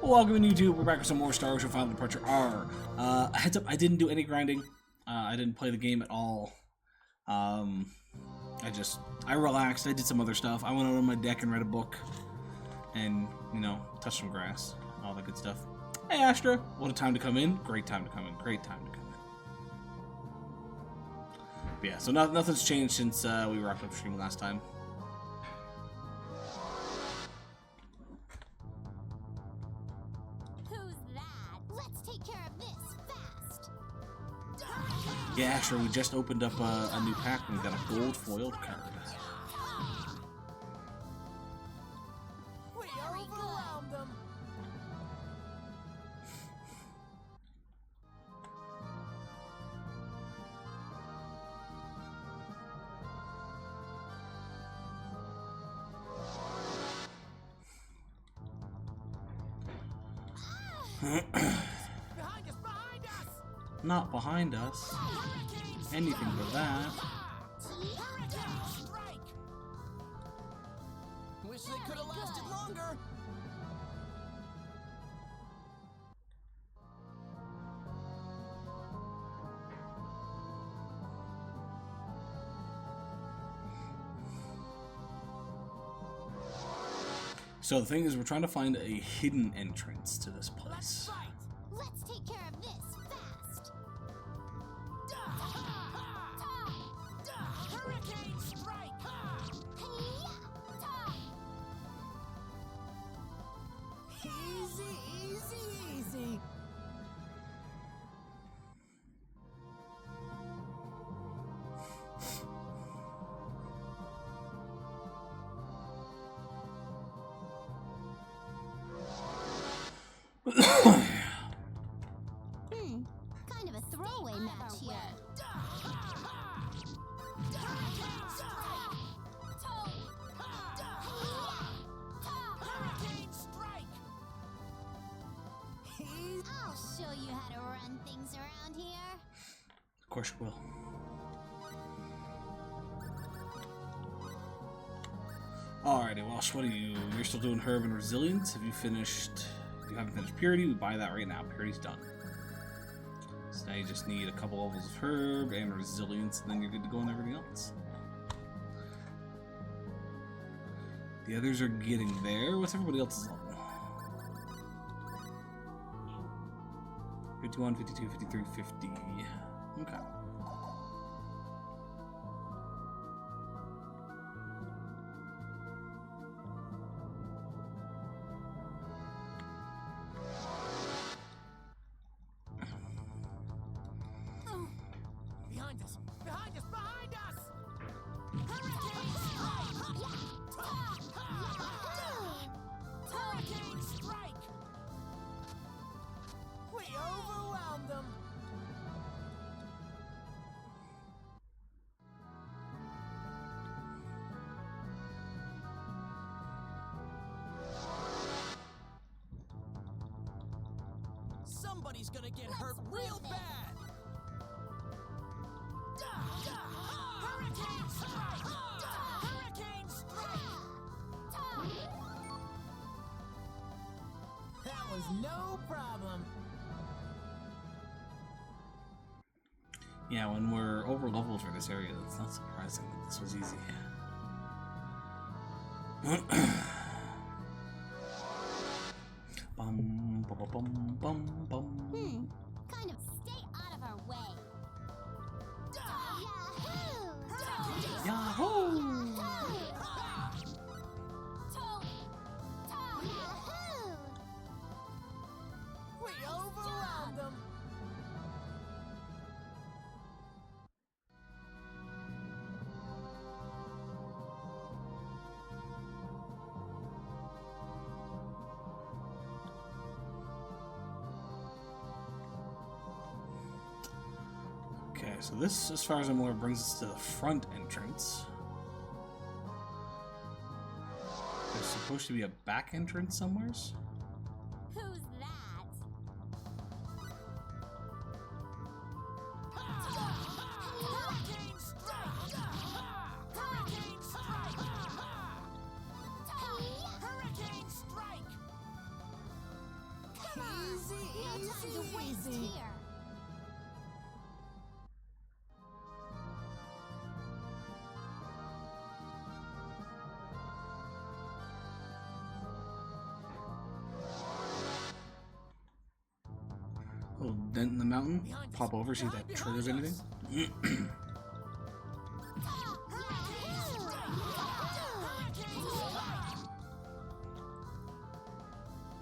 Welcome to YouTube. We're back with some more Star Ocean Final Departure R. Heads up, I didn't do any grinding. I didn't play the game at all. I relaxed. I did some other stuff. I went out on my deck and read a book. And, you know, touched some grass. All that good stuff. Hey, Astra. What a time to come in. Great time to come in. Great time to come in. But yeah, so nothing's changed since we wrapped up streaming last time. Yeah, Asher, we just opened up a new pack and we got a gold foiled card. We overwhelmed them. Behind us! Not behind us. Anything but that. Wish they could have lasted longer. So the thing is, we're trying to find a hidden entrance to this place. Let's take care of this fast. Hurricane strike! Easy, easy, easy. Kind of a throwaway match here. Hurricane strike! I'll show you how to run things around here. Of course you will. Alrighty, Walsh, what are you? You're still doing Herb and Resilience? Have you finished? You haven't finished Purity? We buy that right now. Purity's done. So now you just need a couple levels of Herb and Resilience, and then you're good to go on everything else. The others are getting there. What's everybody else's level? 51, 52, 53, 50. Okay. Behind us! Behind us! Behind us! Hurricane strike! Hurricane strike! We overwhelmed them! Somebody's gonna get hurt real bad! Hurricane strike! Hurricane strike! That was no problem. Yeah, when we're over leveled for this area, it's not surprising that this was easy. Bum, bum, bum, bum, bum. Kind of stay out of our way. Yahoo! Yahoo! Yahoo! We overwhelmed them. Okay, so this, as far as I'm aware, brings us to the front entrance. There's supposed to be a back entrance somewheres. Who's that? Hurricane strike! Hurricane strike! Hurricane strike! No time to waste here. Little dent in the mountain. Pop over, see if that triggers anything.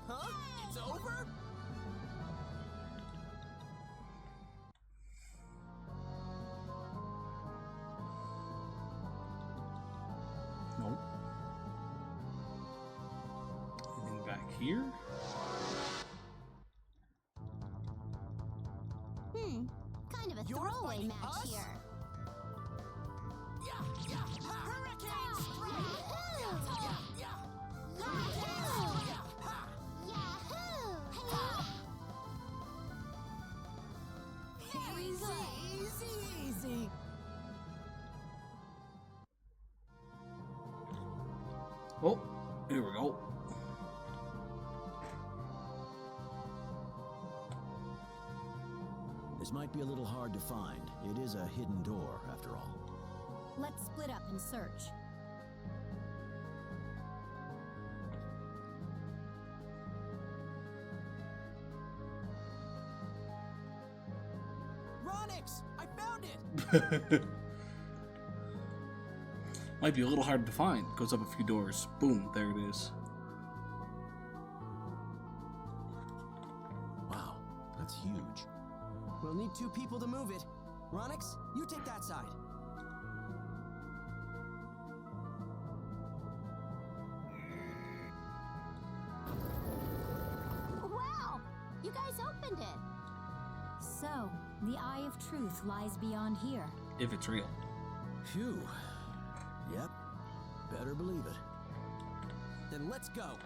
Huh? It's over? Nope. Anything back here? Kind of a You're throwaway fighting match us? here. Yeah, ha! Hurricane strike! Yahoo! Ha! Yahoo! Very good. Easy. Oh, here we go. This might be a little hard to find. It is a hidden door, after all. Let's split up and search. Ronix, I found it! Might be a little hard to find. Goes up a few doors. Boom, there it is. Wow, that's huge. We'll need 2 people to move it. Ronix, you take that side. Wow! You guys opened it. So, the Eye of Truth lies beyond here. If it's real. Phew. Yep, better believe it. Then let's go.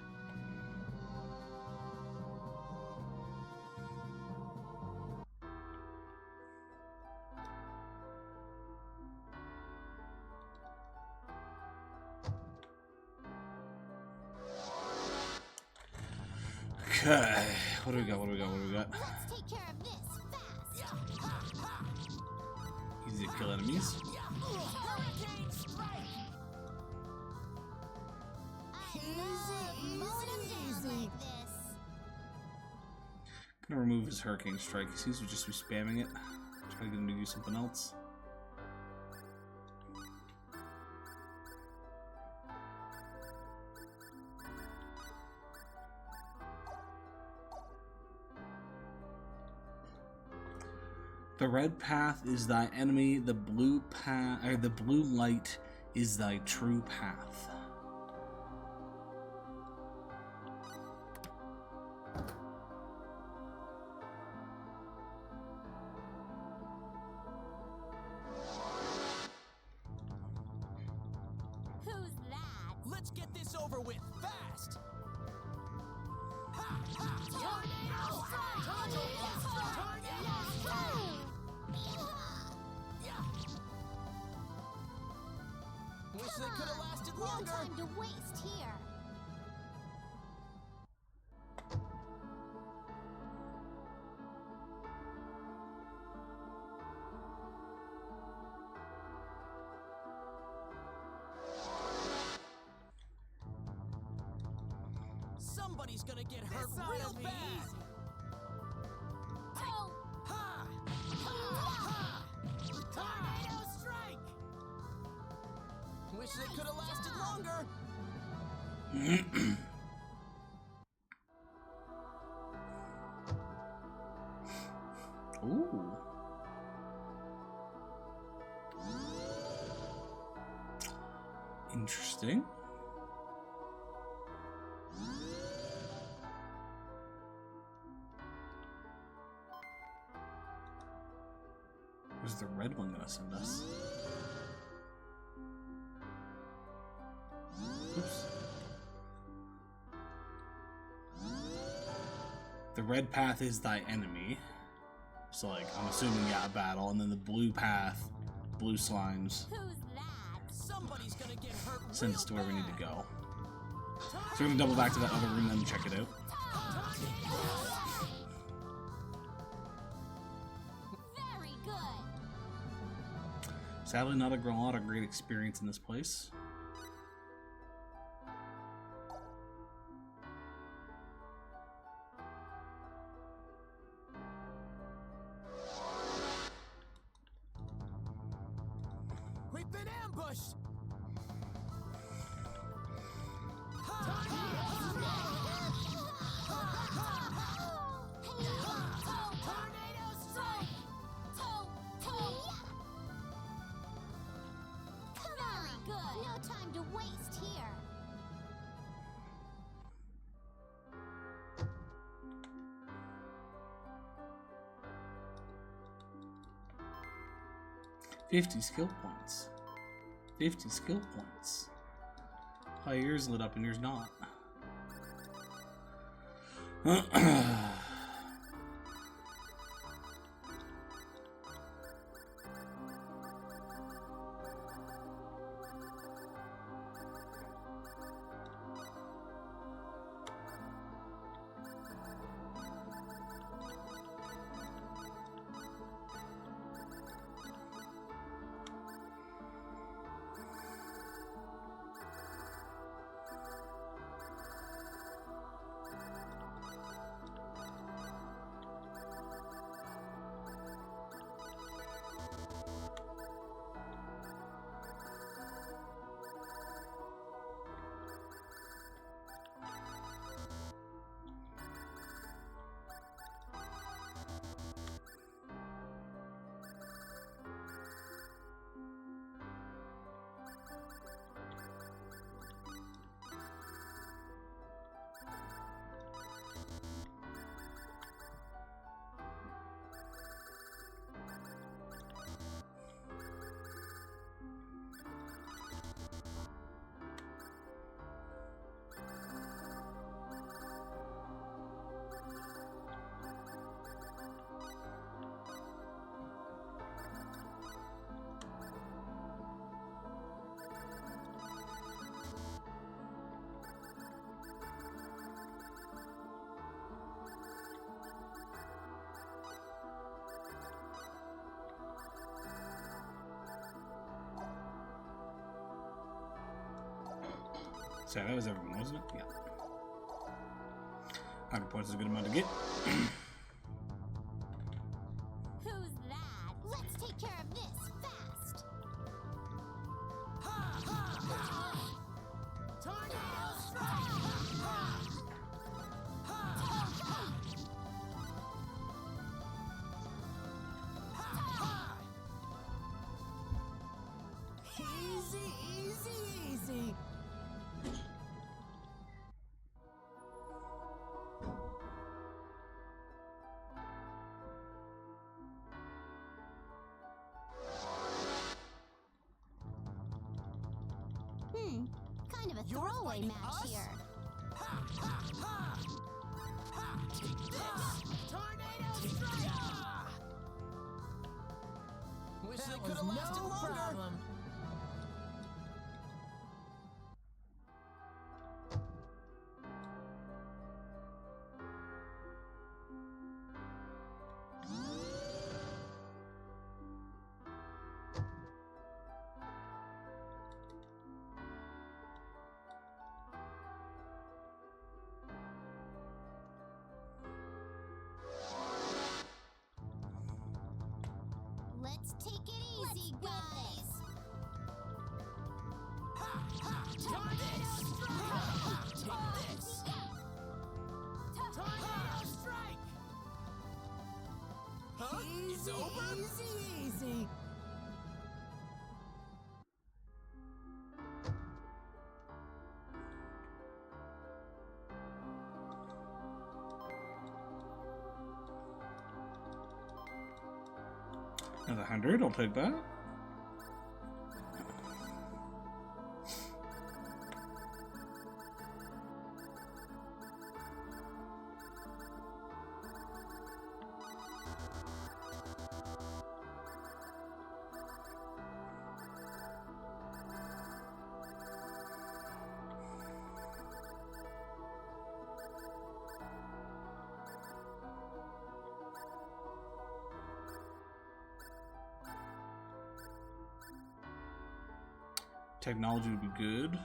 Okay. What do we got? Let's take care of this fast. Easy to kill enemies. Hurricane strike! I love mowing them down like this. Gonna remove his hurricane strike. He seems to just be spamming it. Try to get him to do something else. The red path is thy enemy, the blue path, or the blue light is thy true path. Who's that? Let's get this over with fast! Ha! Ha! Tornado strike! Tornado strike! Yeah! Wish they could have lasted No longer! time to waste here. Somebody's gonna get hurt real bad! Oh, Ha! Ha! Tornado strike! Wish they could have lasted longer! Ooh. Interesting. Where's the red one gonna send us? Oops. The red path is thy enemy. So, like, I'm assuming, yeah, a battle. And then the blue path, blue slimes, who's that? Somebody's gonna get hurt send real us to where we need to bad. go. So we're gonna double back to that other room and check it out. Sadly, not a lot of great experience in this place. We've been ambushed! Tornado strike! Come on! Good. No time to waste here. $50 skill points. 50 skill points. Why yours lit up and yours not? So that was everyone, wasn't it? Yeah. 100 points is a good amount to get. Who's that? Let's take care of this fast. Tornado strike! Easy, easy, easy. Kind of a You're throwaway fighting match us? here. Tornado strike! Wish That they was could have lasted no longer. problem. Let's take it easy, guys. Tornado strike! Take this! Tornado strike! Huh? It's Easy, over? easy, easy. Another 100, I'll take that. Technology would be good.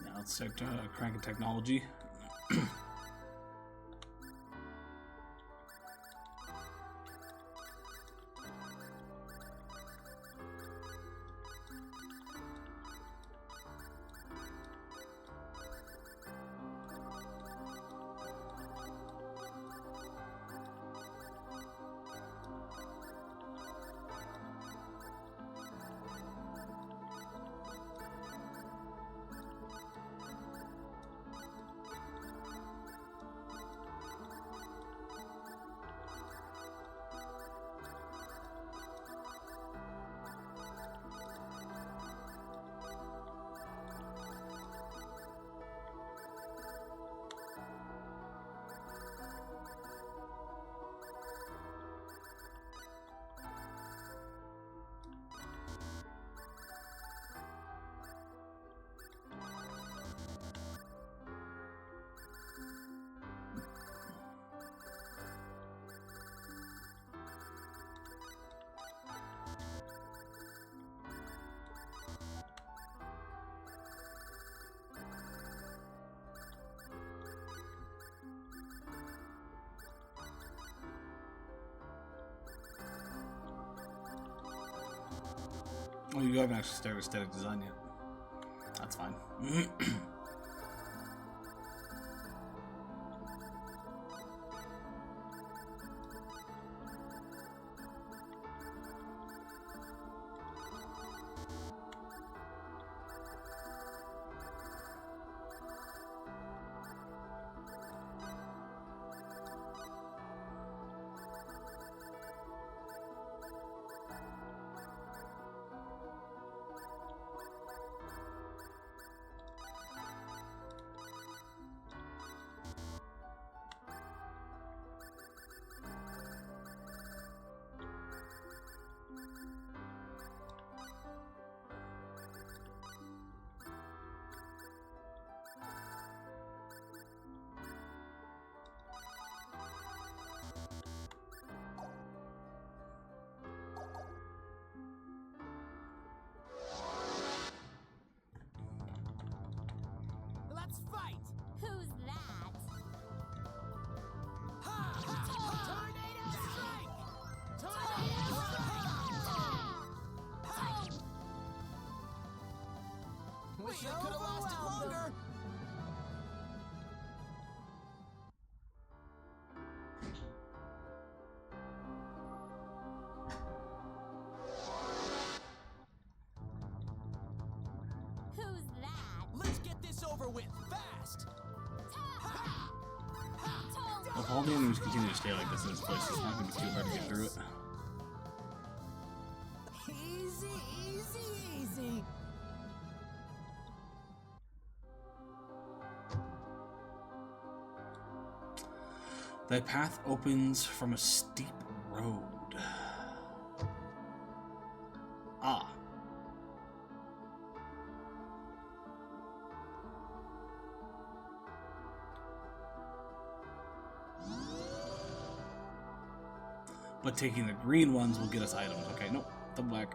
Yeah, let's start cranking technology. Oh, you haven't actually started aesthetic design yet. That's fine. Let's fight! Who's that? Ha! Tornado strike! Tornado strike! Wish I could have lasted longer. Who's that? Let's get this over with fast. If all the enemies continue to stay like this in this place, it's not going to be too hard to get through it. Easy, easy, easy. Thy path opens from a steep road. Ah. But taking the green ones will get us items. Okay, nope. Double back.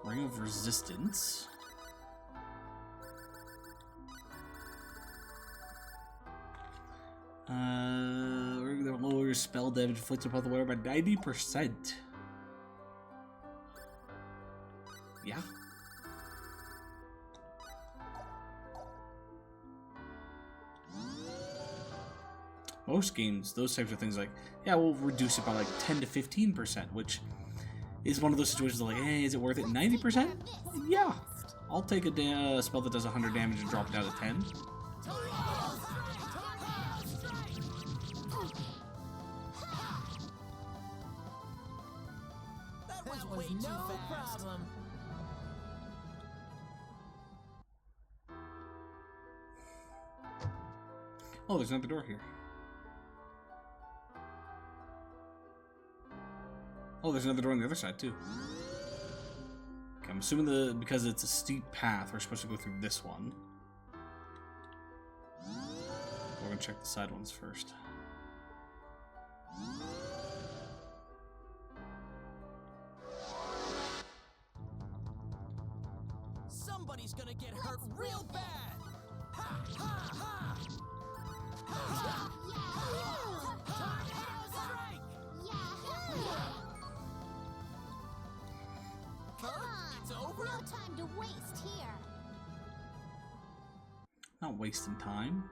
Ring of Resistance. Ring that lowers spell damage inflicted upon the wearer by 90%. Yeah. Most games, those types of things, like, yeah, we'll reduce it by like 10 to 15%, which is one of those situations like, hey, is it worth it? 90%? Yeah. I'll take a spell that does 100 damage and drop it down to 10. That That went way was too no fast. problem. Oh, there's another door here. Oh, there's another door on the other side, too. Okay, I'm assuming because it's a steep path, we're supposed to go through this one. gonna check the side ones first. Somebody's gonna get hurt real bad. Ha ha ha! Ha! Tornado strike! Huh? It's over? No time to waste here. Not wasting time.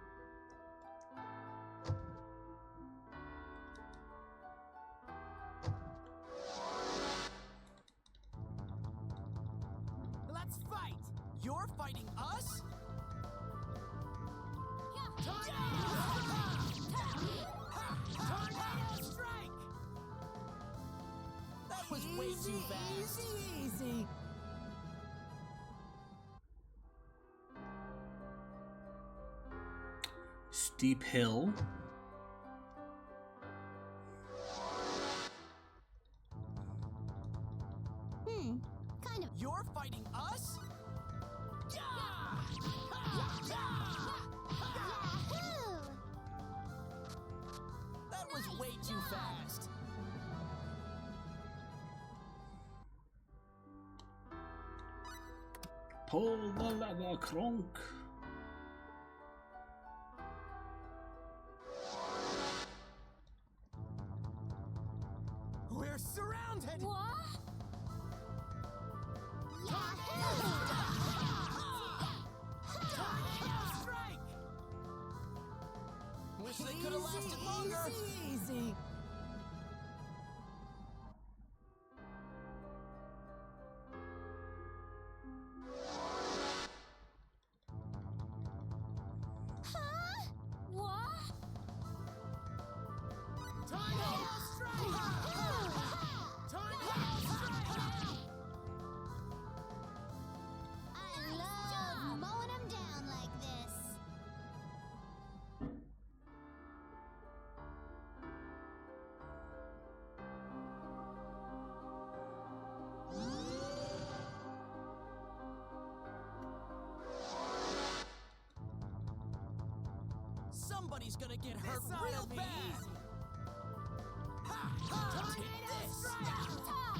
Let's fight! You're fighting us? Tornado strike! That was way too fast. Easy. Steep hill. Kind of. You're fighting us? Yahoo! That was way too fast. Pull the lever, Kronk. We're surrounded. What? Tornado strike! Wish they could have lasted longer. Easy. Huh? What? Tornado strike! Tornado strike! I love mowing them down like this. Somebody's gonna get hurt This oughta real be bad. easy. Ha ha! Take this! Ha ha ha!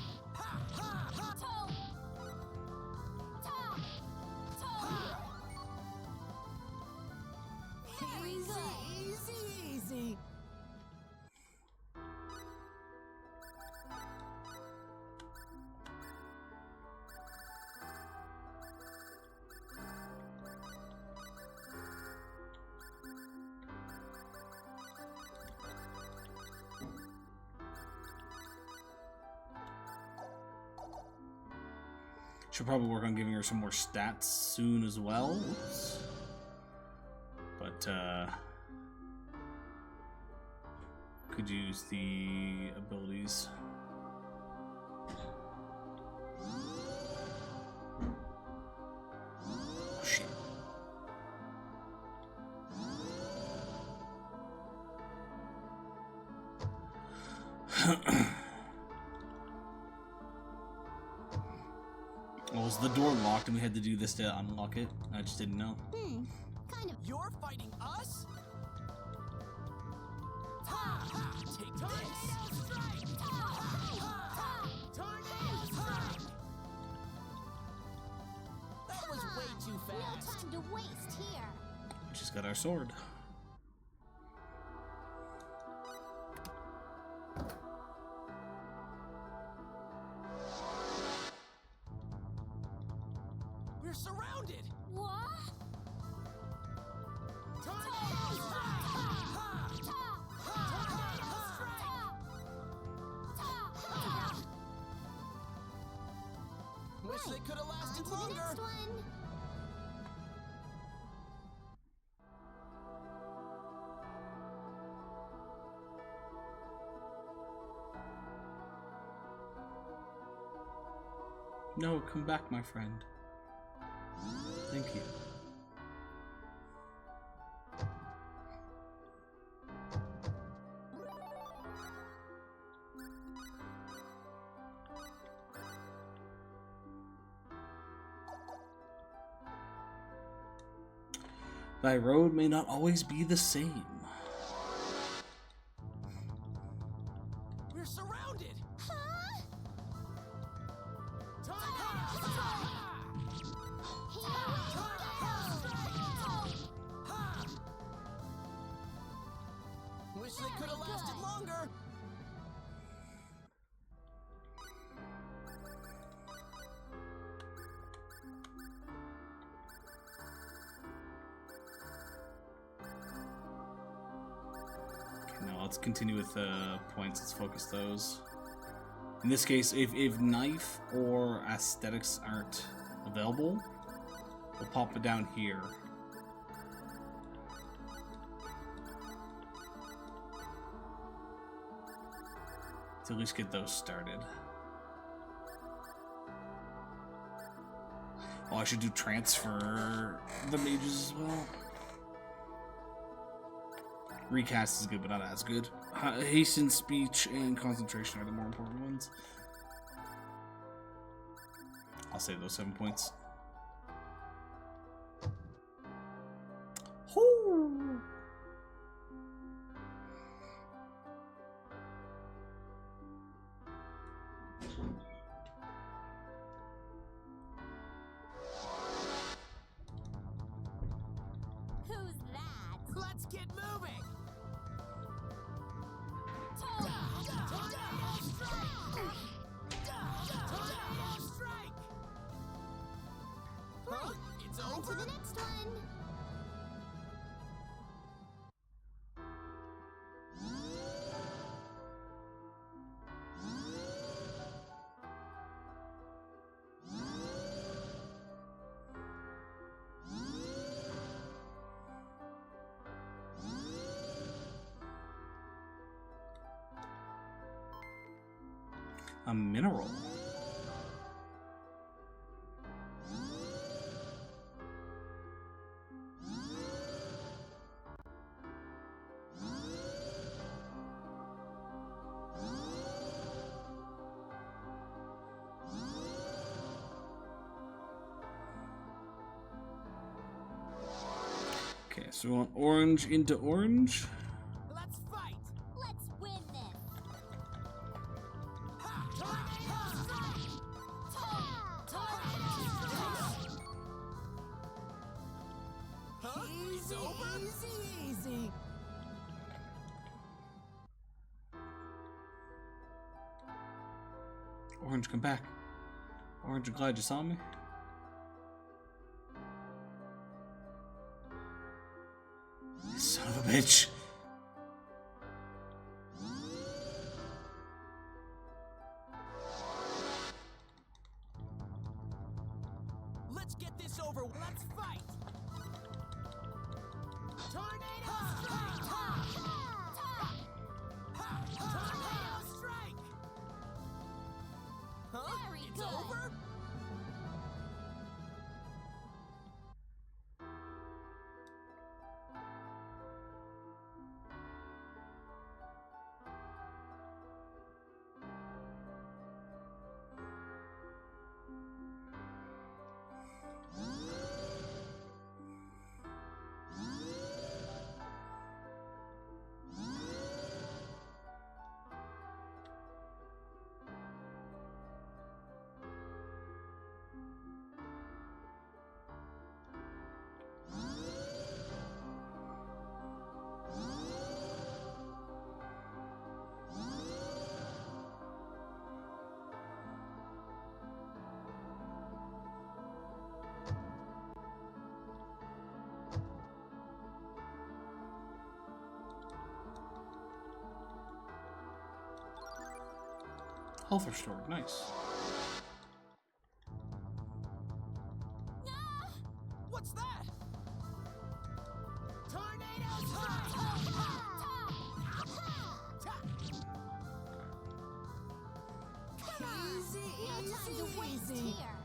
Very good. Easy. Should probably work on giving her some more stats soon as well. But could use the abilities. Oh, shit. Was the door locked and we had to do this to unlock it? I just didn't know. Kind of. You're fighting us? Ha ha! Take this! Strike! Tornado strike! That was way too No fast. time to waste here. We just got our sword. We're surrounded. What? Tornado strike! Ha! Tornado strike! Wish they could have On lasted to the longer. next one. No, come back, my friend. Thank you. Thy road may not always be the same. We're surrounded. Huh? Tornado Ha! Wish they could have Very lasted good. longer. Okay, now let's continue with the points. Let's focus those. In this case, if knife or aesthetics aren't available, we'll pop it down here. To at least get those started. Oh, I should do transfer the mages as well. Recast is good, but not as good. Hasten speech and concentration are the more important ones. I'll save those 7 points. Hoo! Who's that? Let's get moving. Tornado Strike! Huh? It's On to over? the next one. A mineral. Okay, so we want orange into orange. Let's fight! Let's win this. Huh? It's over? Easy. Orange, come back. Orange, I'm glad you saw me. Son of a bitch. Let's get this over. Let's fight! Tornado strike! Huh? Very It's good. over? Health restored, nice. What's that? Tornado strike! No time to waste here.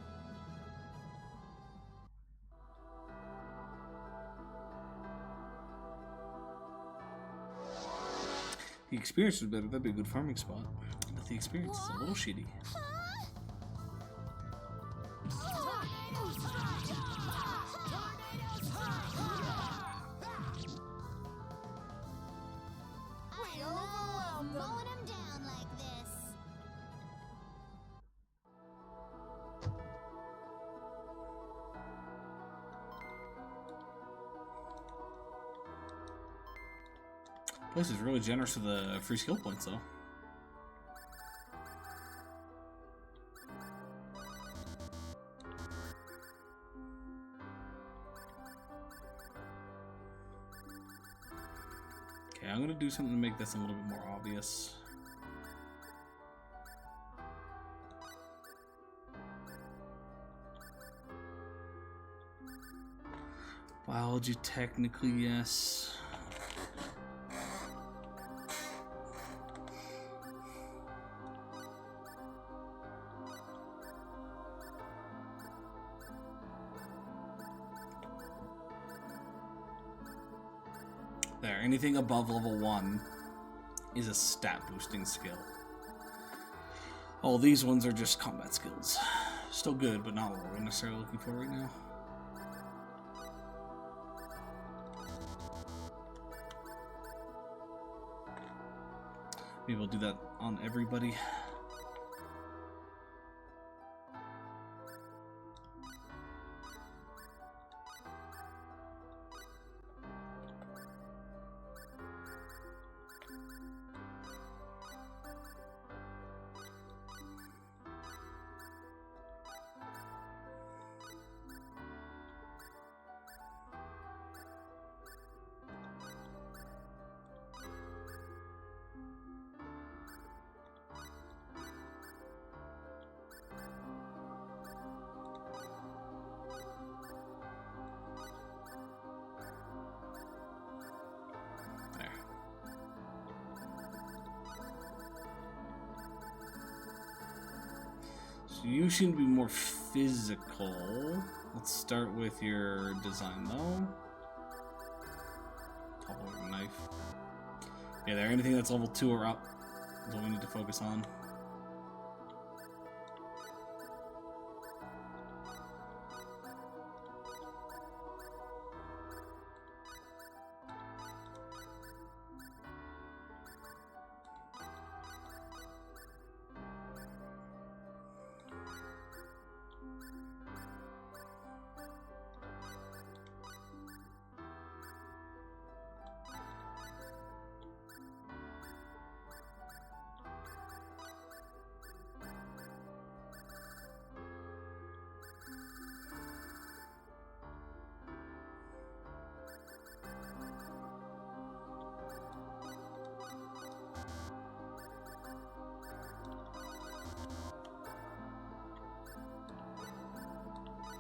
The experience was better. That'd be a good farming spot. But the experience is a little shitty. I love mowing them down like this. This is really generous with the free skill points, though. Okay, I'm gonna do something to make this a little bit more obvious. Biology, technically, yes. There, anything above level 1 is a stat boosting skill. All these ones are just combat skills. Still good, but not what we're necessarily looking for right now. Maybe we'll do that on everybody. So you seem to be more physical. Let's start with your design, though. Topple knife. Yeah, there. Anything that's level 2 or up is what we need to focus on.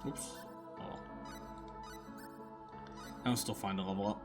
Oops. Oh. I'm still fine to level up.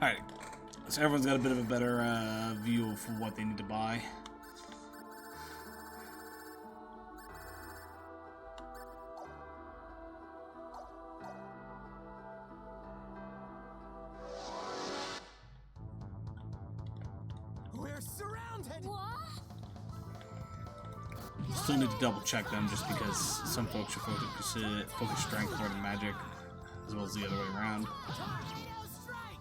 Alright, so everyone's got a bit of a better view of what they need to buy. We're surrounded. What? Still need to double check them just because some folks should focus strength more than magic, as well as the other way around. Tornado strike.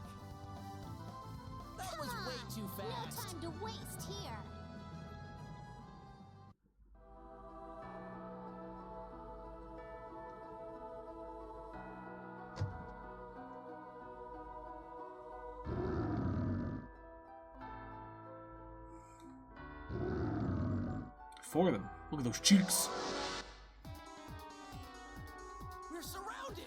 That was way too No fast. time to waste here. Four of them. Look at those cheeks. We're surrounded.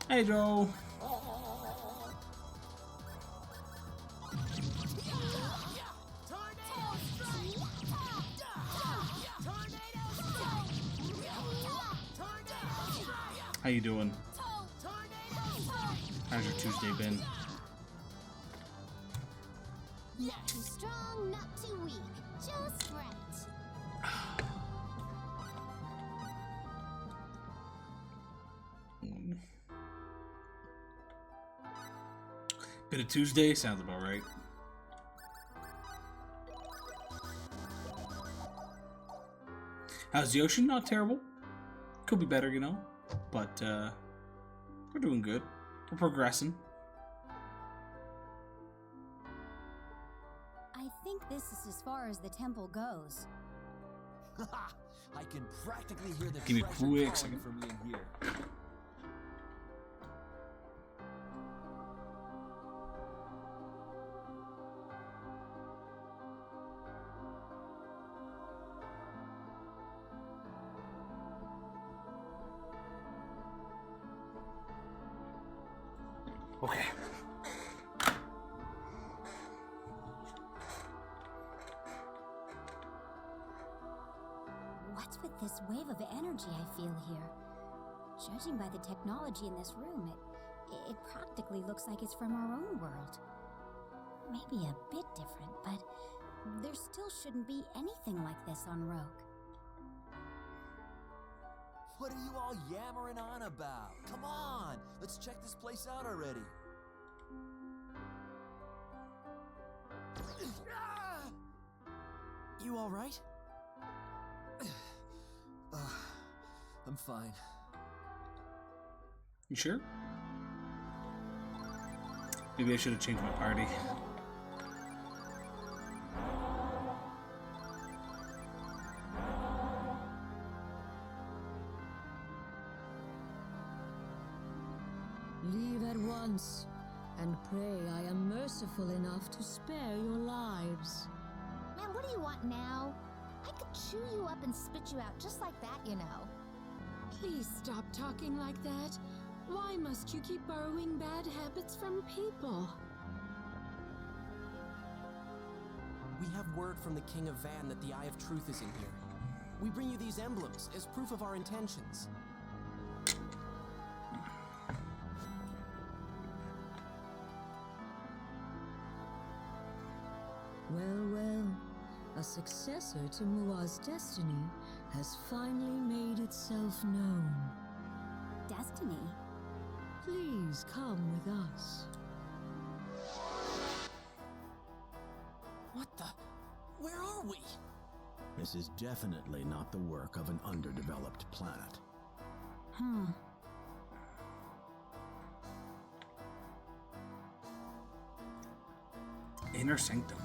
Hey, Joe. How you doing? How's your Tuesday been? Not too strong, not too weak. Just right. Been a Tuesday? Sounds about right. How's the ocean? Not terrible. Could be better, you know. But, we're doing good. We're progressing. I think this is as far as the temple goes. I can practically hear the Give me a treasure quick calling second. for me in here. Okay. What's with this wave of energy I feel here? Judging by the technology in this room, it practically looks like it's from our own world. Maybe a bit different, but there still shouldn't be anything like this on Rogue. What are you all yammering on about? Come on, let's check this place out already. You all right? I'm fine. You sure? Maybe I should have changed my party. Leave at once, and pray I am merciful enough to spare your lives. Man, what do you want now? I could chew you up and spit you out just like that, you know. Please stop talking like that. Why must you keep borrowing bad habits from people? We have word from the King of Van that the Eye of Truth is in here. We bring you these emblems as proof of our intentions. Well, well, a successor to Mua's destiny has finally made itself known. Destiny? Please come with us. What the? Where are we? This is definitely not the work of an underdeveloped planet. Inner Sanctum.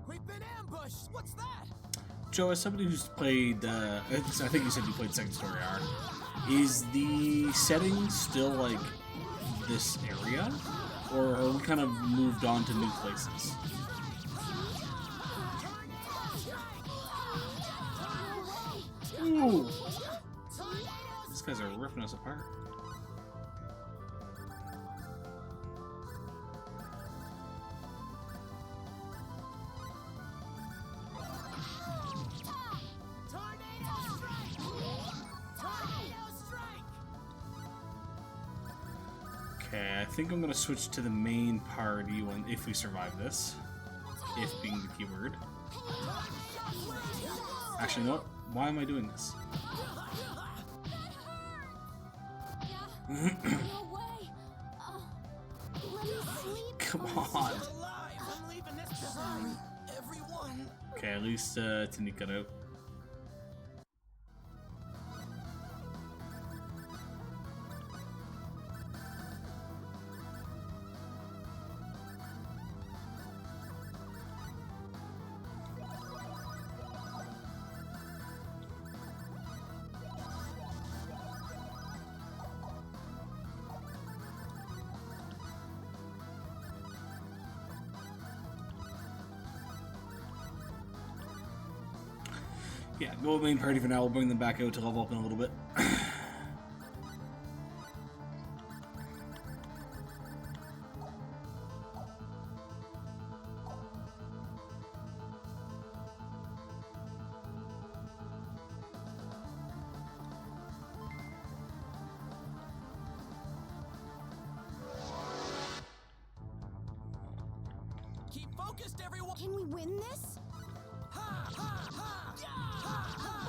We've been ambushed! What's that? Joe, as somebody who's played, I think you said you played Second Story R, is the setting still like this area? Or are we kind of moved on to new places? Ooh! guys are ripping us apart. Tornado strike! Tornado strike! Okay, I think I'm gonna switch to the main party when if we survive this. If being the keyword. Actually, no. Why am I doing this? No way! Let me sleep. Come on. Alive! I'm leaving this behind. Everyone. Okay, at least Tanique got out. Yeah, go with main party for now. We'll bring them back out to level up in a little bit. Keep focused, everyone. Can we win this? Ha ha ha! Ha ha!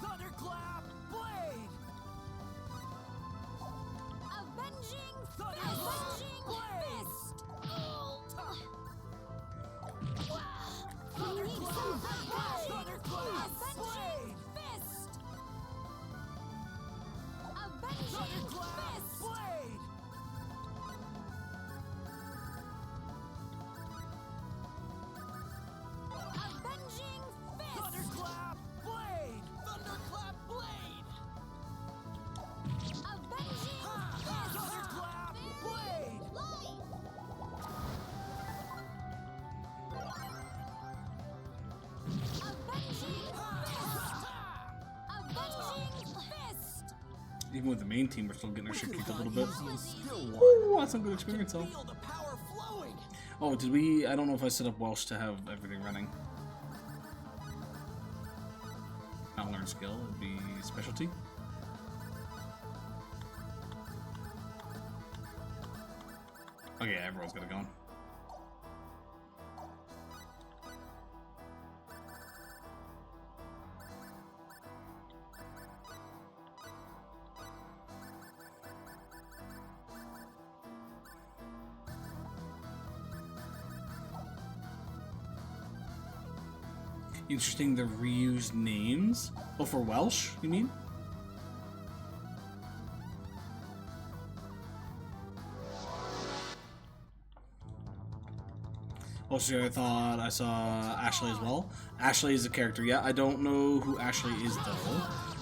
Thunderclap blade! Avenging Thunderclap Avenging blade! Fist! We need some Thunderclap blade! Fist! Avenging Thunderclap Fist! blade! Avenging Fist! Thunderclap blade! Thunderclap blade! Avenging Fist! Thunderclap blade! Avenging Fist! Avenging Fist! Even with the main team, we're still getting our shit kicked a little bit. Still Ooh, that's some good experience though. feel the power flowing. Oh, did we? I don't know if I set up Welsh to have everything running. I'll learn skill. It'd be specialty. Okay, everyone's got it going. Interesting, the reused names. Oh, for Welsh, you mean? Also, I thought I saw Ashley as well. Ashley is a character, yeah. I don't know who Ashley is though.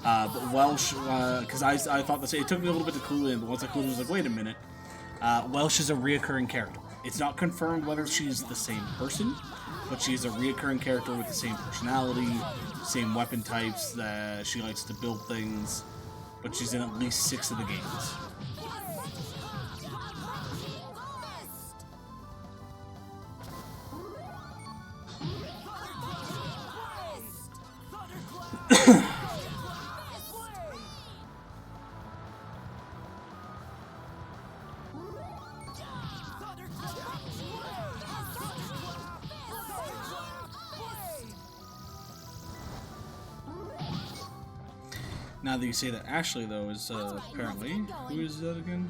But Welsh, because I thought this. It took me a little bit to clue in, but once I clued in, I was like, wait a minute. Welsh is a reoccurring character. It's not confirmed whether she's the same person, but she's a reoccurring character with the same personality, same weapon types. That she likes to build things, but she's in at least 6 of the games. Now that you say that, Ashley though is apparently who is that again?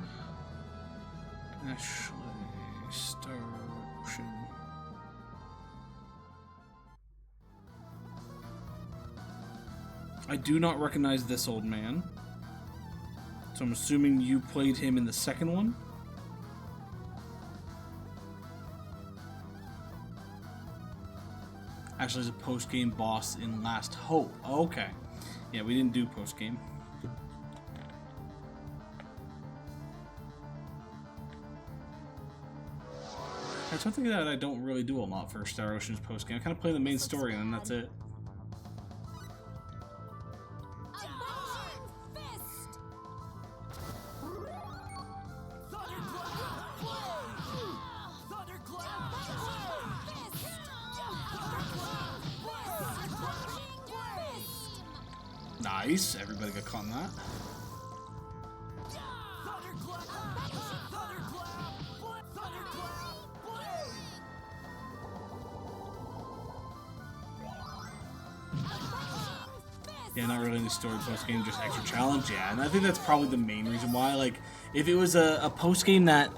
Ashley Star Ocean. I do not recognize this old man, so I'm assuming you played him in the second one. Ashley's a post-game boss in Last Hope. Okay. Yeah, we didn't do post-game. That's one thing that I don't really do a lot for Star Ocean's post game. I kind of play the main story and then that's it. Nice, everybody got caught in that. Yeah, not really any story post game, just extra challenge. Yeah, and I think that's probably the main reason why. Like, if it was a post game that,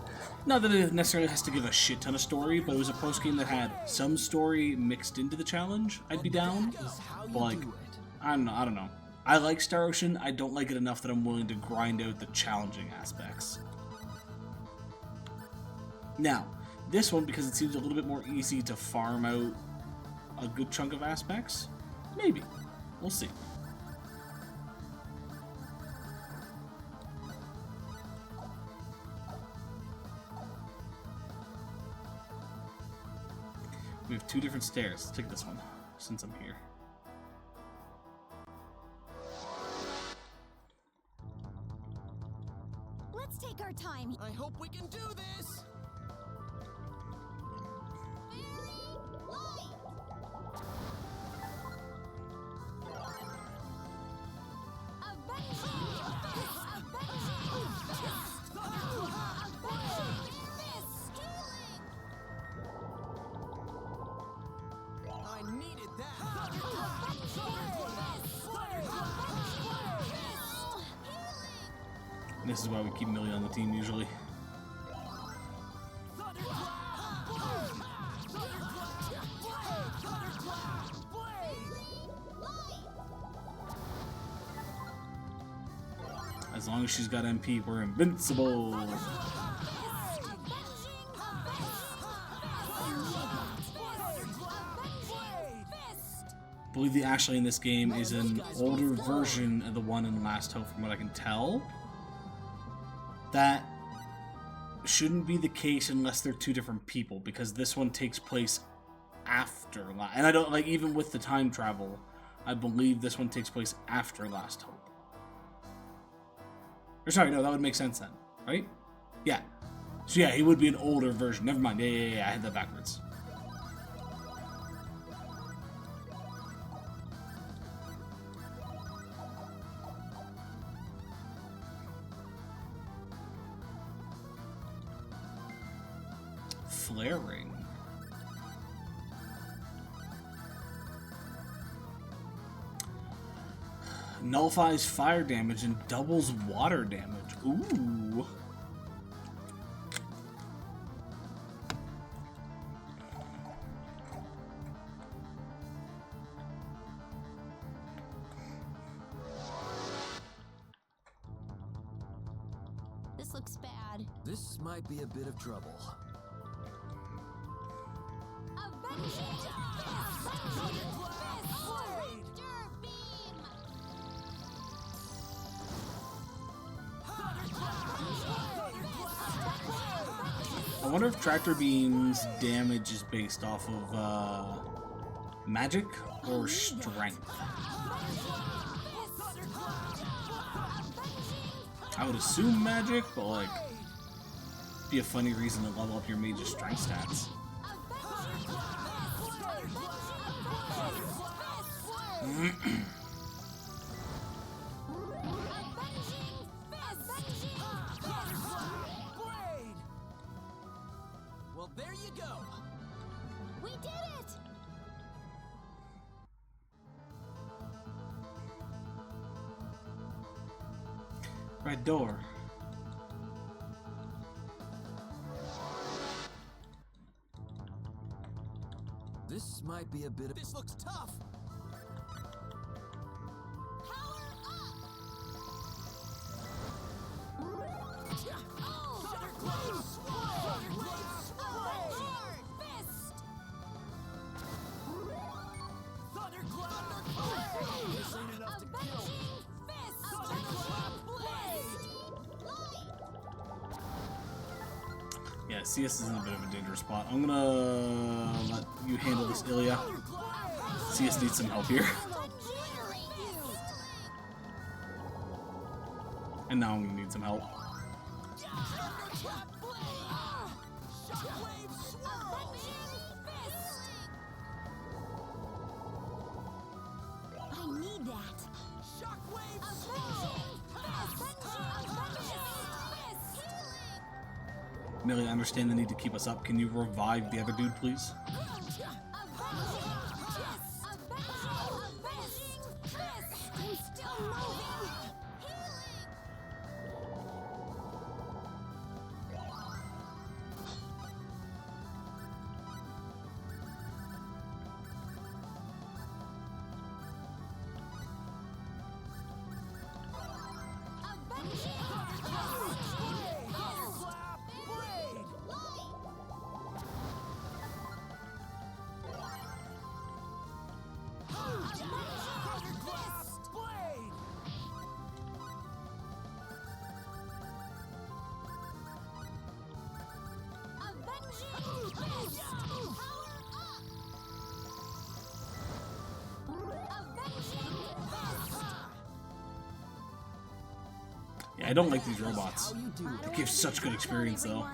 not that it necessarily has to give a shit ton of story, but it was a post game that had some story mixed into the challenge, I'd be down. But like, I don't know. I like Star Ocean. I don't like it enough that I'm willing to grind out the challenging aspects. Now, this one, because it seems a little bit more easy to farm out a good chunk of aspects, maybe. We'll see. We have 2 different stairs. Let's take this one, since I'm here. Let's take our time. I hope we can do this! I needed that! And this is why we keep Millie on the team usually. As long as she's got MP, we're invincible. I believe the Ashley in this game is an older version of the one in Last Hope, from what I can tell. That shouldn't be the case unless they're 2 different people, because this one takes place after and I don't like, even with the time travel, I believe this one takes place after Last Hope. Or sorry, no, that would make sense then, right? Yeah. So yeah, he would be an older version. Never mind. Yeah, I had that backwards. Flaring. Nullifies fire damage and doubles water damage. Ooh. This looks bad. This might be a bit of trouble. I wonder if Tractor Beam's damage is based off of magic or strength. I would assume magic, but like, be a funny reason to level up your mage's strength stats. Well, there you go. We did it! Red door. This might be a bit of... This looks tough! Yeah, Yeah, CS is in a bit of a dangerous spot. I'm gonna let you handle this, Ilya. CS needs some help here. And now I'm gonna need some help. I need that. Millie, I understand the need to keep us up. Can you revive the other dude, please? Yeah, I don't like these robots. They give such good experience, though.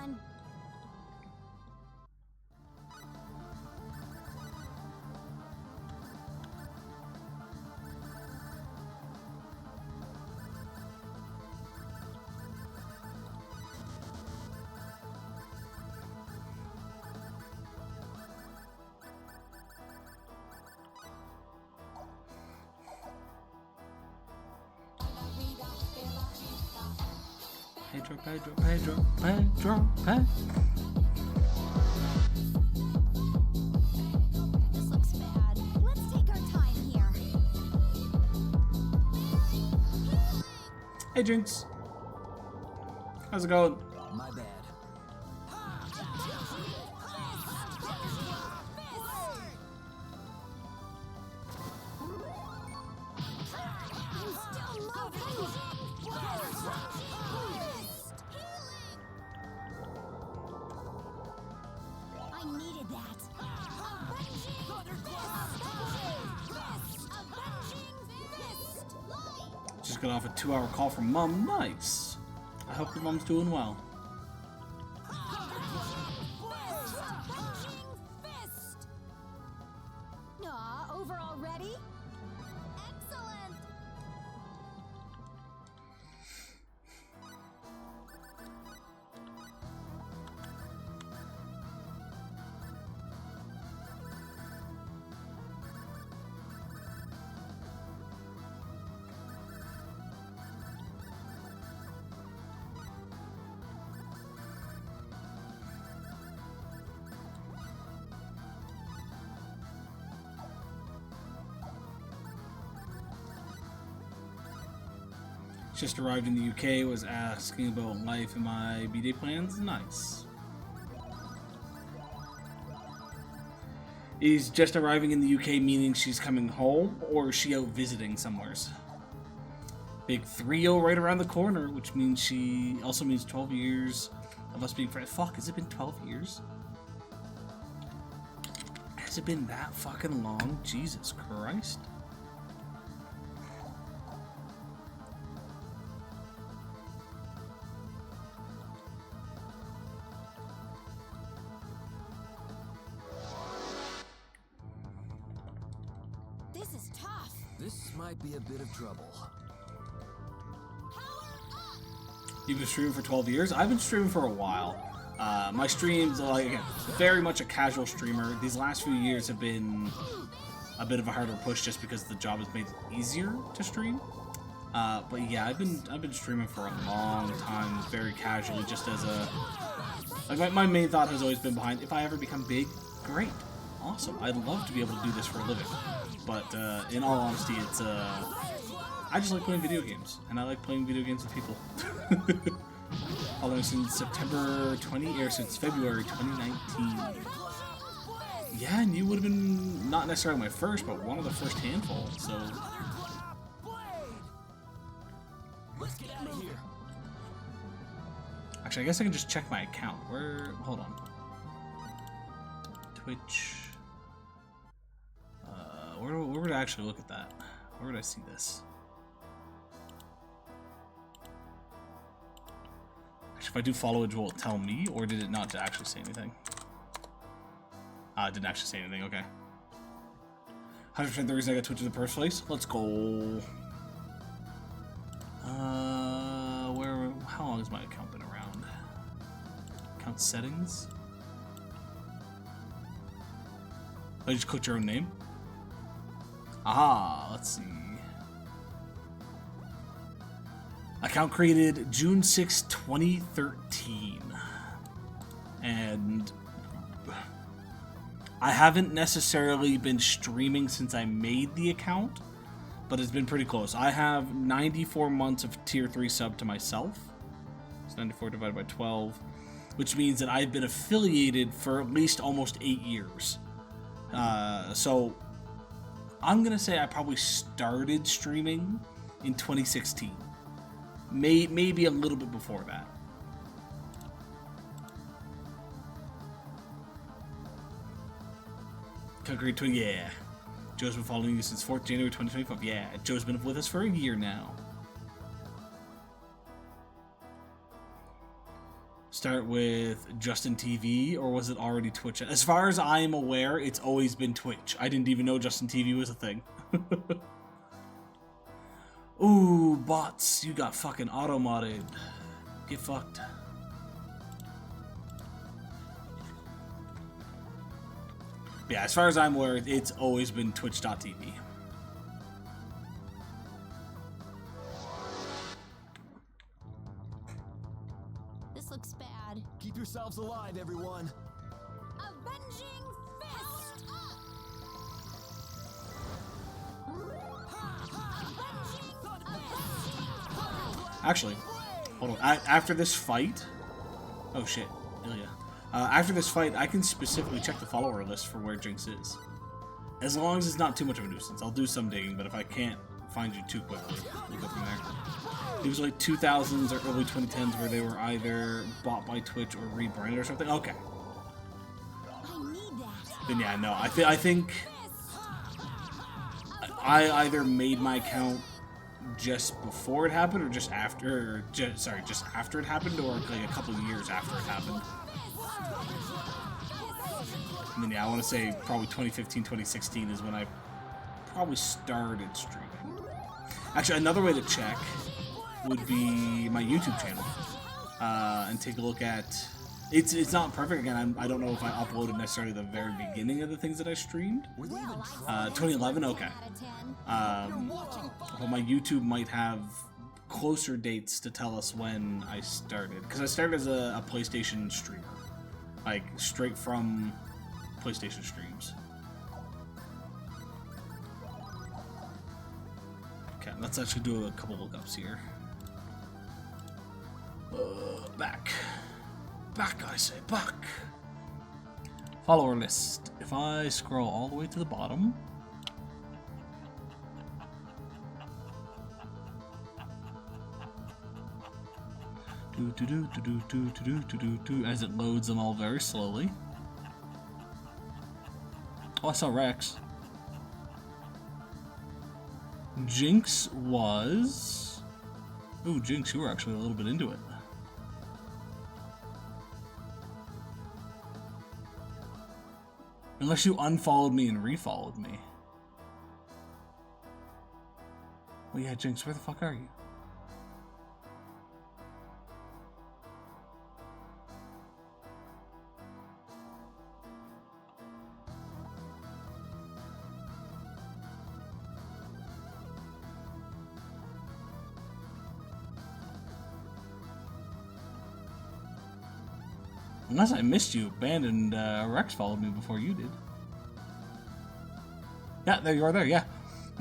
Pedro, Pedro, Pedro, Pedro, Pedro. This looks bad. Let's take our time here. Hey, Jinx. How's it going? My bad. I needed that. Just got off a 2-hour call from Mom. Nice. I hope your mom's doing well. Aw, over already? Excellent. Just arrived in the UK, was asking about life and my B-Day plans. Nice. Is just arriving in the UK meaning she's coming home, or is she out visiting somewheres? Big 3-0 right around the corner, which means she also means 12 years of us being friends. Fuck, has it been 12 years? Has it been that fucking long? Jesus Christ. This is tough. This might be a bit of trouble. You've been streaming for 12 years? I've been streaming for a while. My streams are, like, again, very much a casual streamer. These last few years have been a bit of a harder push just because the job has made it easier to stream. But yeah, I've been streaming for a long time, very casually, just as a... Like, my main thought has always been behind, if I ever become big, great. Awesome. I'd love to be able to do this for a living. But in all honesty, it's I just like playing video games, and I like playing video games with people. Although since September 20, or since February 2019. Yeah, and you would have been not necessarily my first, but one of the first handful. So Let's get out of here. Actually, I guess I can just check my account. Hold on. Twitch. Where would I actually look at that? Where would I see this? Actually, if I do follow it, will it tell me, or did it not actually say anything? It didn't actually say anything, okay. 100% the reason I got Twitch in the first place. Let's go. How long has my account been around? Account settings? Oh, you just clicked your own name? Aha, let's see. Account created June 6, 2013. And I haven't necessarily been streaming since I made the account, but it's been pretty close. I have 94 months of tier 3 sub to myself. It's 94 divided by 12, which means that I've been affiliated for at least almost 8 years. So I'm gonna say I probably started streaming in 2016. Maybe a little bit before that. Agreed to, yeah. Joe's been following you since 4th January 2025. Yeah, Joe's been with us for a year now. Start with Justin TV, or was it already Twitch? As far as I am aware, it's always been Twitch. I didn't even know Justin TV was a thing. Ooh, bots, you got fucking auto-modded. Get fucked. Yeah, as far as I'm aware, it's always been Twitch.tv. This looks bad. Keep yourselves alive, everyone. Avenging Fist! Actually, hold on. After this fight... Oh shit, Ilya. After this fight, I can specifically check the follower list for where Jinx is. As long as it's not too much of a nuisance. I'll do some digging, but if I can't find you too quickly, we'll go from there. It was like 2000s or early 2010s where they were either bought by Twitch or rebranded or something. Okay. I need that. Then yeah, no. I think I either made my account just before it happened or just after, or just after it happened, or like a couple of years after it happened. And then yeah, I want to say probably 2015, 2016 is when I probably started streaming. Actually, another way to check would be my YouTube channel and take a look at. It's not perfect again. I don't know if I uploaded necessarily the very beginning of the things that I streamed. 2011, okay. But my YouTube might have closer dates to tell us when I started, because I started as a PlayStation streamer, like straight from PlayStation streams. Okay, let's actually do a couple lookups here. Back, I say, back. Follower list. If I scroll all the way to the bottom. As it loads them all very slowly. Oh, I saw Rex. Jinx was... Ooh, Jinx, you were actually a little bit into it. Unless you unfollowed me and refollowed me. Well, yeah, Jinx, where the fuck are you? Unless I missed you, Band and Rex followed me before you did. Yeah, there you are there, yeah.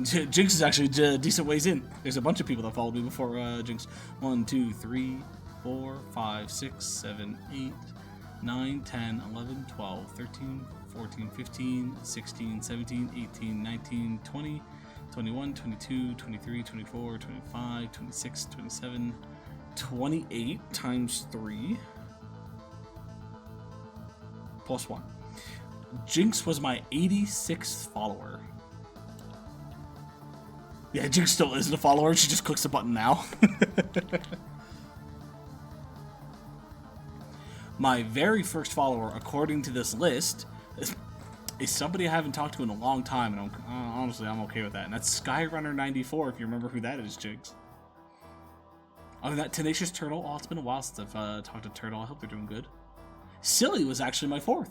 Jinx is actually a decent ways in. There's a bunch of people that followed me before Jinx. 1, 2, 3, 4, 5, 6, 7, 8, 9, 10, 11, 12, 13, 14, 15, 16, 17, 18, 19, 20, 21, 22, 23, 24, 25, 26, 27, 28 times 3 plus 1. Jinx was my 86th follower. Yeah, Jinx still isn't a follower. She just clicks the button now. My very first follower, according to this list, is somebody I haven't talked to in a long time, and honestly, I'm okay with that. And that's Skyrunner94, if you remember who that is, Jinx. Other than that, Tenacious Turtle. Oh, it's been a while since I've talked to Turtle. I hope they're doing good. Silly was actually my 4th.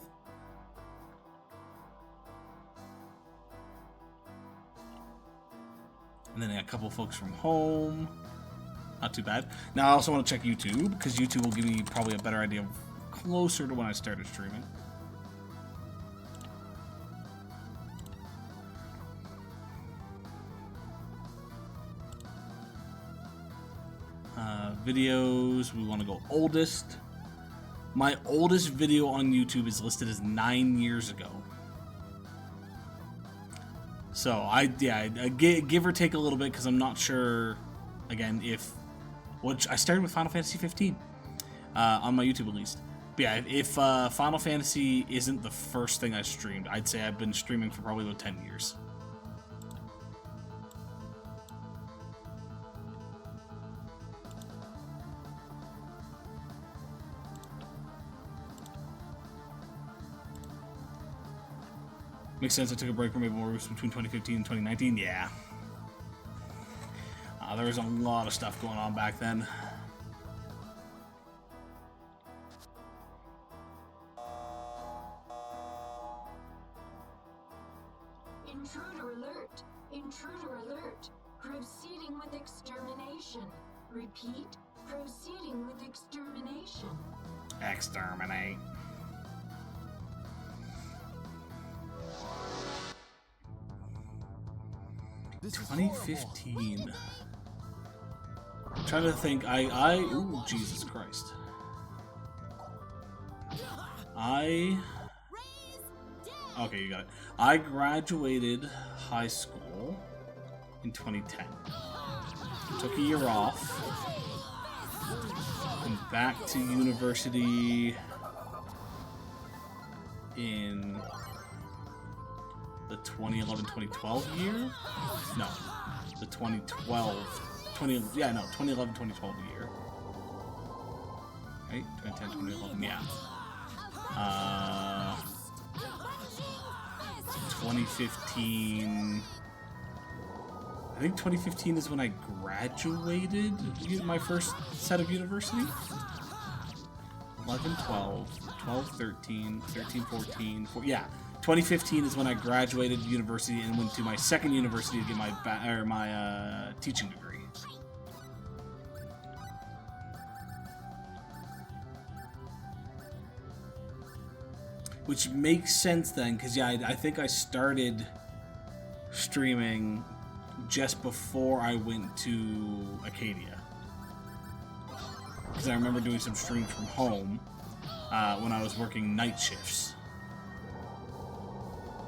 And then a couple folks from home. Not too bad. Now I also want to check YouTube, because YouTube will give me probably a better idea of closer to when I started streaming. Videos, we want to go oldest. My oldest video on YouTube is listed as 9 years ago. So give or take a little bit, because I'm not sure, again, which I started with Final Fantasy 15 on my YouTube at least. But yeah, if Final Fantasy isn't the first thing I streamed, I'd say I've been streaming for probably about 10 years. Makes sense. I took a break from Maple Roofs between 2015 and 2019. Yeah. There was a lot of stuff going on back then. Intruder alert! Intruder alert! Proceeding with extermination. Repeat, proceeding with extermination. Exterminate. This is 2015. I'm trying to think. Ooh, Jesus Christ. Okay, you got it. I graduated high school in 2010. Took a year off. Went back to university in the 2011-2012 year? No, the 2011-2012 year. Right? 2010, 2011, yeah. 2015... I think 2015 is when I graduated my first set of university. 11, 12, 12, 13, 13, 14, yeah. 2015 is when I graduated university and went to my second university to get my teaching degree. Which makes sense then, because yeah, I think I started streaming just before I went to Acadia. Because I remember doing some streams from home when I was working night shifts.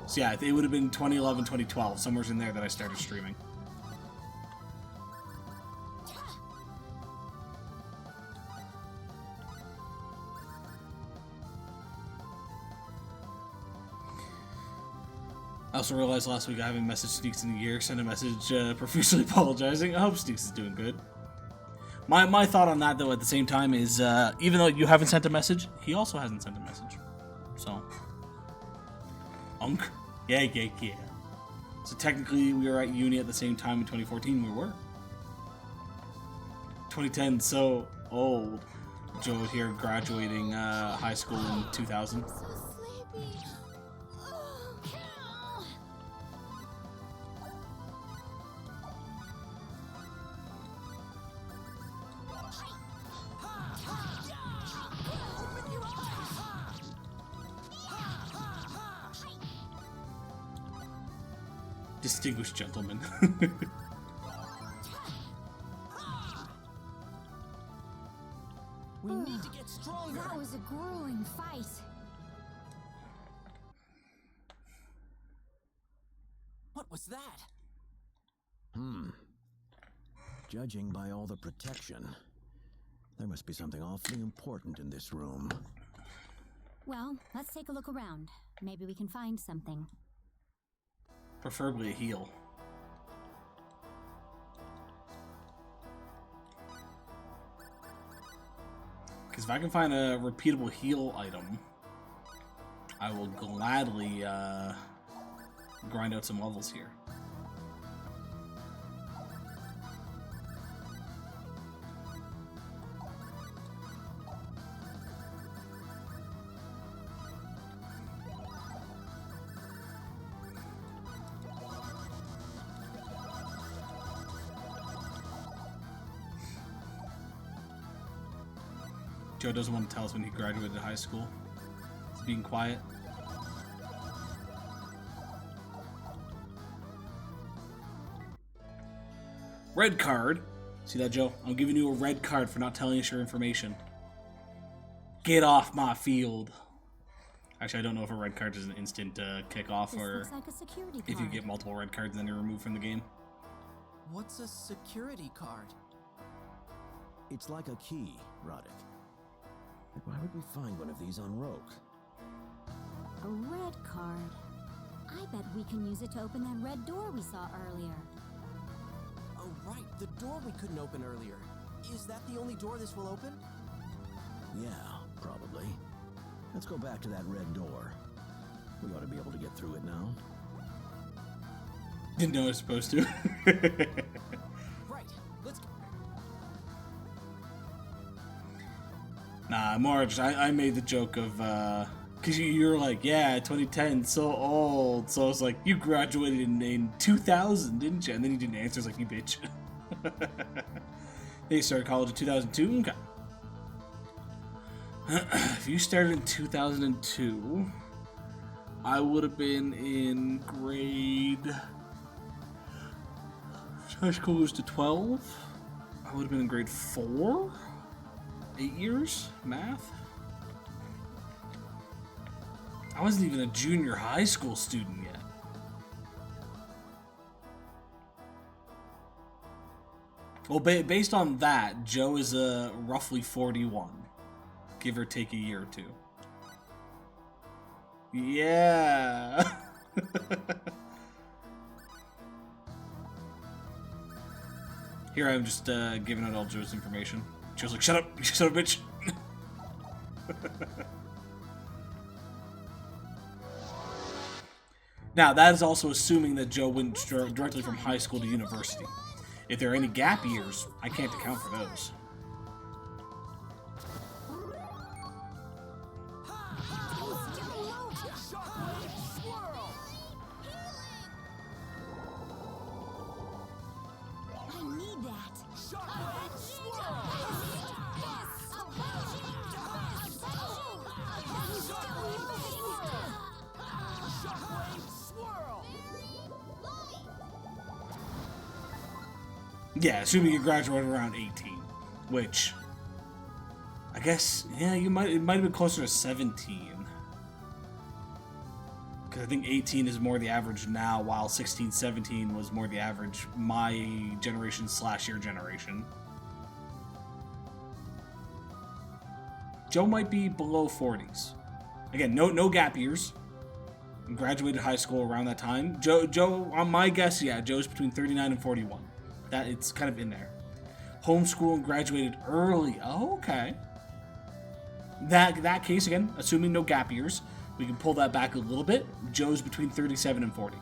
So yeah, it would have been 2011, 2012, somewhere in there that I started streaming. I also realized last week I haven't messaged Sneaks in a year. Sent a message profusely apologizing. I hope Sneaks is doing good. My thought on that, though, at the same time is, even though you haven't sent a message, he also hasn't sent a message. So, yeah. So technically, we were at uni at the same time in 2014. We were. 2010, so old. Joe here graduating high school in 2000. So sleepy. Distinguished gentleman. We need to get stronger. That was a grueling fight. What was that? Judging by all the protection, There must be something awfully important in this room. Well, let's take a look around. Maybe we can find something. Preferably a heal. Because if I can find a repeatable heal item, I will gladly grind out some levels here. Joe doesn't want to tell us when he graduated high school. He's being quiet. Red card. See that, Joe? I'm giving you a red card for not telling us your information. Get off my field. Actually, I don't know if a red card is an instant kickoff This or looks like a security if you card. get multiple red cards, then you're removed from the game. What's a security card? It's like a key, Roddick. Why would we find one of these on Roke? A red card. I bet we can use it to open that red door we saw earlier. Oh, right, the door we couldn't open earlier. Is that the only door this will open? Yeah, probably. Let's go back to that red door. We ought to be able to get through it now. Didn't know I was supposed to. Right, let's go. Nah, Marge, I made the joke of, because you were like, yeah, 2010, so old. So I was like, you graduated in 2000, didn't you? And then you didn't answer. I was like, you bitch. Then you started college in 2002? Okay. If you started in 2002, I would have been in grade... High school was to 12. I would have been in grade 4? 8 years? Math? I wasn't even a junior high school student yet. Well, based on that, Joe is roughly 41. Give or take a year or two. Yeah! Here I am just giving out all Joe's information. Joe's like, shut up, bitch! Now, that is also assuming that Joe went directly from high school to university. If there are any gap years, I can't account for those. I need that. Yeah, assuming you graduated around 18, which I guess, yeah, it might have been closer to 17. Because I think 18 is more the average now, while 16, 17 was more the average my generation / your generation. Joe might be below 40s. Again, no gap years. Graduated high school around that time. Joe, on my guess, yeah, Joe's between 39 and 41. That it's kind of in there. Homeschool and graduated early. Oh, okay. That case again, assuming no gap years, we can pull that back a little bit. Joe's between 37 and 40.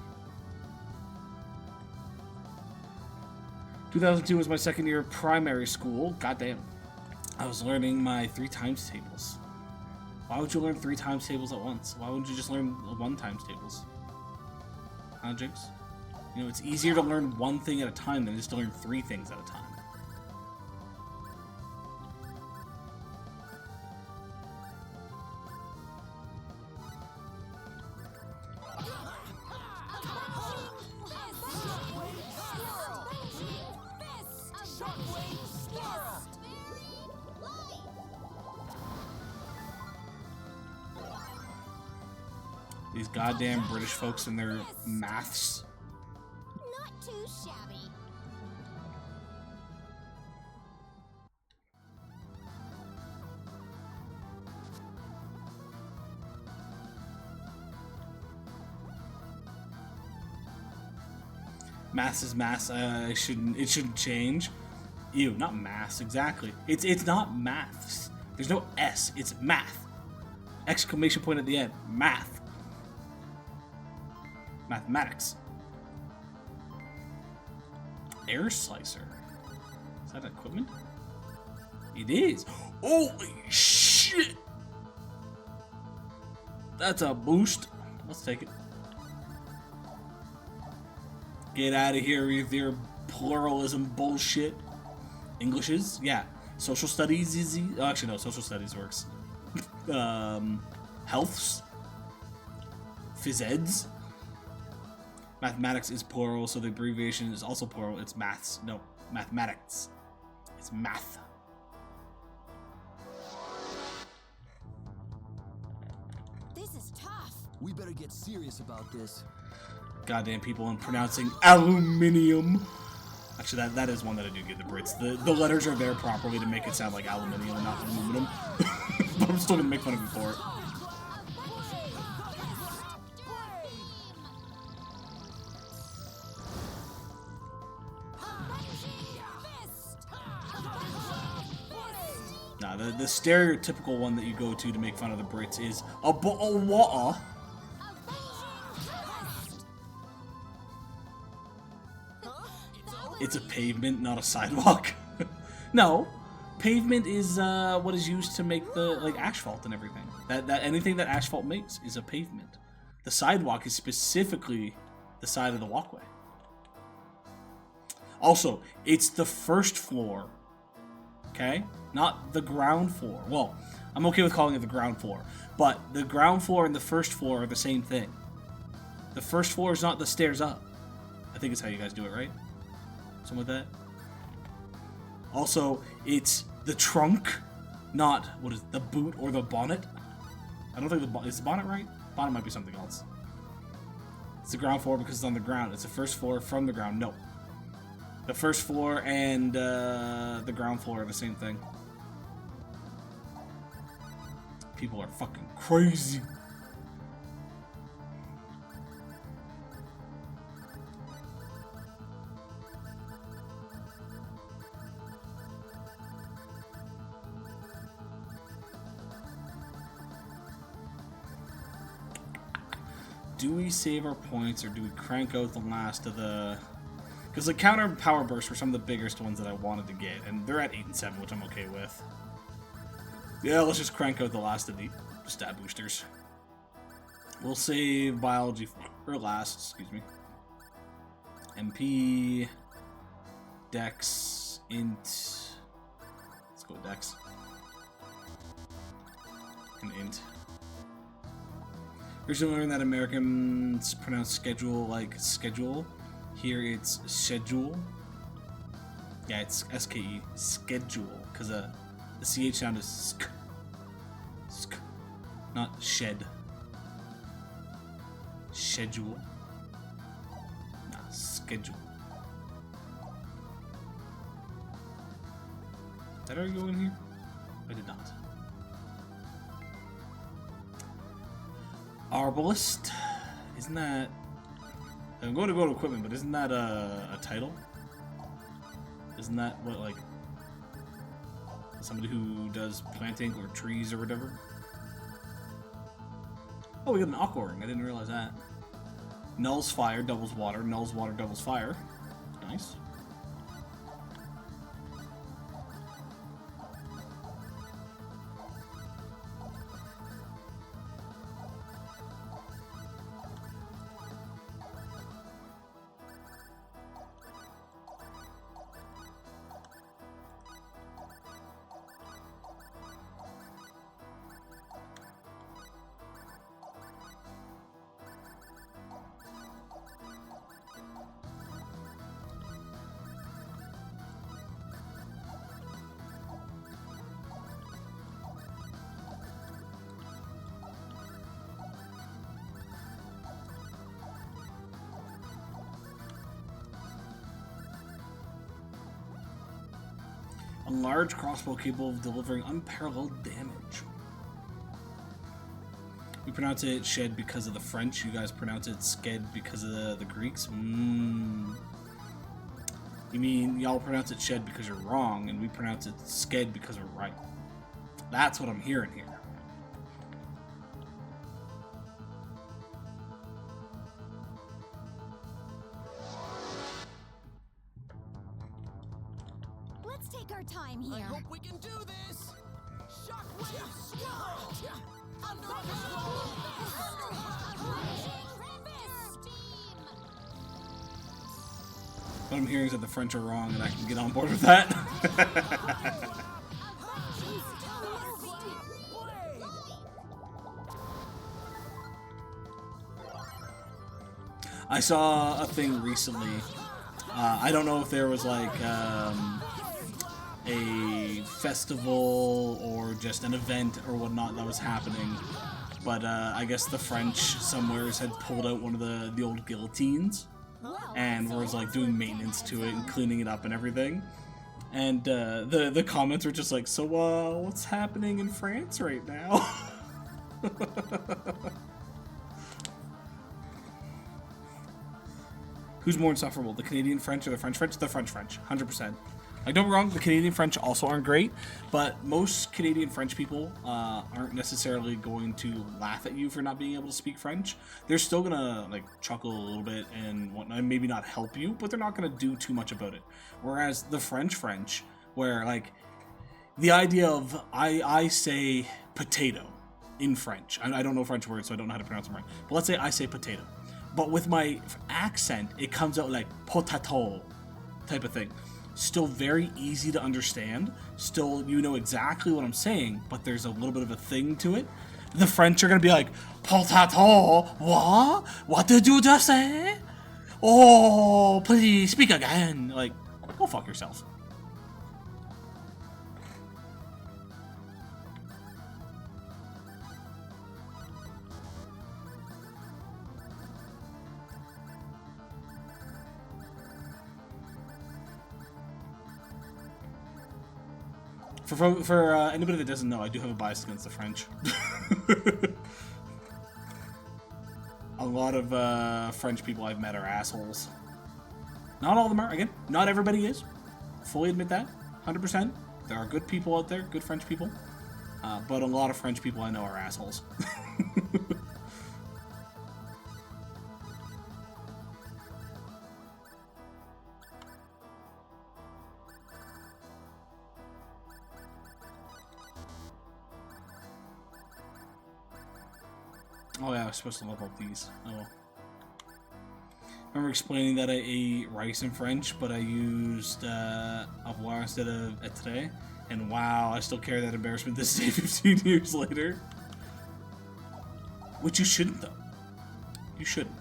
2002 was my second year of primary school. Goddamn. I was learning my 3 times tables. Why would you learn 3 times tables at once? Why wouldn't you just learn 1 times tables? Huh, Jinx? You know, it's easier to learn 1 thing at a time than just to learn 3 things at a time. These goddamn British folks and their maths. Not too shabby. Mass is mass. It shouldn't change. Ew, not mass, exactly. It's not maths. There's no S, it's math. Exclamation point at the end. Math. Mathematics. Air slicer. Is that equipment? It is. Holy shit! That's a boost. Let's take it. Get out of here with your pluralism bullshit. Englishes? Yeah. Social studies is actually no, social studies works. Healths. Phys eds. Mathematics is plural, so the abbreviation is also plural. It's maths. No, mathematics. It's math. This is tough. We better get serious about this. Goddamn people and pronouncing aluminium. Actually, that is one that I do give the Brits. The letters are there properly to make it sound like aluminium and not aluminum. But I'm still gonna make fun of you for it. Nah, the stereotypical one that you go to make fun of the Brits is a bottle of water. It's a pavement, not a sidewalk. No, pavement is what is used to make the asphalt and everything. That anything that asphalt makes is a pavement. The sidewalk is specifically the side of the walkway. Also, it's the first floor. Okay, not the ground floor. Well, I'm okay with calling it the ground floor, but the ground floor and the first floor are the same thing. The first floor is not the stairs up. I think it's how you guys do it, right? Something like that. Also, it's the trunk, not what is the boot or the bonnet. I don't think is the bonnet right? Bonnet might be something else. It's the ground floor because it's on the ground. It's the first floor from the ground. No. The first floor and the ground floor are the same thing. People are fucking crazy. Do we save our points or do we crank out the last of the... Because the counter power bursts were some of the biggest ones that I wanted to get, and they're at 8 and 7, which I'm okay with. Yeah, let's just crank out the last of the stat boosters. We'll save biology for last, excuse me. MP, Dex, Int. Let's go with Dex. And Int. Originally learned that Americans pronounce schedule like schedule. Here it's schedule. Yeah, it's S-K-E, schedule, because the CH sound is sk. Sk. Not shed. Schedule. Nah, schedule. Did I go in here? I did not. Arbalist. Isn't that... I'm going to go to equipment, but isn't that a title? Isn't that what, like... somebody who does planting or trees or whatever? Oh, we got an aqua ring. I didn't realize that. Nulls fire, doubles water. Nulls water, doubles fire. Nice. A large crossbow capable of delivering unparalleled damage. We pronounce it shed because of the French. You guys pronounce it sked because of the Greeks. You mean y'all pronounce it shed because you're wrong, and we pronounce it sked because we're right. That's what I'm hearing here. Let's take our time I here. hope we can do this! Shockwave swirl! Under control! What I'm hearing is that the French are wrong, and I can get on board with that. I saw a thing recently. I don't know if there was like a festival or just an event or whatnot that was happening, but I guess the French somewheres had pulled out one of the old guillotines and was like doing maintenance to it and cleaning it up and everything. And the comments were just like, so what's happening in France right now? Who's more insufferable, the Canadian French or the French French? The French French, 100%. Like, don't get me wrong, the Canadian French also aren't great, but most Canadian French people aren't necessarily going to laugh at you for not being able to speak French. They're still gonna like chuckle a little bit and whatnot, and maybe not help you, but they're not gonna do too much about it. Whereas the French French, where like the idea of I say potato in French. I don't know French words, so I don't know how to pronounce them right. But let's say I say potato. But with my accent, it comes out like potato type of thing. Still very easy to understand. Still, you know exactly what I'm saying, but there's a little bit of a thing to it. The French are going to be like, potato, what? What did you just say? Oh, please speak again. Like, go fuck yourself. For anybody that doesn't know, I do have a bias against the French. A lot of French people I've met are assholes. Not all of them are. Again, not everybody is. Fully admit that. 100%. There are good people out there, good French people. But a lot of French people I know are assholes. Oh yeah, I was supposed to level up these. Oh well. I remember explaining that I ate rice in French, but I used avoir instead of être. And wow, I still carry that embarrassment this day 15 years later. Which you shouldn't, though. You shouldn't.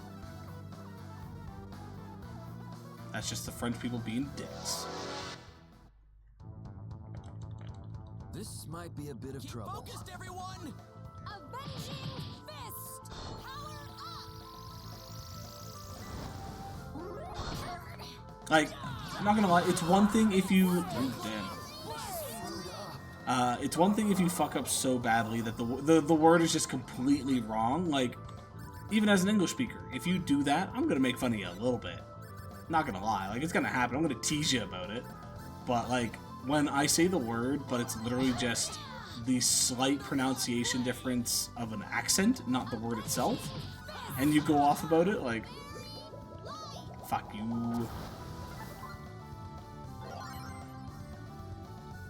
That's just the French people being dicks. This might be a bit of Keep trouble. focused, everyone! Avenging Fist! Power up! Like, I'm not gonna lie, it's one thing if you... Oh, damn. It's one thing if you fuck up so badly that the word is just completely wrong. Like, even as an English speaker, if you do that, I'm gonna make fun of you a little bit. Not gonna lie, like, it's gonna happen. I'm gonna tease you about it. But, like, when I say the word, but it's literally just the slight pronunciation difference of an accent, not the word itself, and you go off about it, like, fuck you.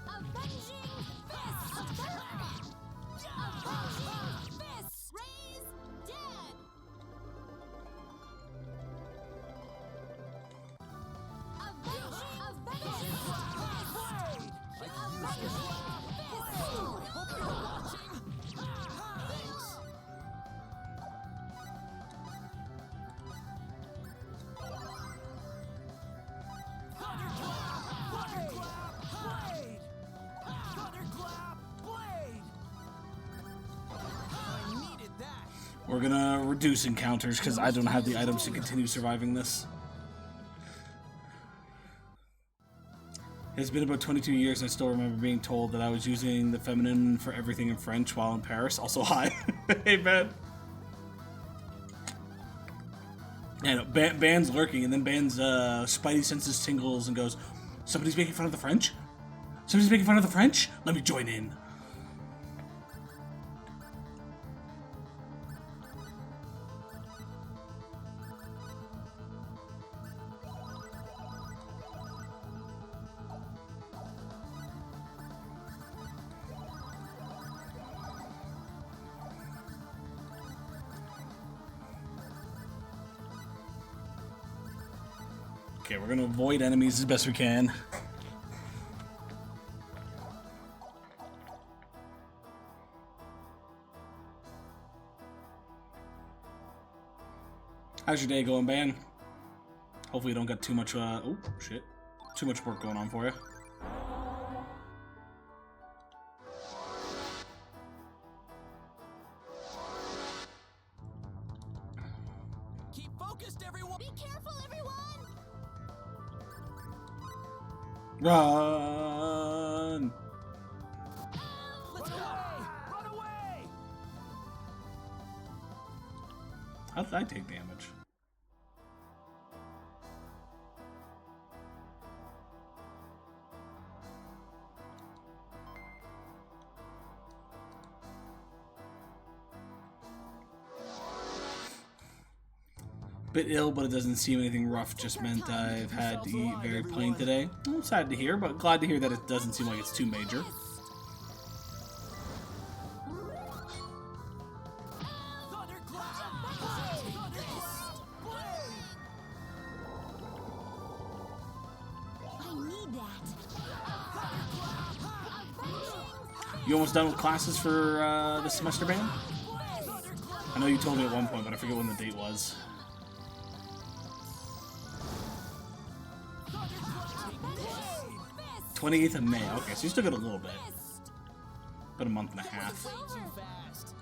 Avenging Fist! Avenging Fist! Raise dead! Avenging We're gonna reduce encounters because I don't have the items to continue surviving this. It's been about 22 years and I still remember being told that I was using the feminine for everything in French while in Paris. Also, hi. Hey, man. And Ban's lurking, and then Ban's spidey senses tingles and goes, "Somebody's making fun of the French? Somebody's making fun of the French? Let me join in." Okay, we're gonna avoid enemies as best we can. How's your day going, Ban? Hopefully you don't got too much, oh, shit. Too much work going on for you. Keep focused, everyone! Be careful, everyone! Run! Let's go! Run away! How did I take damage? Bit ill, but it doesn't seem anything rough. Just meant I've had to eat very plain today. I'm sad to hear, but glad to hear that it doesn't seem like it's too major. I need that. You almost done with classes for this semester, Ban? I know you told me at one point, but I forget when the date was. 28th of May. Okay, so you still got a little bit. About a month and a half. Way too fast.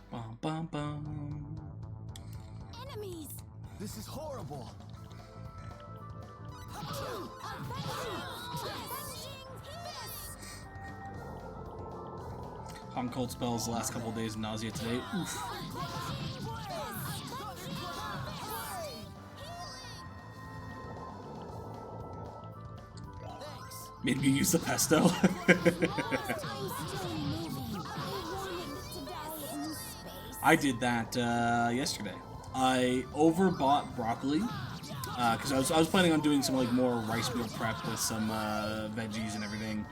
Bum, bum, bum. Enemies! This is horrible. Avenging fist! Hot and cold spells the last couple of days, nausea today. Oof. Thanks. Made me use the pesto. I'm still moving. I wanted to die in space. I did that yesterday. I overbought broccoli because I was planning on doing some like more rice meal prep with some veggies and everything.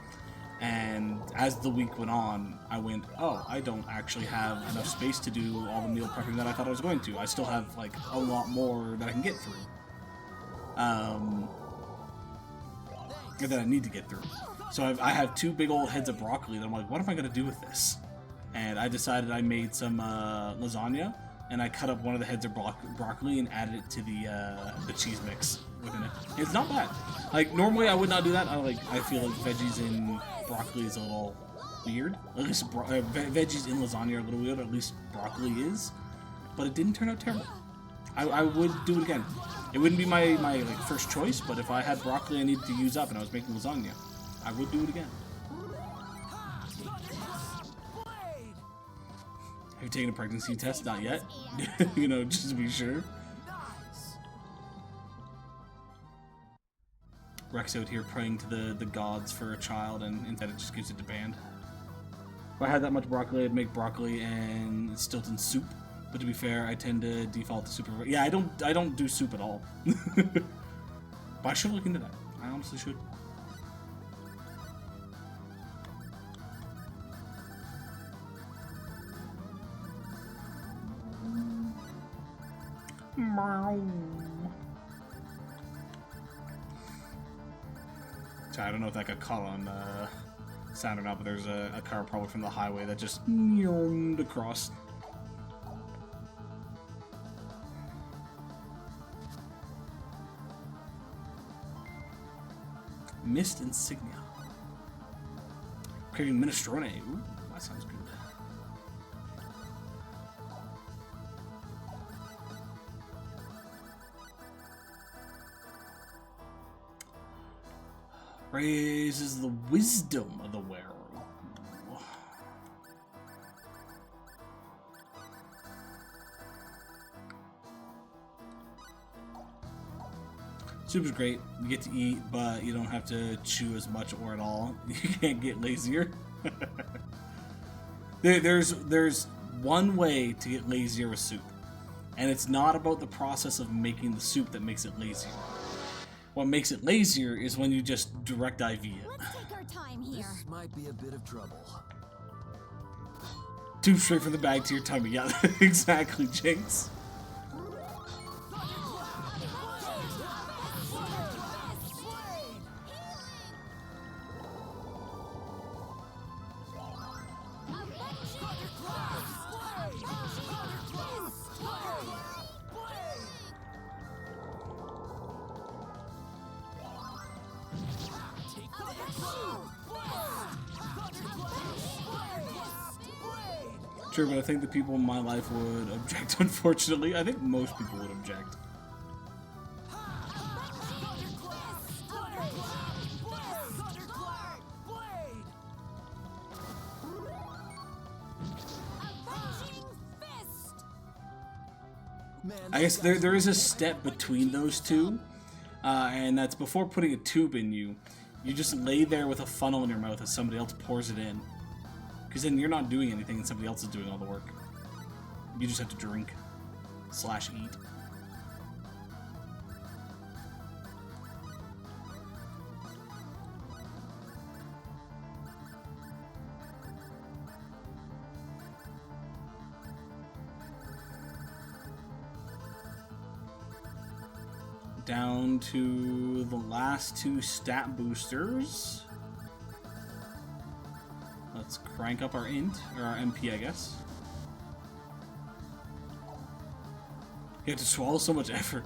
And as the week went on, I went, oh, I don't actually have enough space to do all the meal prepping that I thought I was going to. I still have like a lot more that I can get through. That I need to get through. So I have 2 big old heads of broccoli that I'm like, what am I going to do with this? And I decided I made some lasagna, and I cut up one of the heads of broccoli and added it to the cheese mix within it. It's not bad. Like normally I would not do that. I feel like veggies in broccoli is a little weird. At least veggies in lasagna are a little weird. At least broccoli is, but it didn't turn out terrible. I would do it again. It wouldn't be my like first choice, but if I had broccoli I needed to use up and I was making lasagna, I would do it again. Have you taken a pregnancy test? Not yet. You know, just to be sure. Rex out here praying to the gods for a child, and instead it just gives it to Band. If I had that much broccoli, I'd make broccoli and Stilton soup. But to be fair, I tend to default to soup. Yeah, I don't do soup at all. But I should look into that. I honestly should. So I don't know if that got caught on sound or not, but there's a car probably from the highway that just yawned across. Mist insignia. Craving minestrone. Ooh, that sounds good. Raises the wisdom of the wearer. Soup is great. You get to eat, but you don't have to chew as much or at all. You can't get lazier. There's one way to get lazier with soup, and it's not about the process of making the soup that makes it lazier. What makes it lazier is when you just direct IV it. Let's take our time here. This might be a bit of trouble. Tube straight from the bag to your tummy. Yeah, exactly, Jinx. Sure, but I think the people in my life would object, unfortunately. I think most people would object. I guess there is a step between those two, and that's before putting a tube in you. You just lay there with a funnel in your mouth as somebody else pours it in. Because then you're not doing anything and somebody else is doing all the work. You just have to drink / eat. Down to the last 2 stat boosters. Let's crank up our int, or our MP, I guess. You have to swallow so much effort.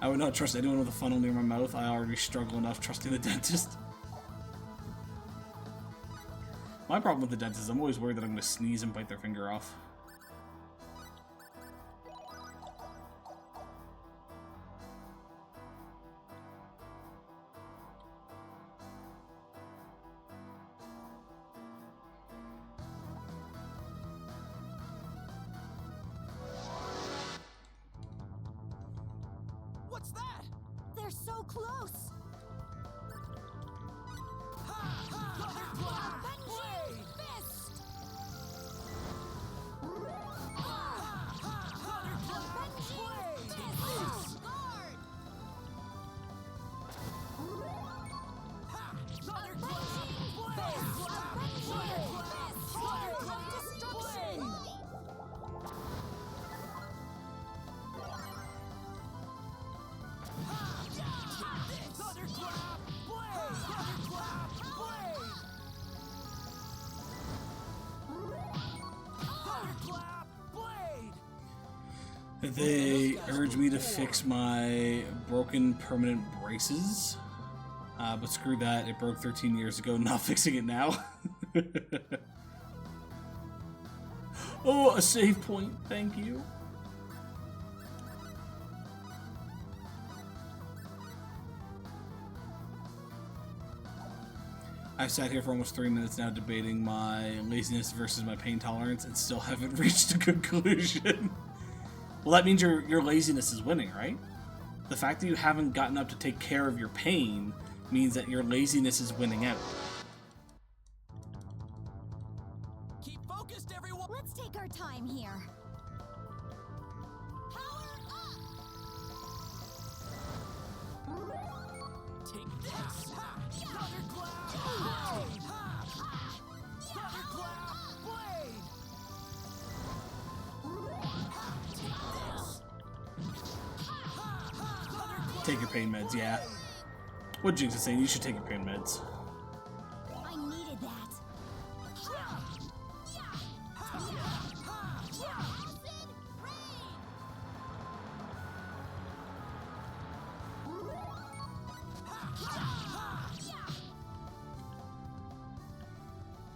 I would not trust anyone with a funnel near my mouth. I already struggle enough trusting the dentist. My problem with the dentist is I'm always worried that I'm going to sneeze and bite their finger off. What's that? They're so close. Avenging fist. Avenging fist. Guard. Destruction. They urge me to fix my broken permanent braces. But screw that, it broke 13 years ago, not fixing it now. Oh, a save point, thank you. I've sat here for almost 3 minutes now debating my laziness versus my pain tolerance and still haven't reached a conclusion. Well, that means your laziness is winning, right? The fact that you haven't gotten up to take care of your pain means that your laziness is winning out. Keep focused, everyone. Let's take our time here. Power up. Take this. Thunderclap. Thunderclap. Blade. Take your pain meds, yeah. What Jinx is saying, you should take your pain meds. I needed that.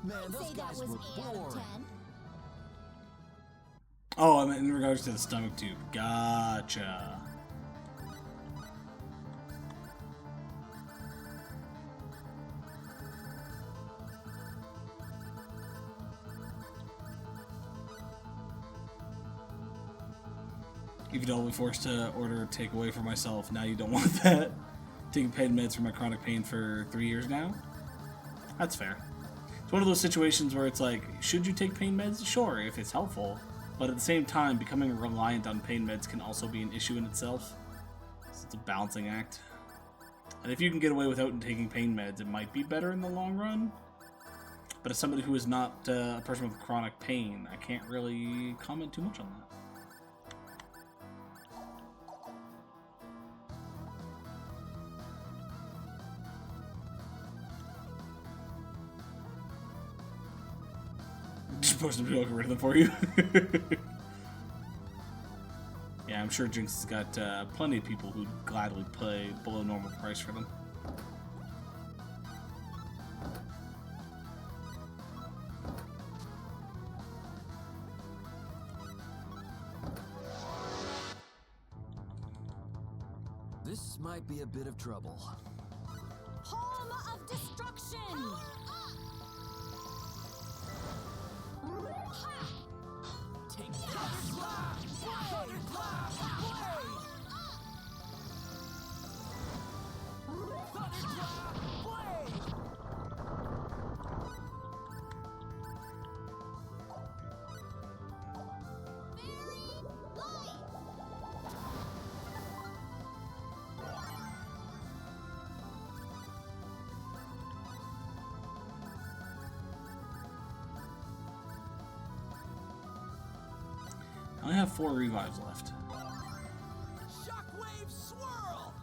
Man, I'd those say that guys was were 8 out of boring. 10. Oh, I meant in regards to the stomach tube. Gotcha. Even though I'll be forced to order a takeaway for myself, now you don't want that. Taking pain meds for my chronic pain for 3 years now? That's fair. It's one of those situations where it's like, should you take pain meds? Sure, if it's helpful. But at the same time, becoming reliant on pain meds can also be an issue in itself. So it's a balancing act. And if you can get away without taking pain meds, it might be better in the long run. But as somebody who is not a person with chronic pain, I can't really comment too much on that. Just post them to get rid of them for you. Yeah, I'm sure Jinx has got plenty of people who'd gladly pay below normal price for them. This might be a bit of trouble. Palm of destruction! Take this! I only have 4 revives left. Shockwave swirl!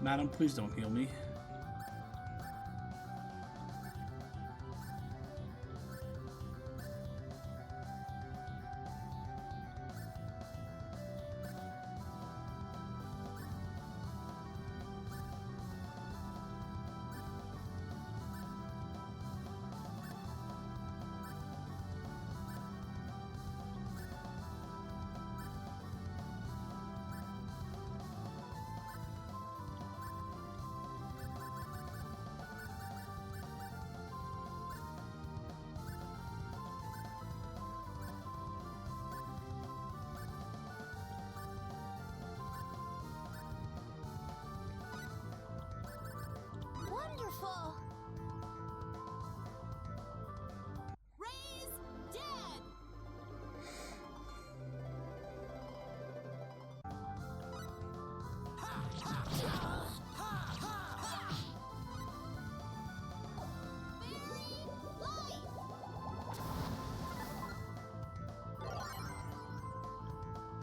Madam, please don't heal me. Wonderful! Raise dead! Very light!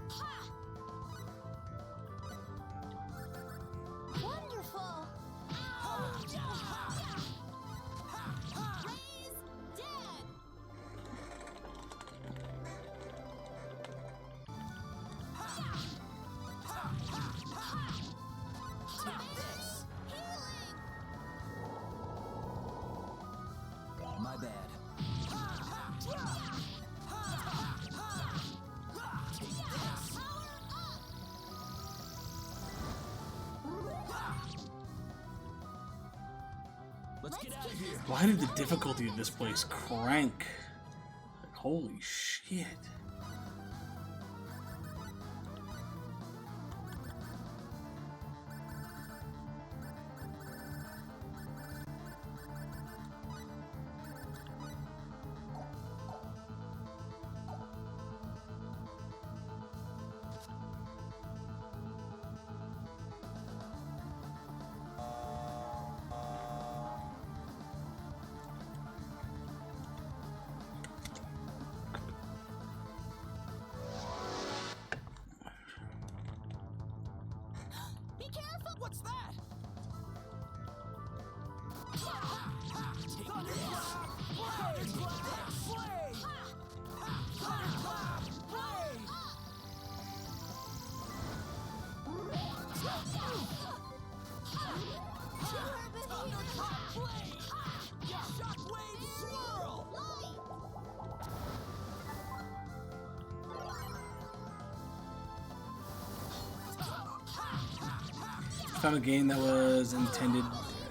Ha! Wonderful! Raise dead! Take this! Healing! My bad. Take this! Let's get out of here. Why did the difficulty of this place crank? Like, holy shit. found a game that was intended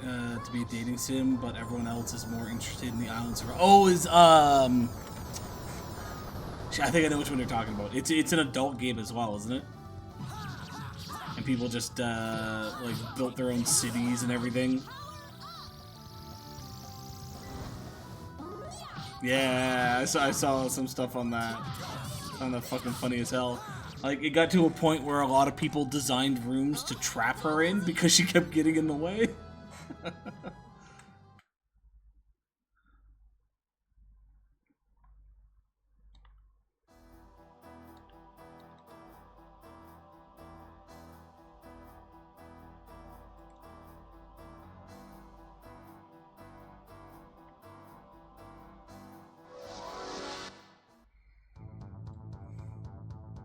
to be a dating sim, but everyone else is more interested in the island server. Oh, I think I know which one you're talking about. It's an adult game as well, isn't it? And people just like built their own cities and everything. Yeah, I saw some stuff on that. Found that fucking funny as hell. Like, it got to a point where a lot of people designed rooms to trap her in because she kept getting in the way.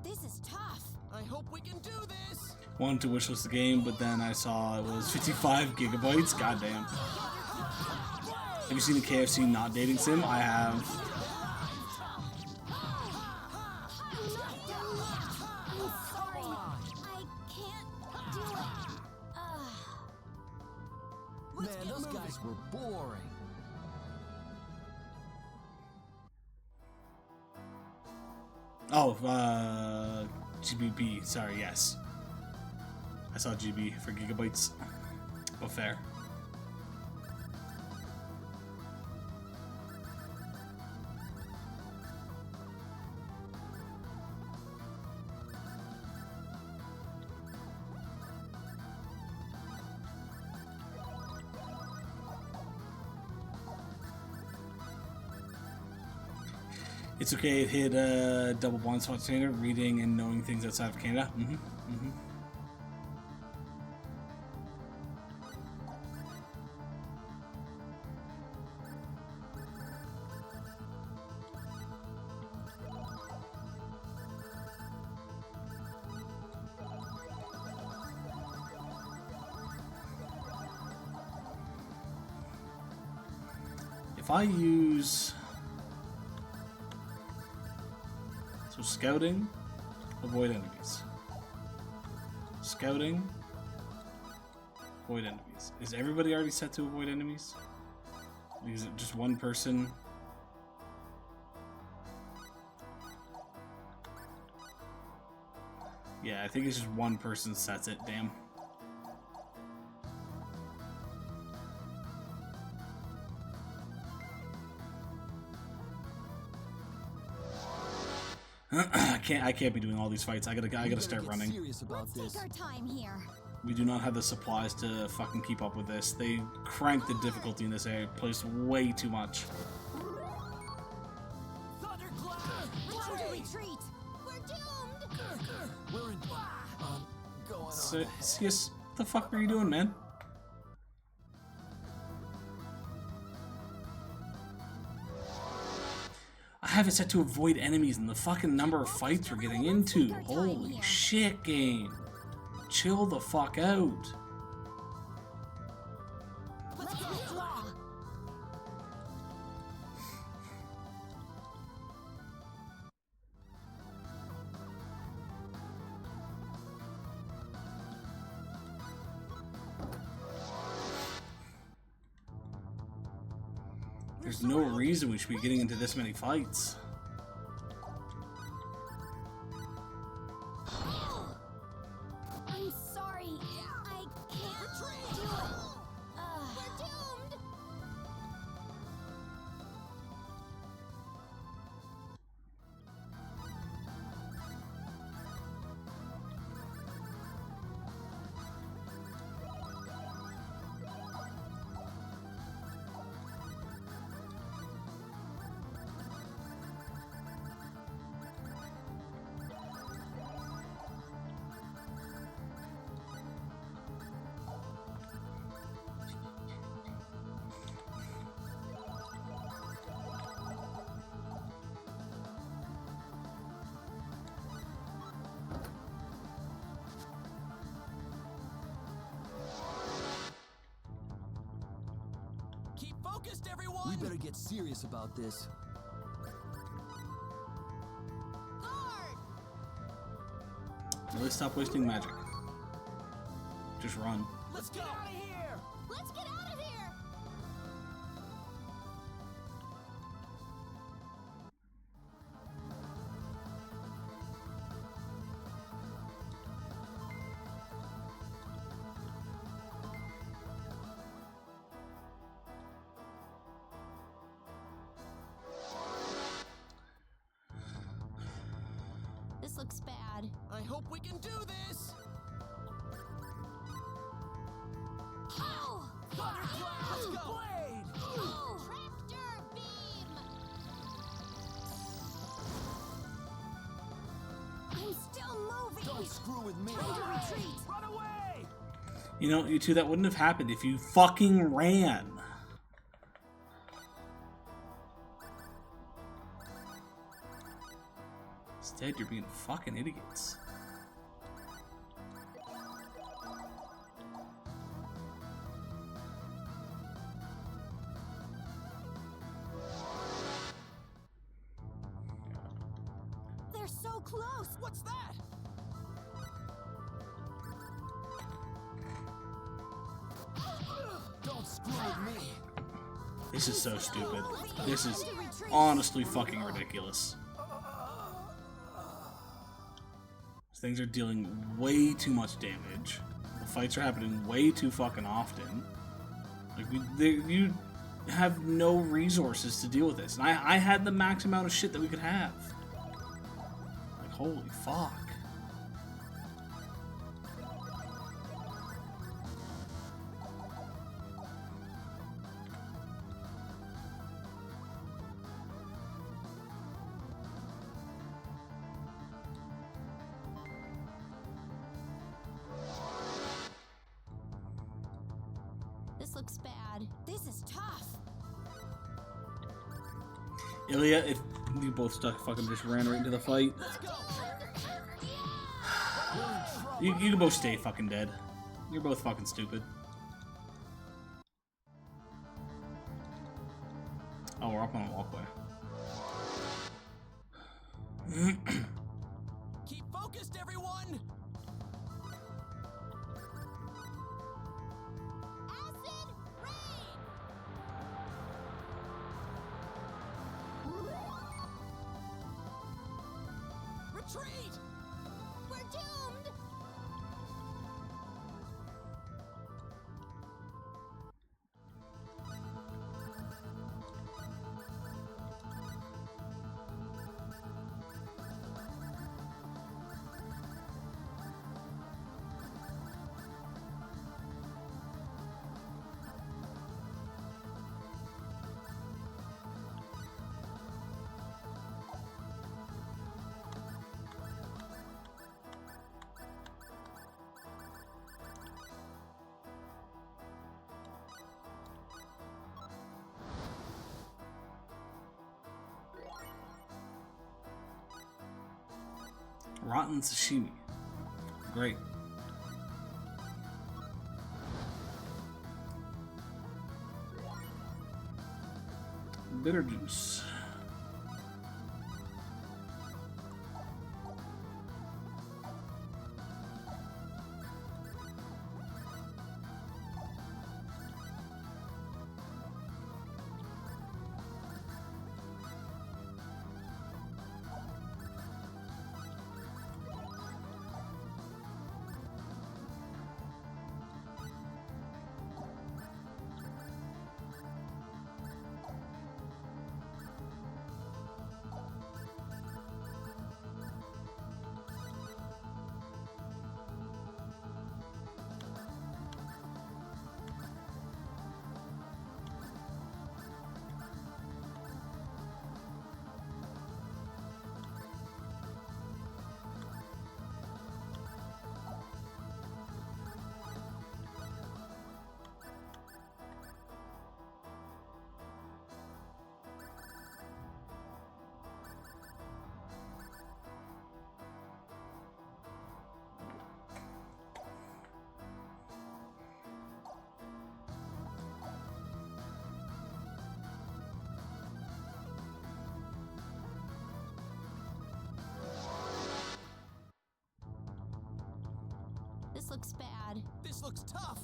This is tough. I hope we can do this. Wanted to wishlist the game, but then I saw it was 55 gigabytes. Goddamn. Have you seen the KFC not dating sim? I have. I'm sorry. I can't do it. Man, those guys were boring. Oh, GBB. Sorry, yes. I saw GB for gigabytes. But fair. It's okay, it hit double blind spot standard, reading and knowing things outside of Canada. If I use... So scouting, avoid enemies. Scouting, avoid enemies. Is everybody already set to avoid enemies? Is it just one person? Yeah, I think it's just one person sets it, damn. I can't be doing all these fights. I gotta start running. Serious about Let's this. take our time here. We do not have the supplies to fucking keep up with this. They cranked the difficulty in this area, placed way too much. Time to retreat. We're doomed. We're in. Going on. CS, what the fuck are you doing, man? I have it set to avoid enemies and the fucking number of fights we're getting into. Holy shit, game. Chill the fuck out. Let's withdraw. There's no reason we should be getting into this many fights. I'm sorry. I can't do it. We're doomed. Keep focused, everyone. We better get serious about this. Guard. Really stop wasting magic. just run. Let's get out of here! Let's get out of here! This looks bad. I hope we can do this! Ow! Thunderclap! Let's go! Blade! Ow! Tractor beam! I'm still moving! Don't screw with me! Time to retreat! Run away! You know, you two, that wouldn't have happened if you fucking ran. Instead, you're being fucking idiots. They're so close! What's that? Don't screw with me! This is so stupid. This is honestly fucking ridiculous. Things are dealing way too much damage. The fights are happening way too fucking often. Like, you have no resources to deal with this. And I had the max amount of shit that we could have. Like, holy fuck. This looks bad. This is tough. Ilya, if you both stuck fucking just ran right into the fight, Let's go! you can both stay fucking dead. You're both fucking stupid. Oh, we're up on a walkway. Keep focused, everyone! Acid rain! Retreat! We're doomed! Rotten sashimi. Great. Bitter juice. bad. This looks tough.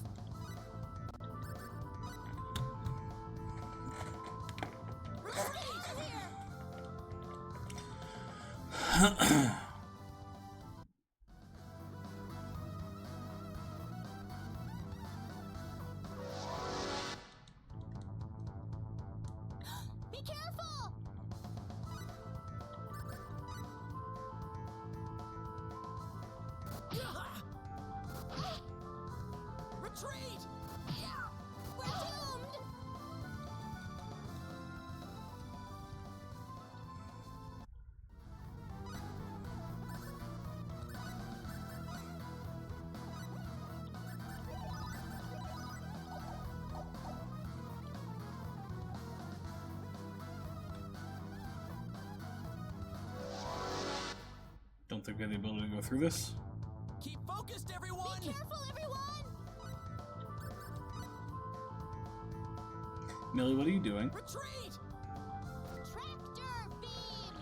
Be careful! Retreat! We're doomed! Don't think we have the ability to go through this. Keep focused, everyone! Be careful, everyone! Millie, what are you doing? Retreat! Tractor beam!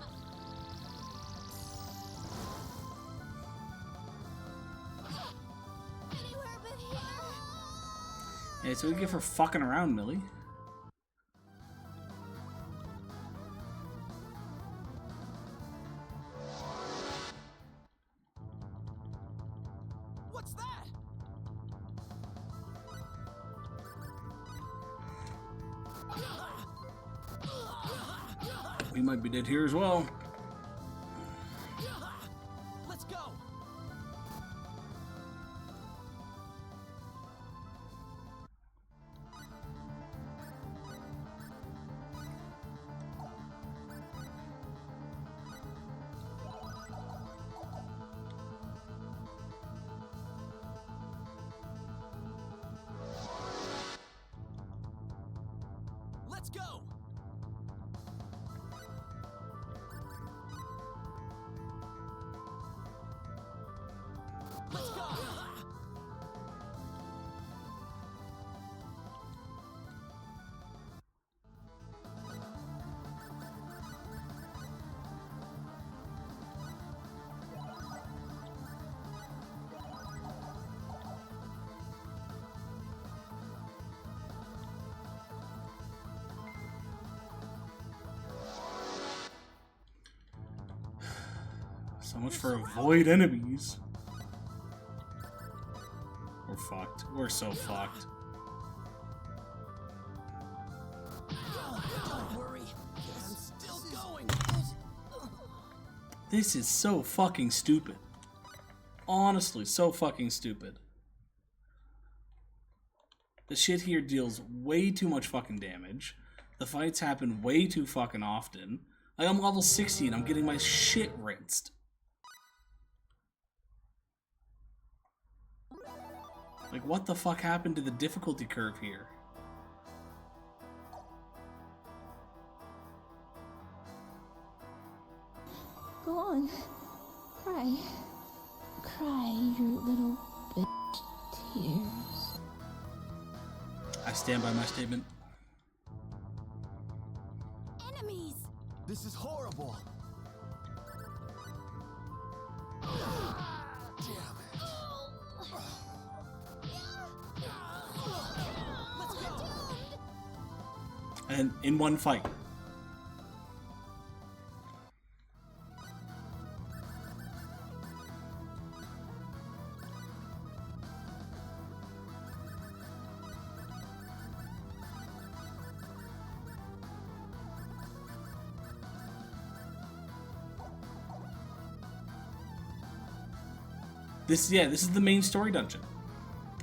Anywhere but here! Hey, so we get for fucking around, Millie. What's that? We might be dead here as well. Let's go! Let's go! Let's go! So much for avoid enemies. We're fucked. We're so fucked. Don't worry, I'm still going. This is so fucking stupid. Honestly, so fucking stupid. The shit here deals way too much fucking damage. The fights happen way too fucking often. Like, I'm level 60 and I'm getting my shit rinsed. Like, what the fuck happened to the difficulty curve here? Go on. Cry. Cry your little bitch tears. I stand by my statement. Enemies! This is horrible. And in one fight. This is the main story dungeon.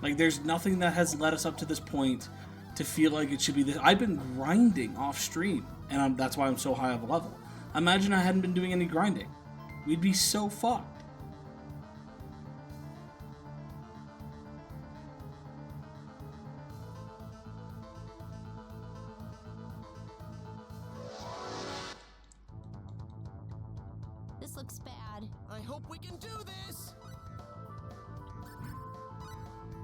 Like, there's nothing that has led us up to this point to feel like it should be this. I've been grinding off stream, and that's why I'm so high of a level. Imagine I hadn't been doing any grinding. We'd be so fucked. This looks bad. I hope we can do this.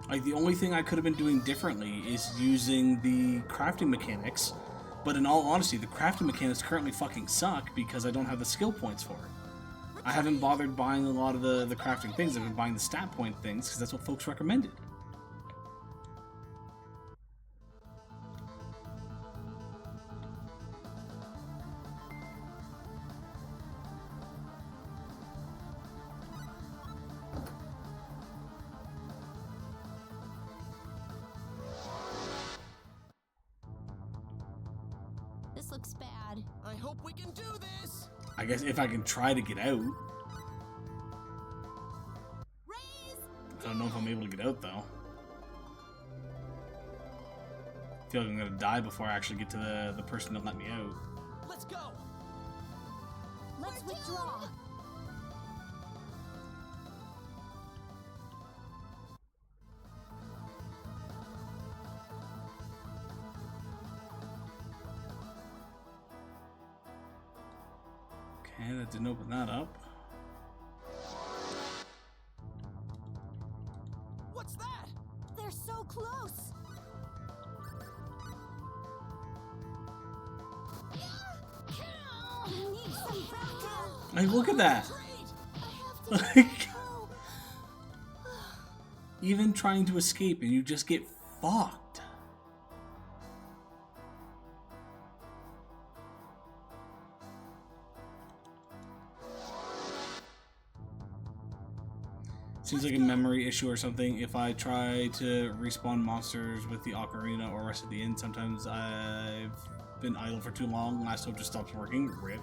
Like, the only thing I could have been doing differently is using the crafting mechanics, but in all honesty, the crafting mechanics currently fucking suck because I don't have the skill points for it. I haven't bothered buying a lot of the crafting things. I've been buying the stat point things because that's what folks recommended. I hope we can do this. I guess if I can try to get out. Raise. I don't know if I'm able to get out though. I feel like I'm gonna die before I actually get to the person that let me out. Let's go. Let's withdraw. Okay, that didn't open that up. What's that? They're so close. I need some backup. Like, look at that. Retreat. Like, even trying to escape and you just get fucked. Seems like a memory issue or something. If I try to respawn monsters with the ocarina or rest of the inn, sometimes I've been idle for too long. Last hope just stops working. RIP.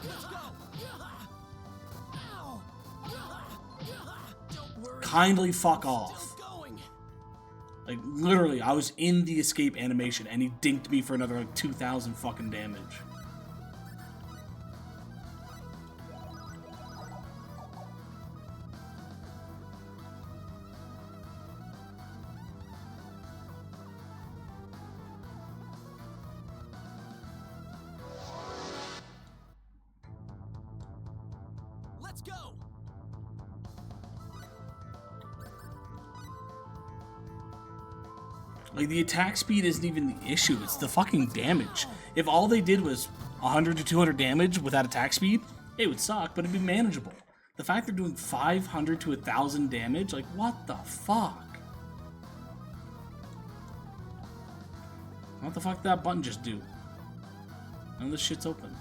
Let's go. Ow. Don't worry. Kindly fuck Still off. going. Like, literally, I was in the escape animation and he dinked me for another, like, 2,000 fucking damage. Let's go. Like, the attack speed isn't even the issue, it's the fucking damage. If all they did was 100 to 200 damage without attack speed, it would suck, but it'd be manageable. The fact they're doing 500 to 1,000 damage, like, what the fuck? What the fuck did that button just do? None of this shit's open.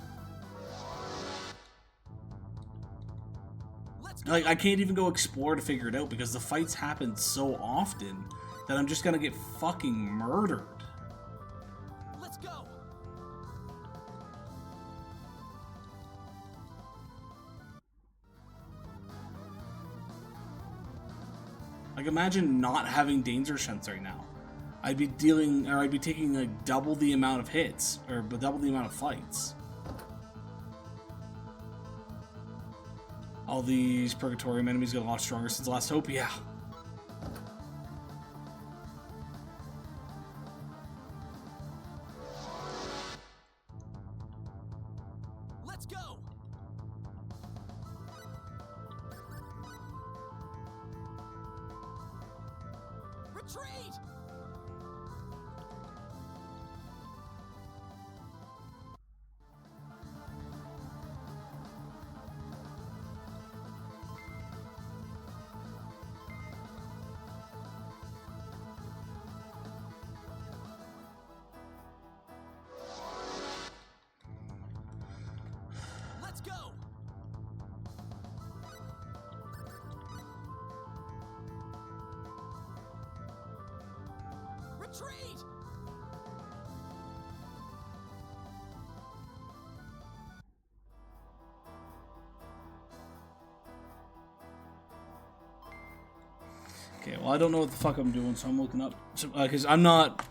Let's go. Like, I can't even go explore to figure it out because the fights happen so often that I'm just gonna get fucking murdered. Let's go. Like, imagine not having danger sense right now. I'd be taking like double the amount of hits, or double the amount of fights. All these Purgatorium enemies get a lot stronger since Last Hope, yeah. Let's go. Retreat. Let's go. Retreat. Okay, well, I don't know what the fuck I'm doing, so I'm looking up. Because I'm not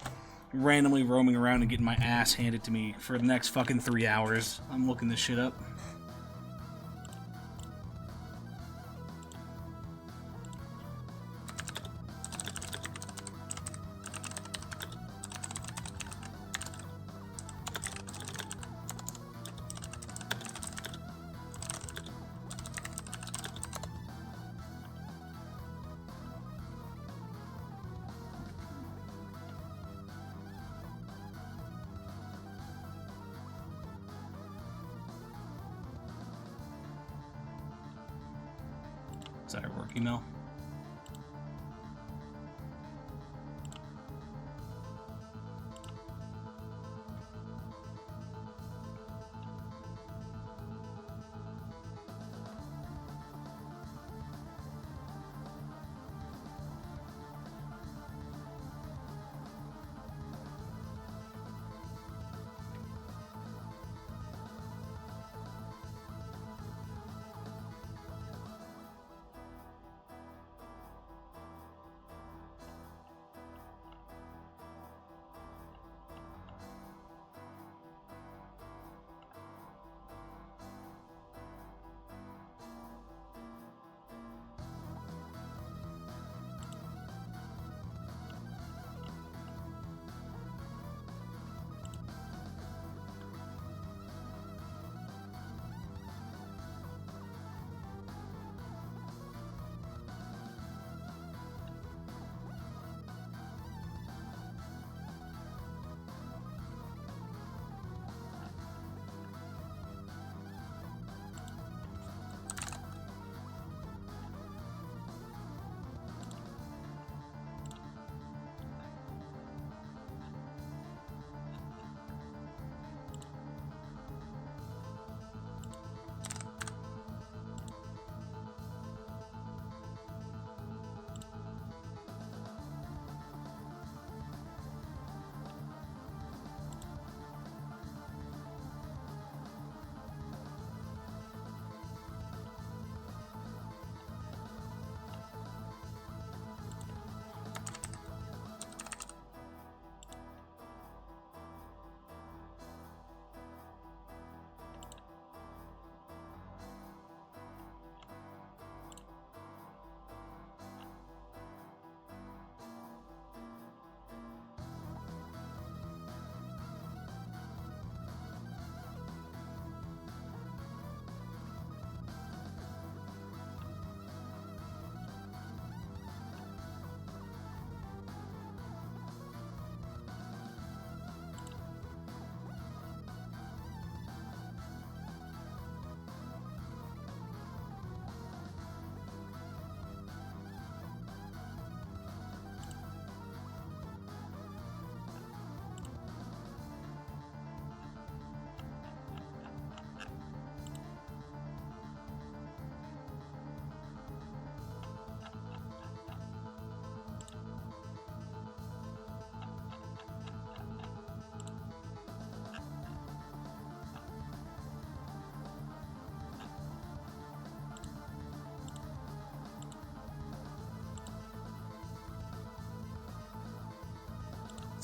randomly roaming around and getting my ass handed to me for the next fucking 3 hours. I'm looking this shit up. Is that her work email?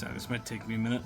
Sorry, this might take me a minute.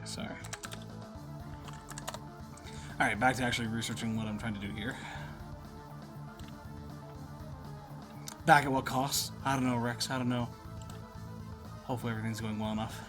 Sorry. Alright, back to actually researching what I'm trying to do here. Back at what cost? I don't know, Rex. I don't know. Hopefully everything's going well enough.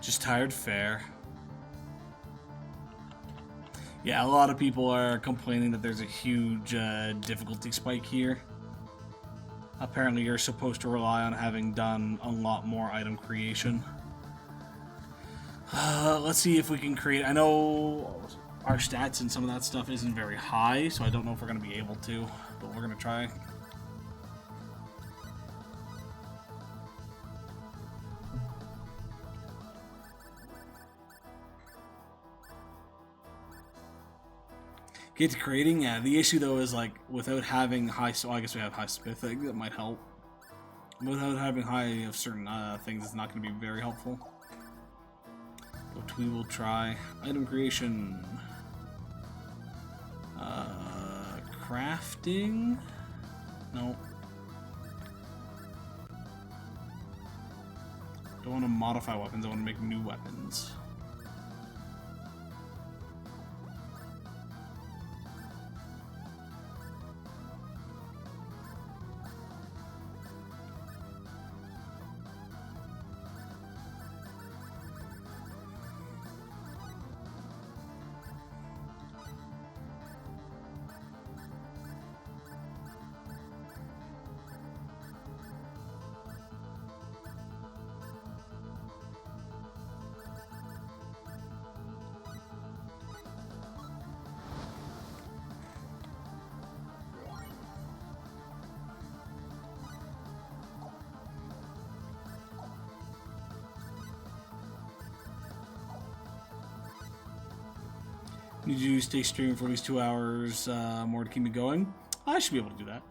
Just tired fare. Yeah, a lot of people are complaining that there's a huge difficulty spike here. Apparently you're supposed to rely on having done a lot more item creation. Let's see if we can create... I know our stats and some of that stuff isn't very high, so I don't know if we're going to be able to, but we're going to try. Get to creating, yeah. The issue though is like without having high, so I guess we have high smithing that might help. Without having high of certain things, it's not going to be very helpful. But we will try item creation, crafting. No, don't want to modify weapons. I want to make new weapons. Need you to stay streaming for at least 2 hours more to keep me going? I should be able to do that.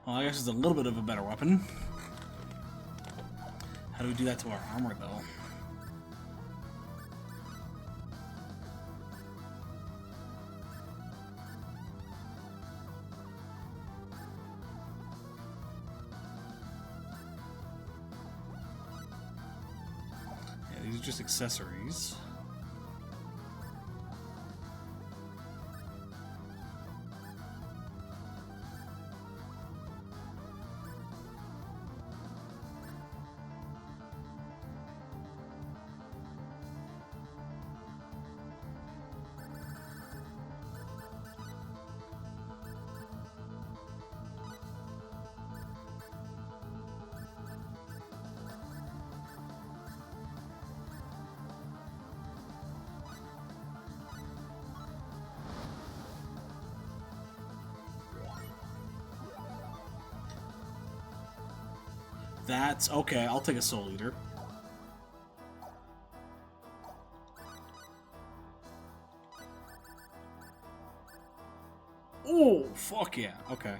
Well, I guess it's a little bit of a better weapon. How do we do that to our armor, though? Yeah, these are just accessories. That's okay. I'll take a Soul Eater. Oh, fuck yeah. Okay.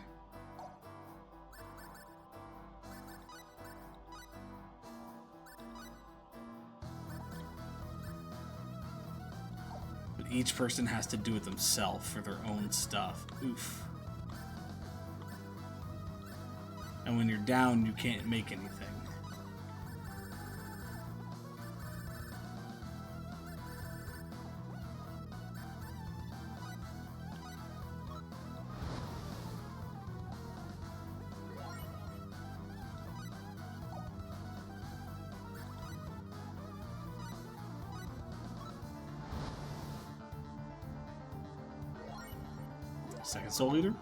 But each person has to do it themselves for their own stuff. Oof. And when you're down, you can't make anything. Second Soul Eater.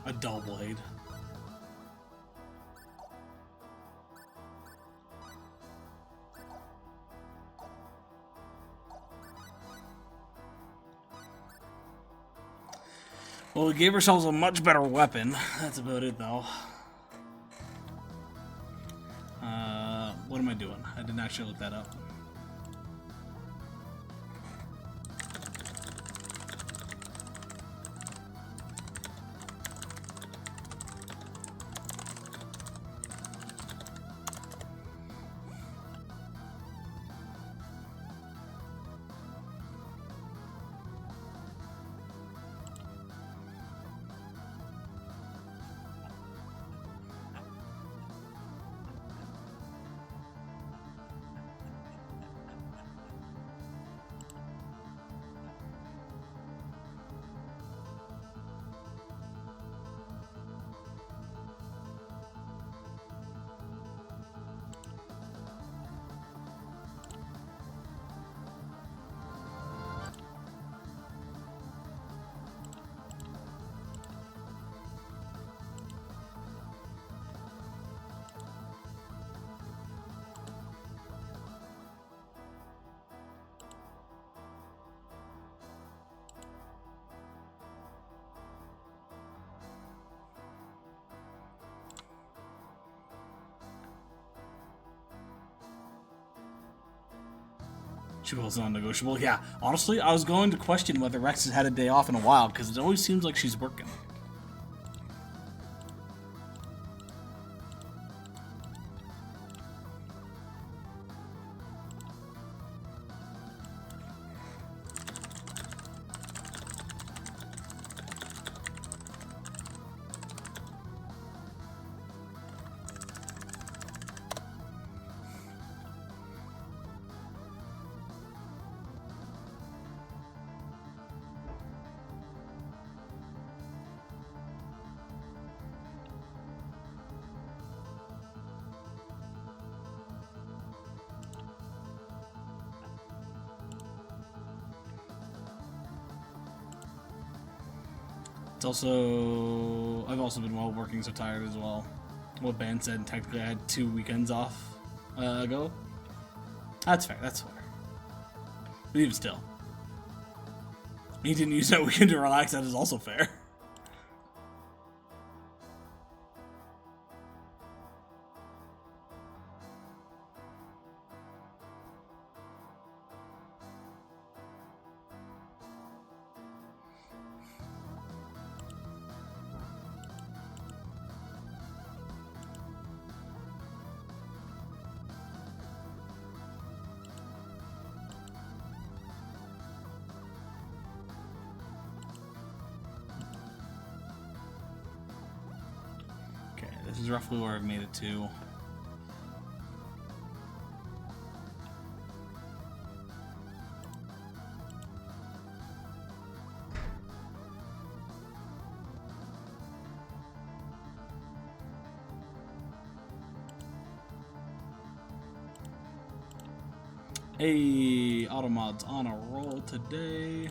A dull blade. Well, we gave ourselves a much better weapon. That's about it, though. What am I doing? I didn't actually look that up. She was non-negotiable. Yeah, honestly, I was going to question whether Rex has had a day off in a while, because it always seems like she's working. It's also... I've also been working so tired as well. What Ben said, technically I had 2 weekends off ago. That's fair. That's fair. But even still, he didn't use that weekend to relax. That is also fair. This is roughly where I've made it to. Hey, Automod's on a roll today.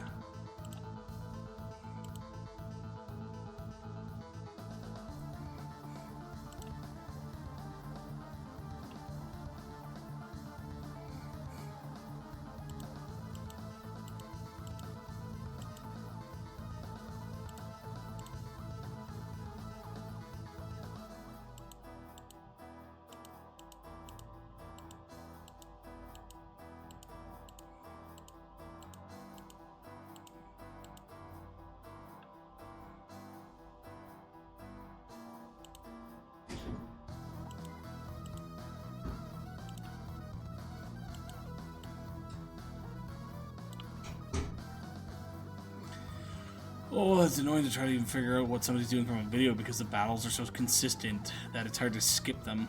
Oh, it's annoying to try to even figure out what somebody's doing from a video because the battles are so consistent that it's hard to skip them.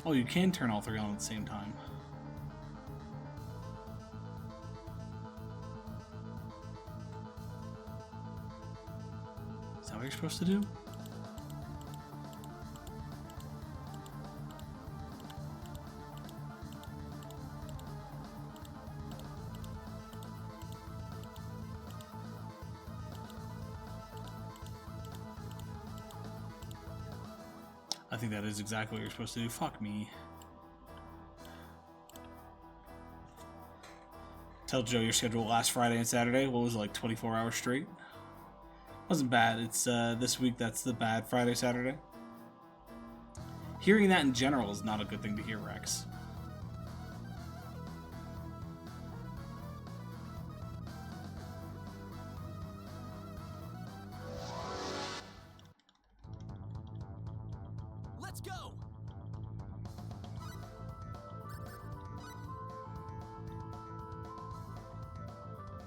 Oh, you can turn all three on at the same time. Is that what you're supposed to do? I think that is exactly what you're supposed to do. Fuck me. Tell Joe your schedule last Friday and Saturday. What was it, like 24 hours straight? Wasn't bad. It's this week that's the bad Friday, Saturday. Hearing that in general is not a good thing to hear, Rex. Let's go!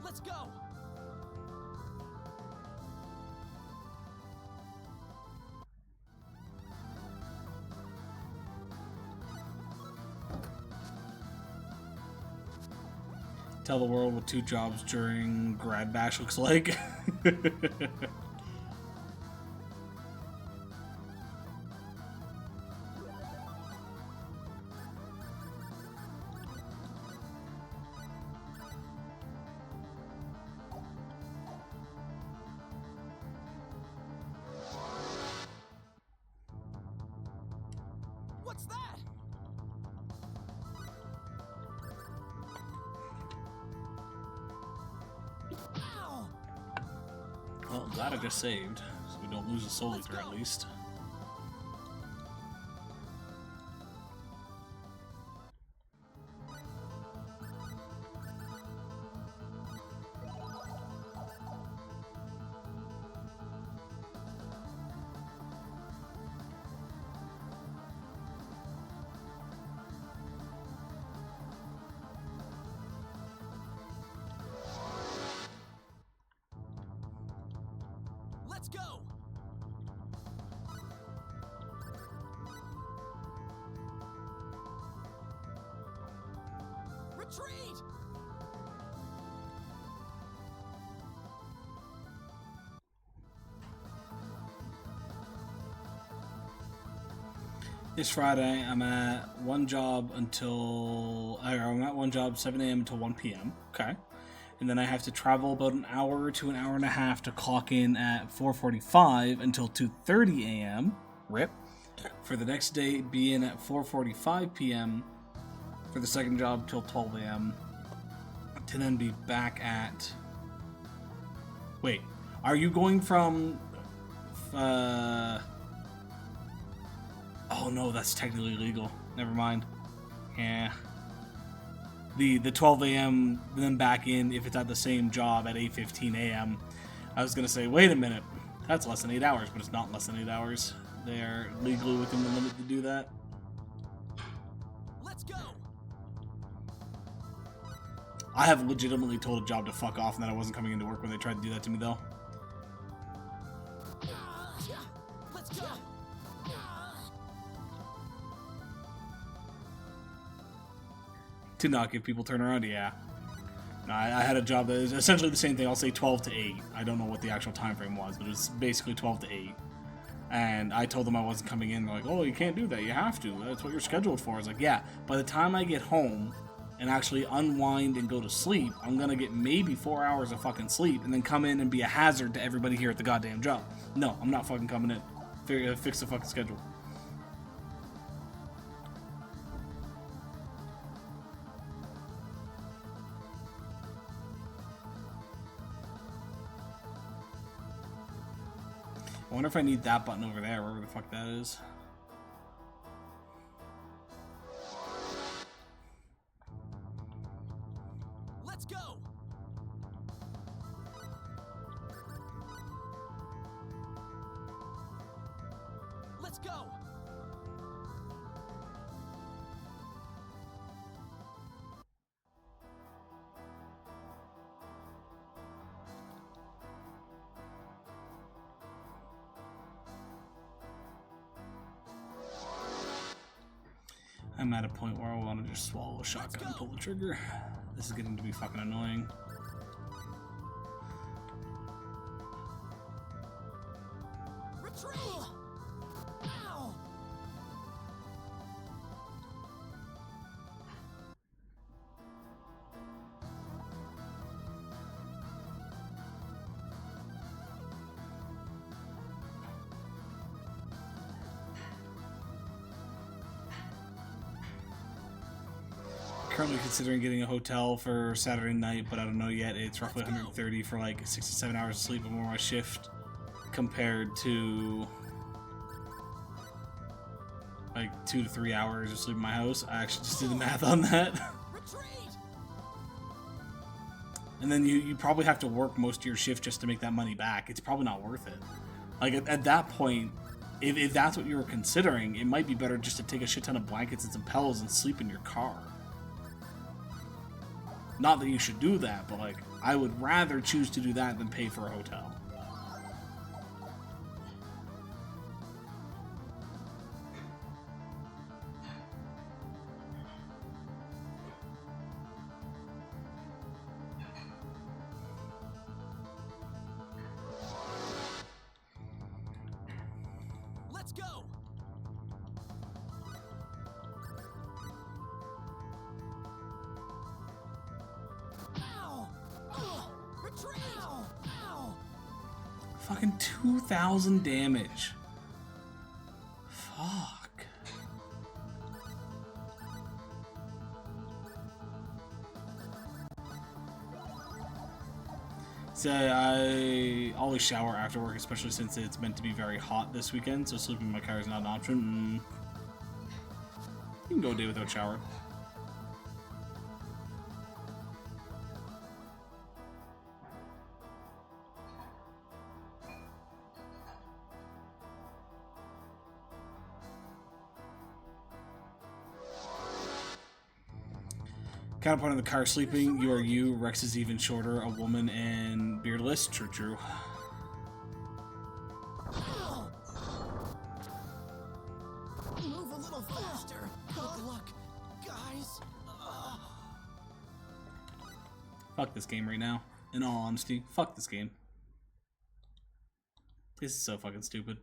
Let's go! Tell the world what 2 jobs during Grad Bash looks like. What's that? Ow! Well, glad I just saved, so we don't lose a soul eater at least. Let's go! Retreat! This Friday, I'm at one job 7 a.m. until 1 p.m. Okay. And then I have to travel about an hour to an hour and a half to clock in at 4:45 until 2:30 a.m. RIP. For the next day, be in at 4:45 p.m. for the second job till 12 a.m. to then be back at... Wait, are you going from... Oh no, that's technically illegal. Never mind. Yeah. The 12 a.m. then back in if it's at the same job at 8:15 a.m. I was gonna say, wait a minute, that's less than 8 hours, but it's not less than 8 hours. They are legally within the limit to do that. Let's go. I have legitimately told a job to fuck off and that I wasn't coming into work when they tried to do that to me though. Let's go. To not give people turnaround, yeah. No, I had a job that is essentially the same thing. I'll say 12 to 8. I don't know what the actual time frame was, but it was basically 12 to 8. And I told them I wasn't coming in. They're like, oh, you can't do that. You have to. That's what you're scheduled for. I was like, yeah. By the time I get home and actually unwind and go to sleep, I'm going to get maybe 4 hours of fucking sleep and then come in and be a hazard to everybody here at the goddamn job. No, I'm not fucking coming in. Fix the fucking schedule. I wonder if I need that button over there, wherever the fuck that is. Let's go. Let's go. I'm at a point where I want to just swallow a shotgun and pull the trigger. This is getting to be fucking annoying. Retreat. Ow. Currently considering getting a hotel for Saturday night, but I don't know yet. It's roughly 130 for like 6 to 7 hours of sleep before my shift, compared to like 2 to 3 hours of sleep in my house. I actually just did the math on that. Retreat. And then you probably have to work most of your shift just to make that money back. It's probably not worth it. Like at that point, if that's what you were considering, it might be better just to take a shit ton of blankets and some pillows and sleep in your car. Not that you should do that, but like, I would rather choose to do that than pay for a hotel. Let's go. Ow. Ugh. Retreat. Ow. Ow. Fucking 2,000 damage. Fuck. So I always shower after work, especially since it's meant to be very hot this weekend, so sleeping in my car is not an option. You can go a day without shower. Counterpoint in the car sleeping, you are you, Rex is even shorter, a woman, and beardless. True, true. Move a little faster. Good luck, guys. Fuck this game right now. In all honesty, fuck this game. This is so fucking stupid.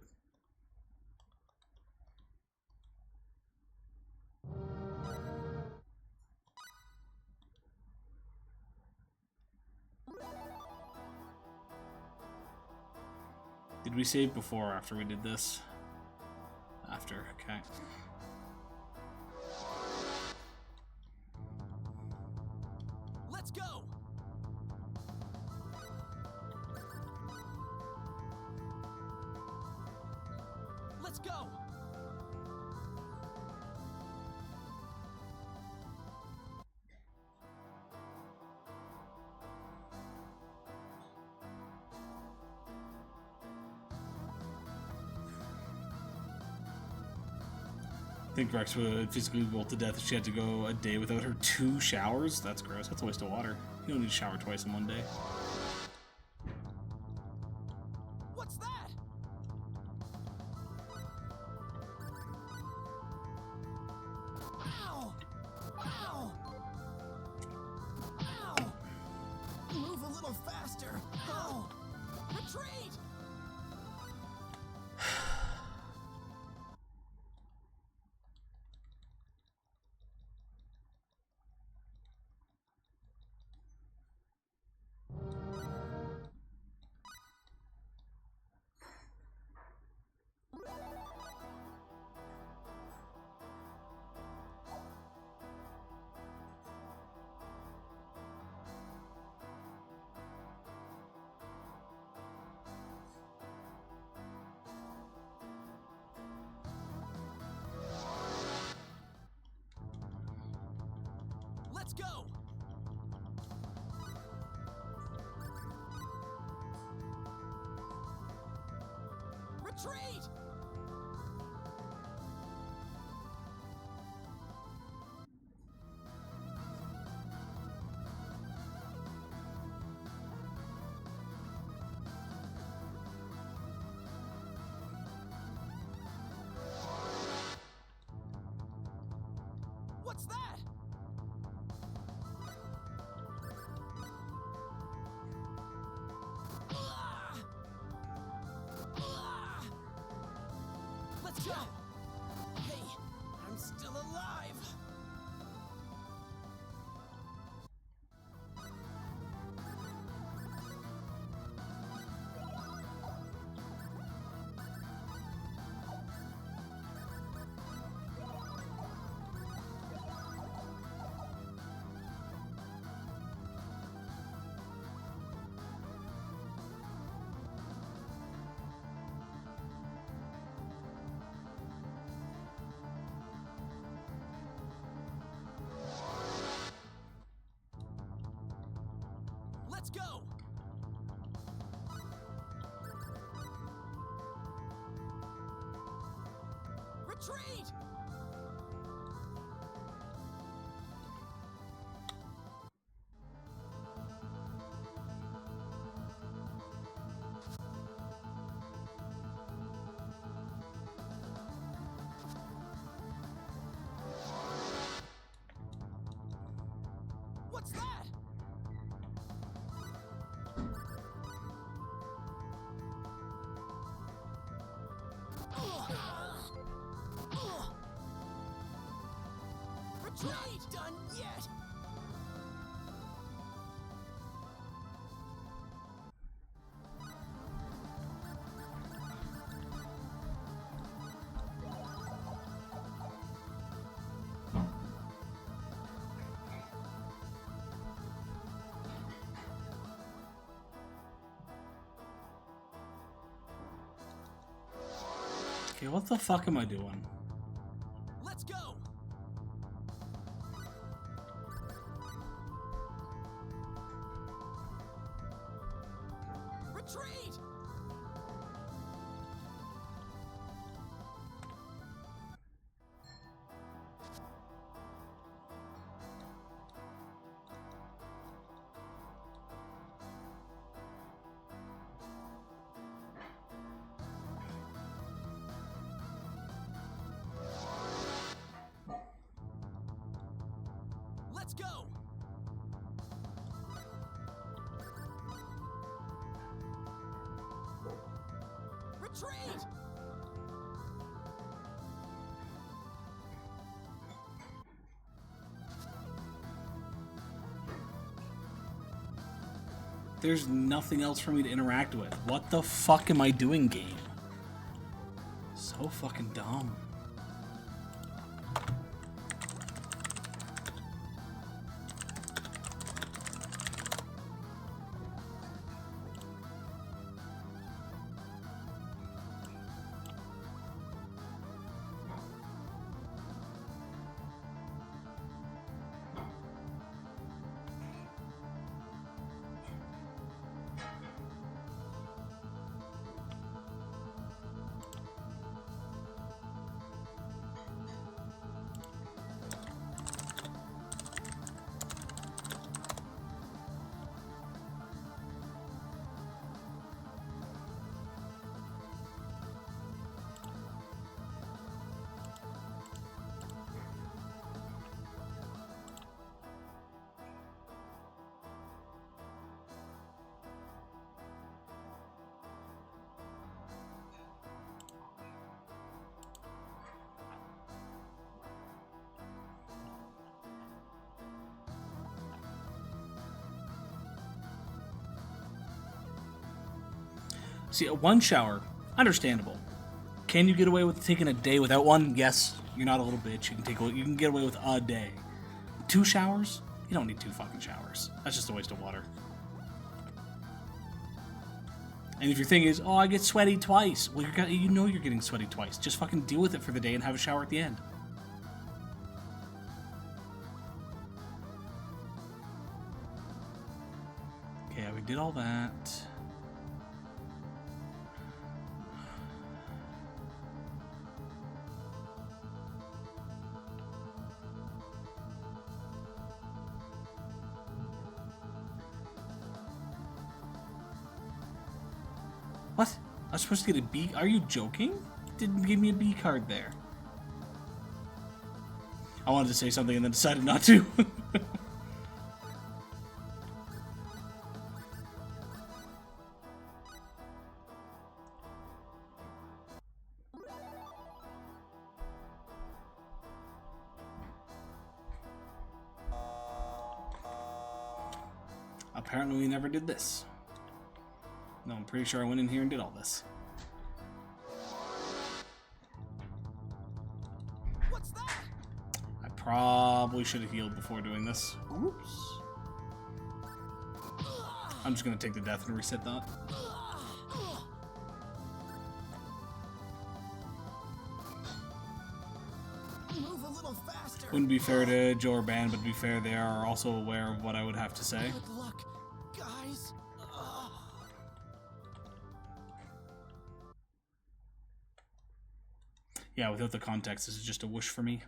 Did we save before or after we did this? After, okay. Let's go! Let's go! I think Rex would physically wilt to death if she had to go a day without her 2 showers. That's gross. That's a waste of water. You don't need to shower twice in one day. What's that? Ow! Ow! Ow! Move a little faster! Ow! Retreat! Let's go! Retreat! What's that? Ah! Ah! Let's go! Hey, I'm still alive! Let's go! Retreat! What's that? Retreat! Done yet! Okay, what the fuck am I doing? Let's go! Retreat! Let's go! Retreat! There's nothing else for me to interact with. What the fuck am I doing, game? So fucking dumb. See, one shower, understandable. Can you get away with taking a day without one? Yes, you're not a little bitch. You can get away with a day. 2 showers? You don't need 2 fucking showers. That's just a waste of water. And if your thing is, oh, I get sweaty twice, well, you know you're getting sweaty twice. Just fucking deal with it for the day and have a shower at the end. Okay, we did all that. What? I was supposed to get a B? Are you joking? Didn't give me a B card there. I wanted to say something and then decided not to. Apparently we never did this. No, I'm pretty sure I went in here and did all this. What's that? I probably should have healed before doing this. Oops. I'm just gonna take the death and reset that. Move a little faster. Wouldn't be fair to Joe or Ban, but to be fair, they are also aware of what I would have to say. Good luck, guys. Yeah, without the context, this is just a whoosh for me.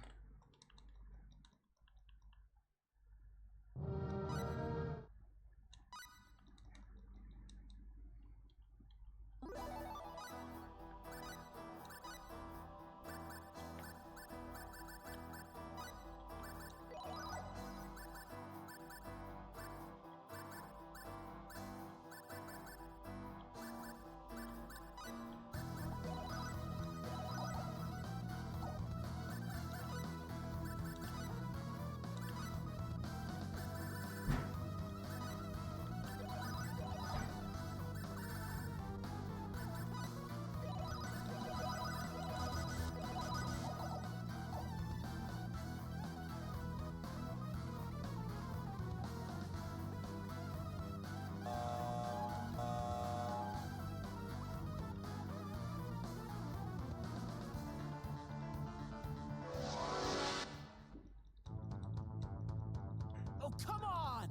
Oh, come on!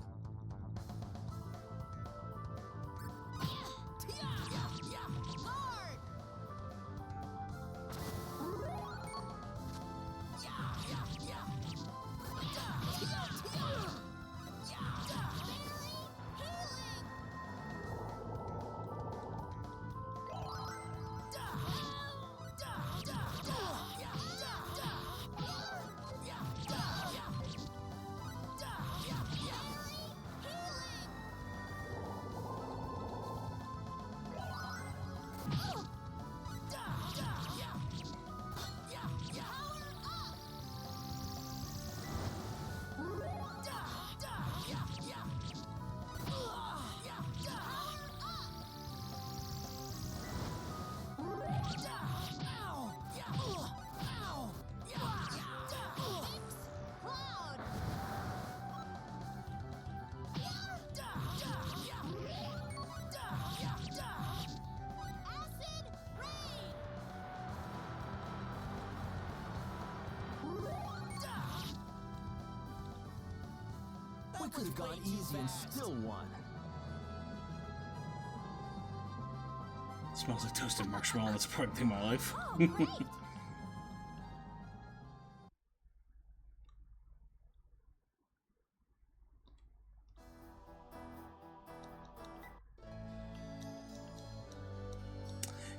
Someone could have gone easy and still won. Smells like toasted marshmallow. That's a important thing in my life. Oh, great!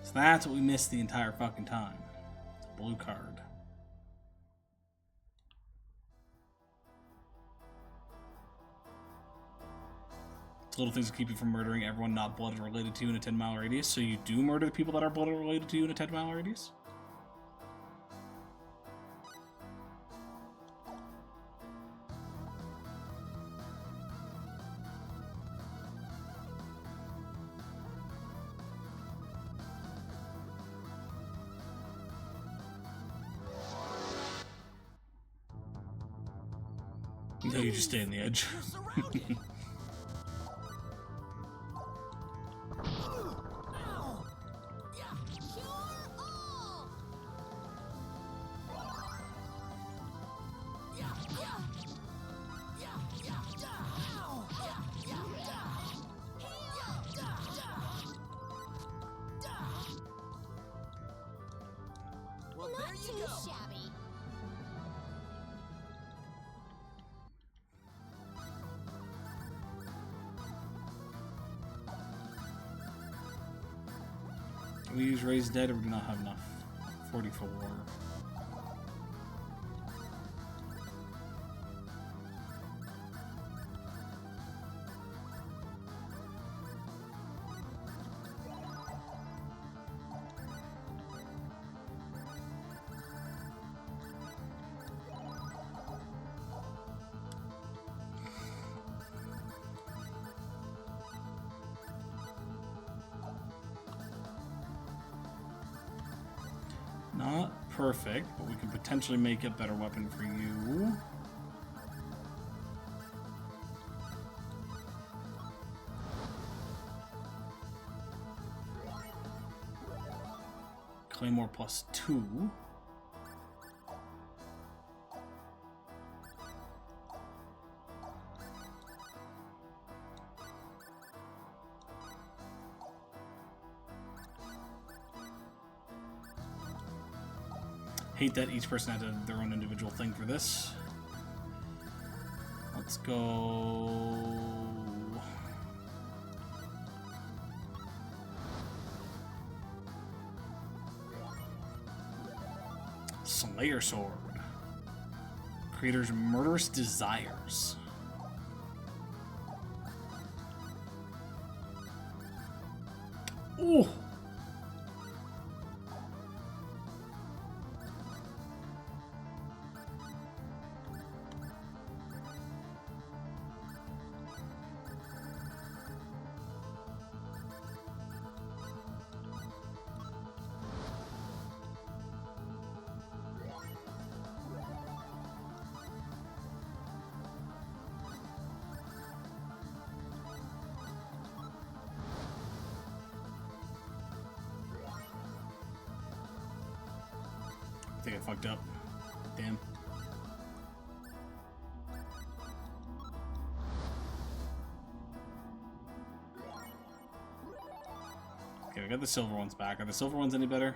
So that's what we missed the entire fucking time. Blue card. Little things to keep you from murdering everyone not blood related to you in a 10-mile radius. So you do murder the people that are blood related to you in a 10-mile radius? No, you just stay on the edge. You're surrounded. Well, there Not you too go. shabby. We use Raise Dead, or we do not have enough. 44. Not perfect, but we can potentially make a better weapon for you. Claymore +2. Hate that each person had their own individual thing for this. Let's go. Slayer Sword. Creator's murderous desires. Ooh. I think I fucked up. Damn. Okay, we got the silver ones back. Are the silver ones any better?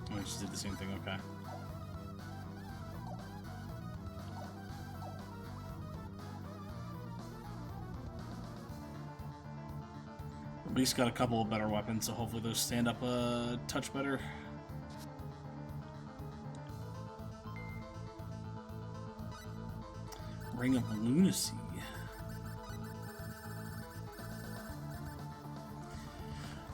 I just did the same thing, okay. At least got a couple of better weapons, so hopefully those stand up a touch better. Ring of Lunacy.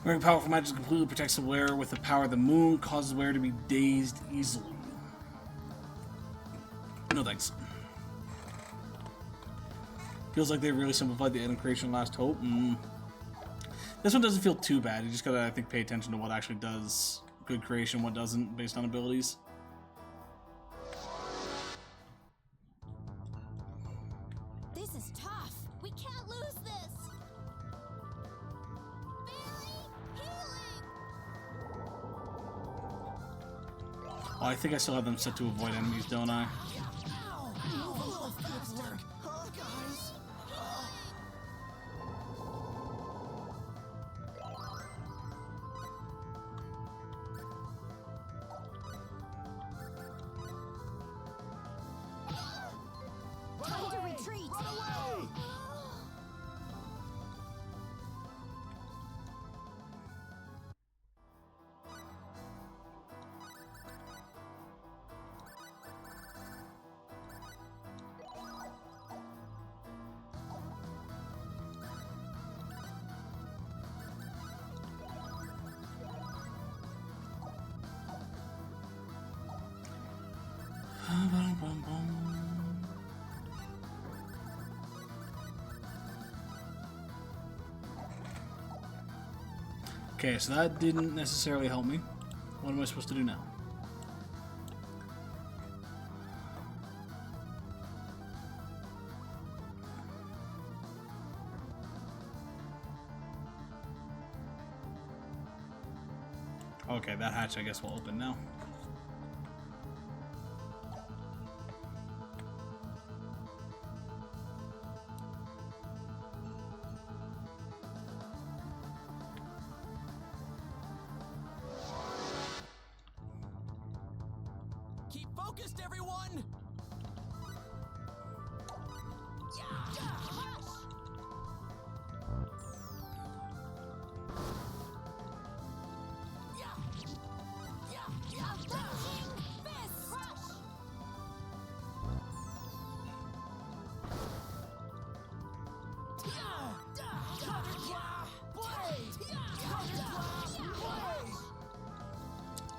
Wearing powerful magic completely protects the wearer with the power of the moon, causes the wearer to be dazed easily. No thanks. Feels like they really simplified the end creation last hope. This one doesn't feel too bad. You just gotta, I think, pay attention to what actually does good creation, what doesn't, based on abilities. This is tough. We can't lose this. Barry, healing. Oh, I think I still have them set to avoid enemies, don't I? Time to retreat. Okay, so that didn't necessarily help me. What am I supposed to do now? Okay, that hatch I guess will open now. Keep focused, everyone!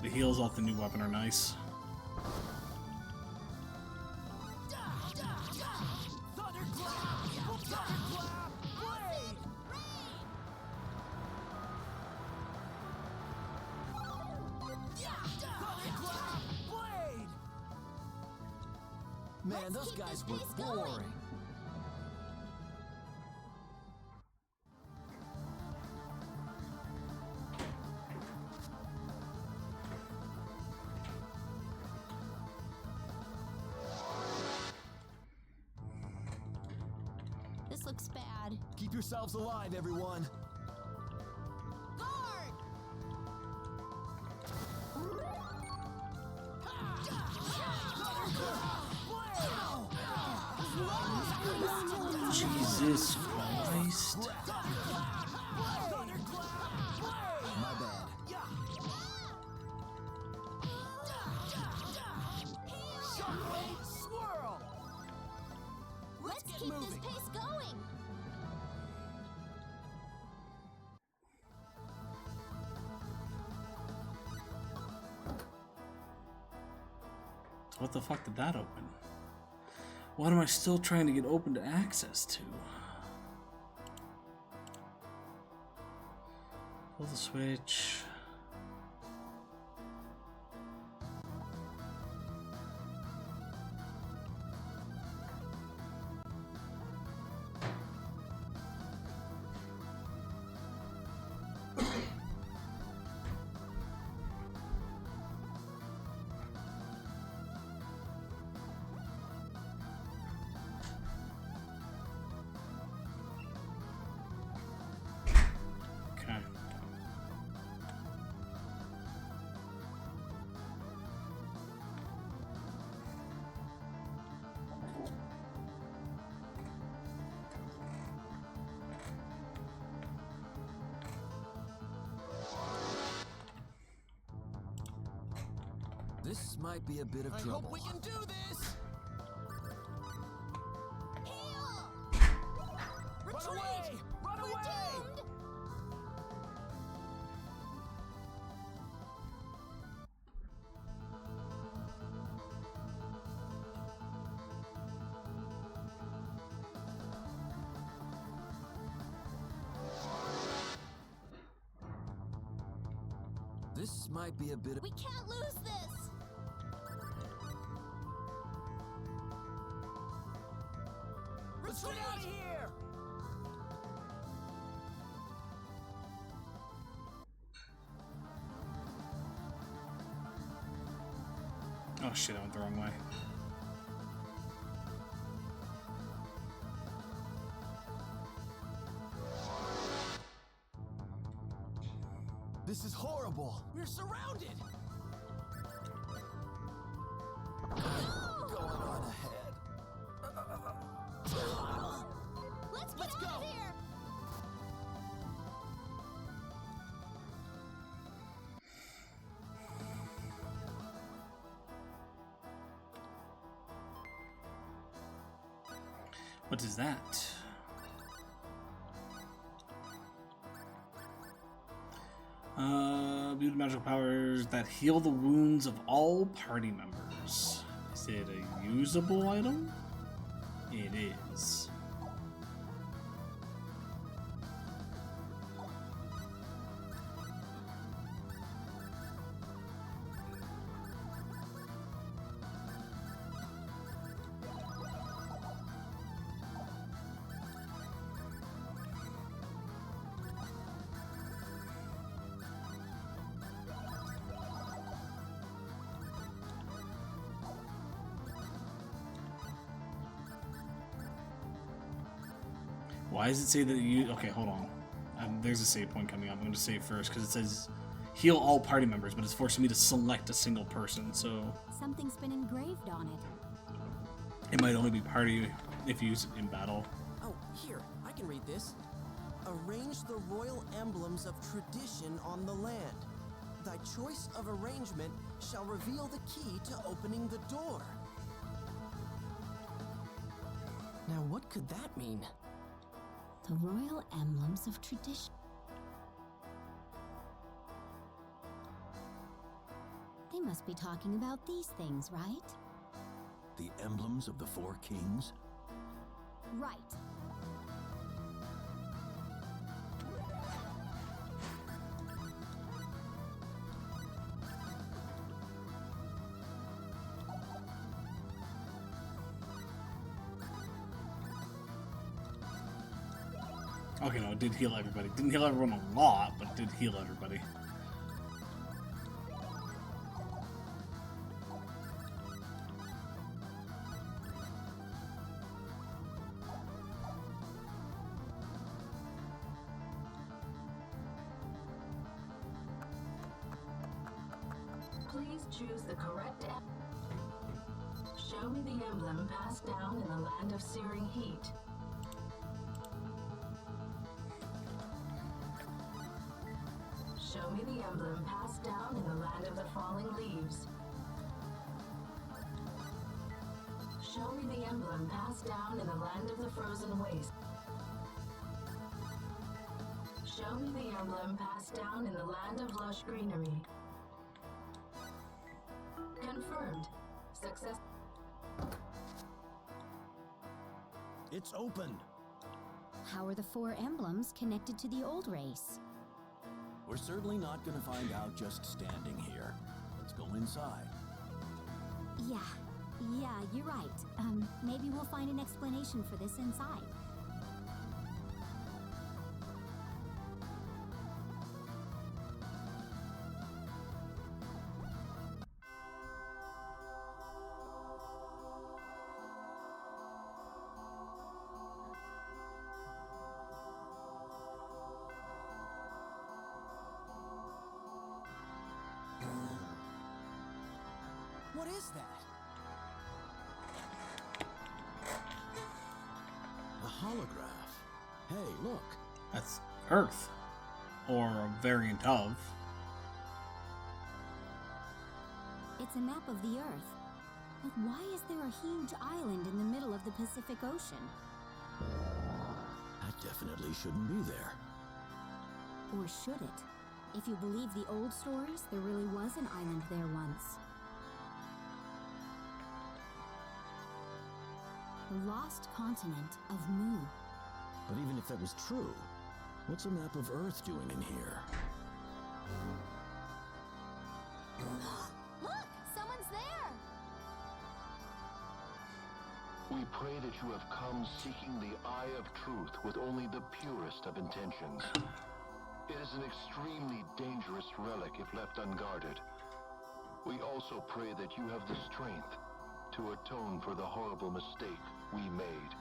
The heals off the new weapon are nice. Man, those guys were boring. This looks bad. Keep yourselves alive, everyone. Guard! Jesus Christ. My bad. Swirl! Let's keep this pace going. What the fuck did that open? What am I still trying to get open to access to? Pull the switch. Okay. This might be a bit of I trouble. hope we can do this! Heal! Run away! Run We're away! doomed! This might be a bit of... We can't lose this! Let's get out of here! Oh shit, I went the wrong way. This is horrible! We're surrounded! Going on ahead. Let's get out of here! What is that? View the magical powers that heal the wounds of all party members. Is it a usable item? It is. Why does it say that you... Okay, hold on. There's a save point coming up. I'm going to save first because it says heal all party members, but it's forcing me to select a single person, so... Something's been engraved on it. It might only be party if you use it in battle. Oh, here, I can read this. Arrange the royal emblems of tradition on the land. Thy choice of arrangement shall reveal the key to opening the door. Now, what could that mean? The royal emblems of tradition. They must be talking about these things, right? The emblems of the four kings? Right. Okay, no, it did heal everybody. Didn't heal everyone a lot, but it did heal everybody. Please choose the correct Show me the emblem passed down in the land of searing heat. Show me the emblem passed down in the land of the falling leaves. Show me the emblem passed down in the land of the frozen waste. Show me the emblem passed down in the land of lush greenery. Confirmed. Success. It's opened. How are the four emblems connected to the old race? We're certainly not going to find out just standing here. Let's go inside. Yeah, you're right. Maybe we'll find an explanation for this inside. What is that? A holograph. Hey, look. That's Earth. Or a variant of. It's a map of the Earth. But why is there a huge island in the middle of the Pacific Ocean? That definitely shouldn't be there. Or should it? If you believe the old stories, there really was an island there once. The lost continent of Mu. But even if that was true, what's a map of Earth doing in here? pray that you have come seeking the Eye of Truth with only the purest of intentions. It is an extremely dangerous relic if left unguarded. We also pray that you have the strength to atone for the horrible mistake we made.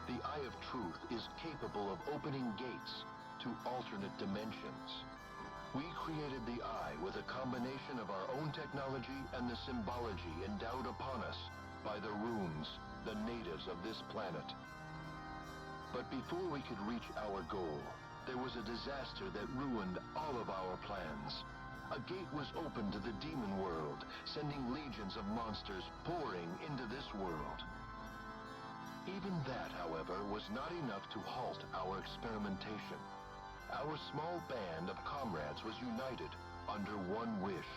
The Eye of Truth is capable of opening gates to alternate dimensions. We created the Eye with a combination of our own technology and the symbology endowed upon us by the runes, the natives of this planet. But before we could reach our goal, there was a disaster that ruined all of our plans. A gate was opened to the demon world, sending legions of monsters pouring into this world. Even that, however, was not enough to halt our experimentation. Our small band of comrades was united under one wish.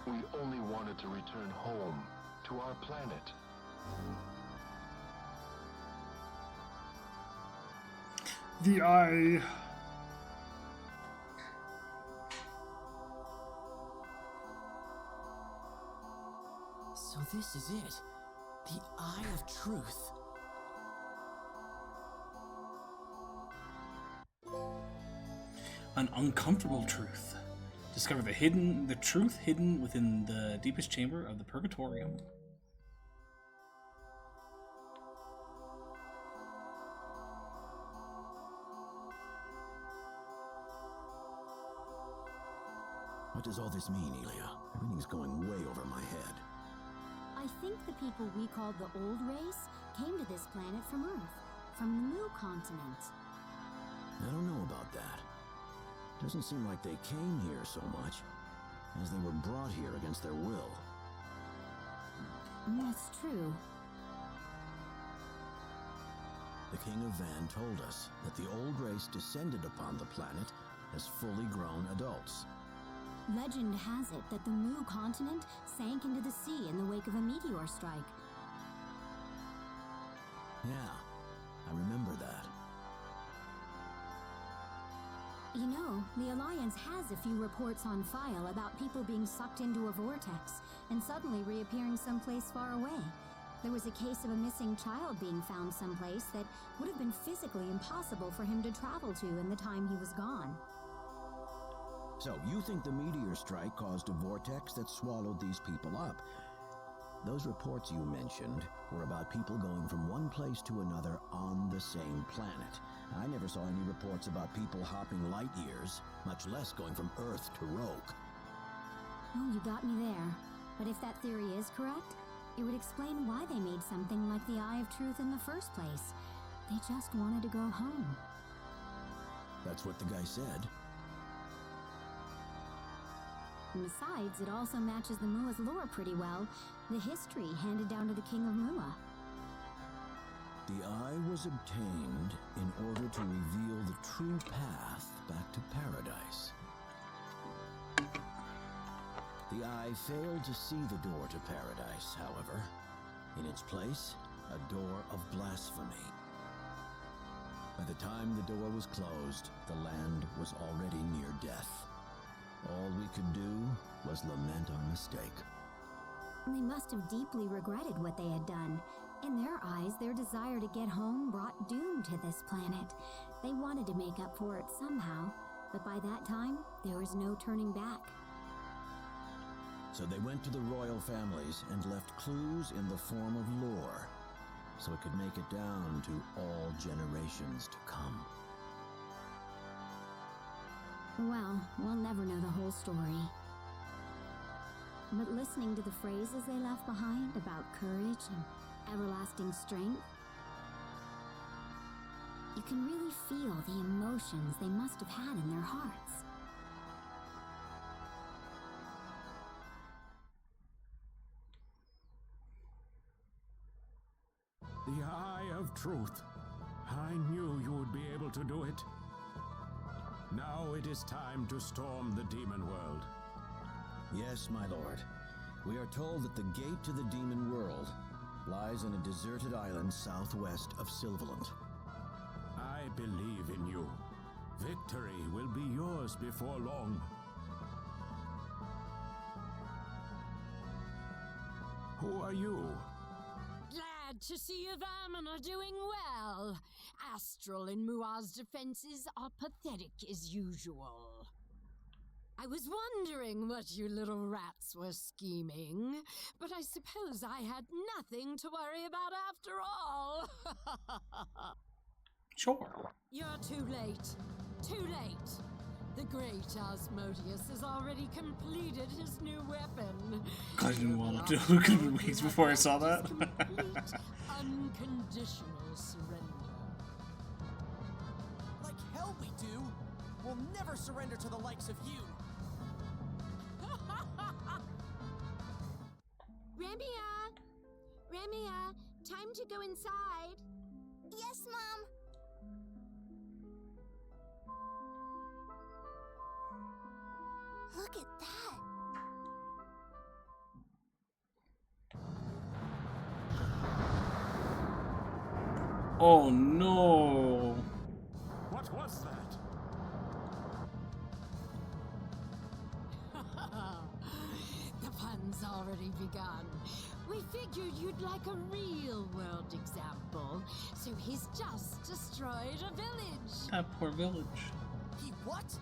We only wanted to return home to our planet. The Eye. So this is it. The Eye of Truth. An uncomfortable truth. Discover the truth hidden within the deepest chamber of the Purgatorium. What does all this mean, Elia? Everything's going way over my head. I think the people we called the Old Race came to this planet from Earth, from the Mu continent. I don't know about that. Doesn't seem like they came here so much as they were brought here against their will. That's true. The King of Van told us that the Old Race descended upon the planet as fully grown adults. Legend has it that the Mu continent sank into the sea in the wake of a meteor strike. Yeah, I remember that. You know, the Alliance has a few reports on file about people being sucked into a vortex and suddenly reappearing someplace far away. There was a case of a missing child being found someplace that would have been physically impossible for him to travel to in the time he was gone. So, you think the meteor strike caused a vortex that swallowed these people up? Those reports you mentioned were about people going from one place to another on the same planet. I never saw any reports about people hopping light years, much less going from Earth to Rogue. Oh, you got me there. But if that theory is correct, it would explain why they made something like the Eye of Truth in the first place. They just wanted to go home. That's what the guy said. And besides, it also matches the Mua's lore pretty well, the history handed down to the King of Mua. The Eye was obtained in order to reveal the true path back to paradise. The Eye failed to see the door to paradise, however. In its place, a door of blasphemy. By the time the door was closed, the land was already near death. All we could do was lament our mistake. They must have deeply regretted what they had done. In their eyes, their desire to get home brought doom to this planet. They wanted to make up for it somehow, but by that time, there was no turning back. So they went to the royal families and left clues in the form of lore, so it could make it down to all generations to come. Well, we'll never know the whole story. But listening to the phrases they left behind about courage and everlasting strength, you can really feel the emotions they must have had in their hearts. The Eye of Truth. I knew you would be able to do it. Now it is time to storm the demon world. Yes, my lord. We are told that the gate to the demon world lies on a deserted island southwest of Sylvaland. I believe in you. Victory will be yours before long. Who are you? Glad to see you vermin are doing well. Astral and Mua's defenses are pathetic as usual. I was wondering what you little rats were scheming, but I suppose I had nothing to worry about after all. Sure. You're too late. Too late. The great Asmodeus has already completed his new weapon. I didn't want to do it weeks before I saw that. Complete, unconditional surrender. Like hell we do! We'll never surrender to the likes of you! Ramia! Ramia, time to go inside. Yes, Mom. Look at that. Oh no! What was that? The fun's already begun. We figured you'd like a real-world example, so he's just destroyed a village. That poor village. He what?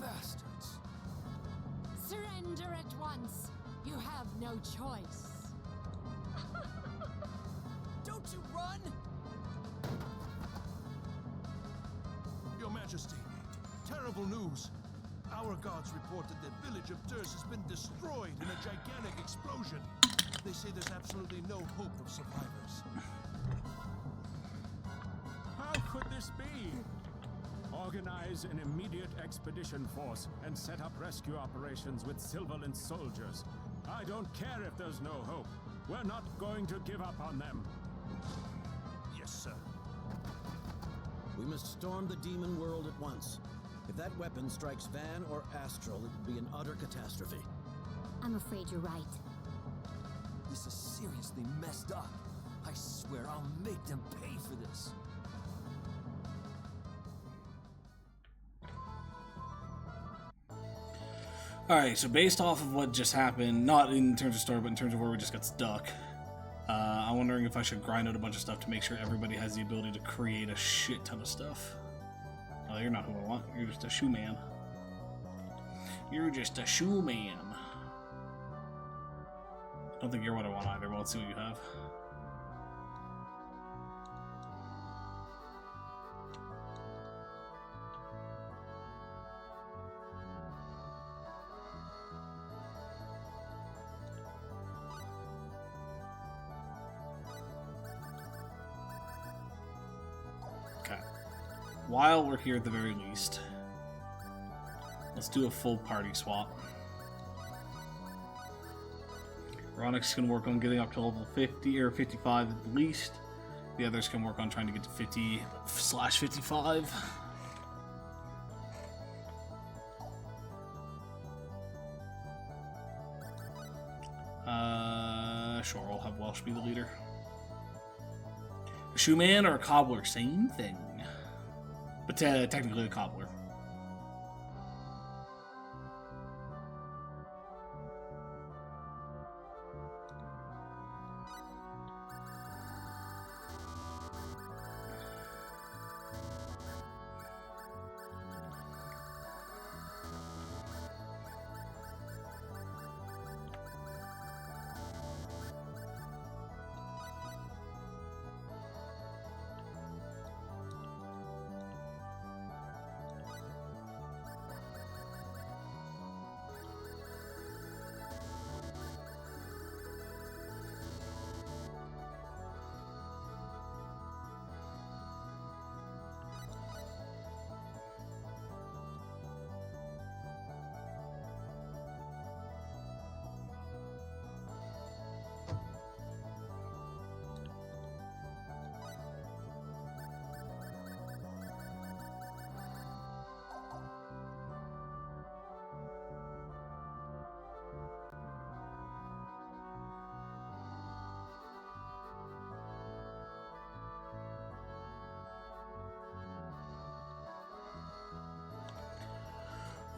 Bastards. Surrender at once. You have no choice. Don't you run! Your Majesty, terrible news. Our guards reported that village of Durs has been destroyed in a gigantic explosion. They say there's absolutely no hope of survivors. How could this be? Organize an immediate expedition force and set up rescue operations with Sylvalan soldiers. I don't care if there's no hope. We're not going to give up on them. Yes, sir. We must storm the demon world at once. If that weapon strikes Van or Astral, it would be an utter catastrophe. I'm afraid you're right. This is seriously messed up. I swear I'll make them pay for this. Alright, so based off of what just happened, not in terms of story, but in terms of where we just got stuck, I'm wondering if I should grind out a bunch of stuff to make sure everybody has the ability to create a shit ton of stuff. Oh, you're not who I want. You're just a shoe man. You're just a shoe man. I don't think you're what I want either, but let's see what you have. Okay. While we're here at the very least, let's do a full party swap. Ronix can work on getting up to level 50 or 55 at the least. The others can work on trying to get to 50/55. Sure, I'll have Welsh be the leader. A shoeman or a cobbler, same thing. But technically a cobbler.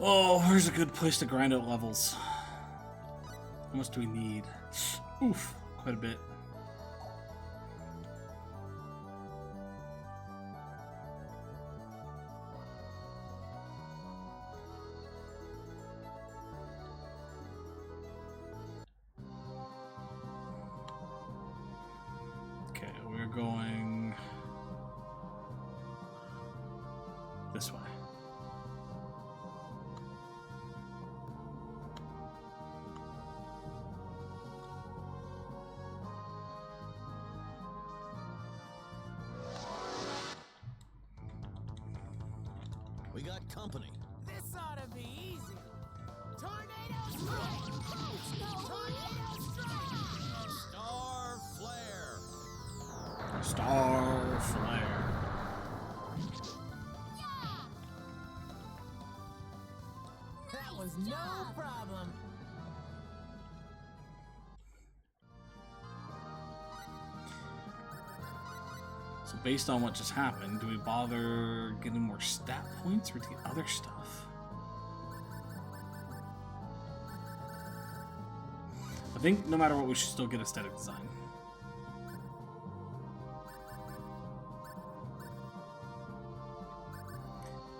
Oh, where's a good place to grind out levels? How much do we need? Oof. quite a bit. Okay, we're going this way. We got company. This ought to be easy. Tornado strike! Tornado strike! Star flare. Star flare. That was no problem. So based on what just happened, do we bother getting more stat points or to get other stuff? I think no matter what, we should still get aesthetic design.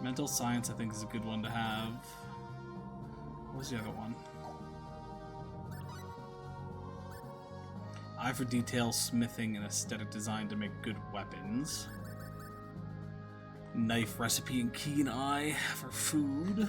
Mental science, I think, is a good one to have. What was the other one? Eye for detail, smithing, and aesthetic design to make good weapons. Knife, recipe, and keen eye for food.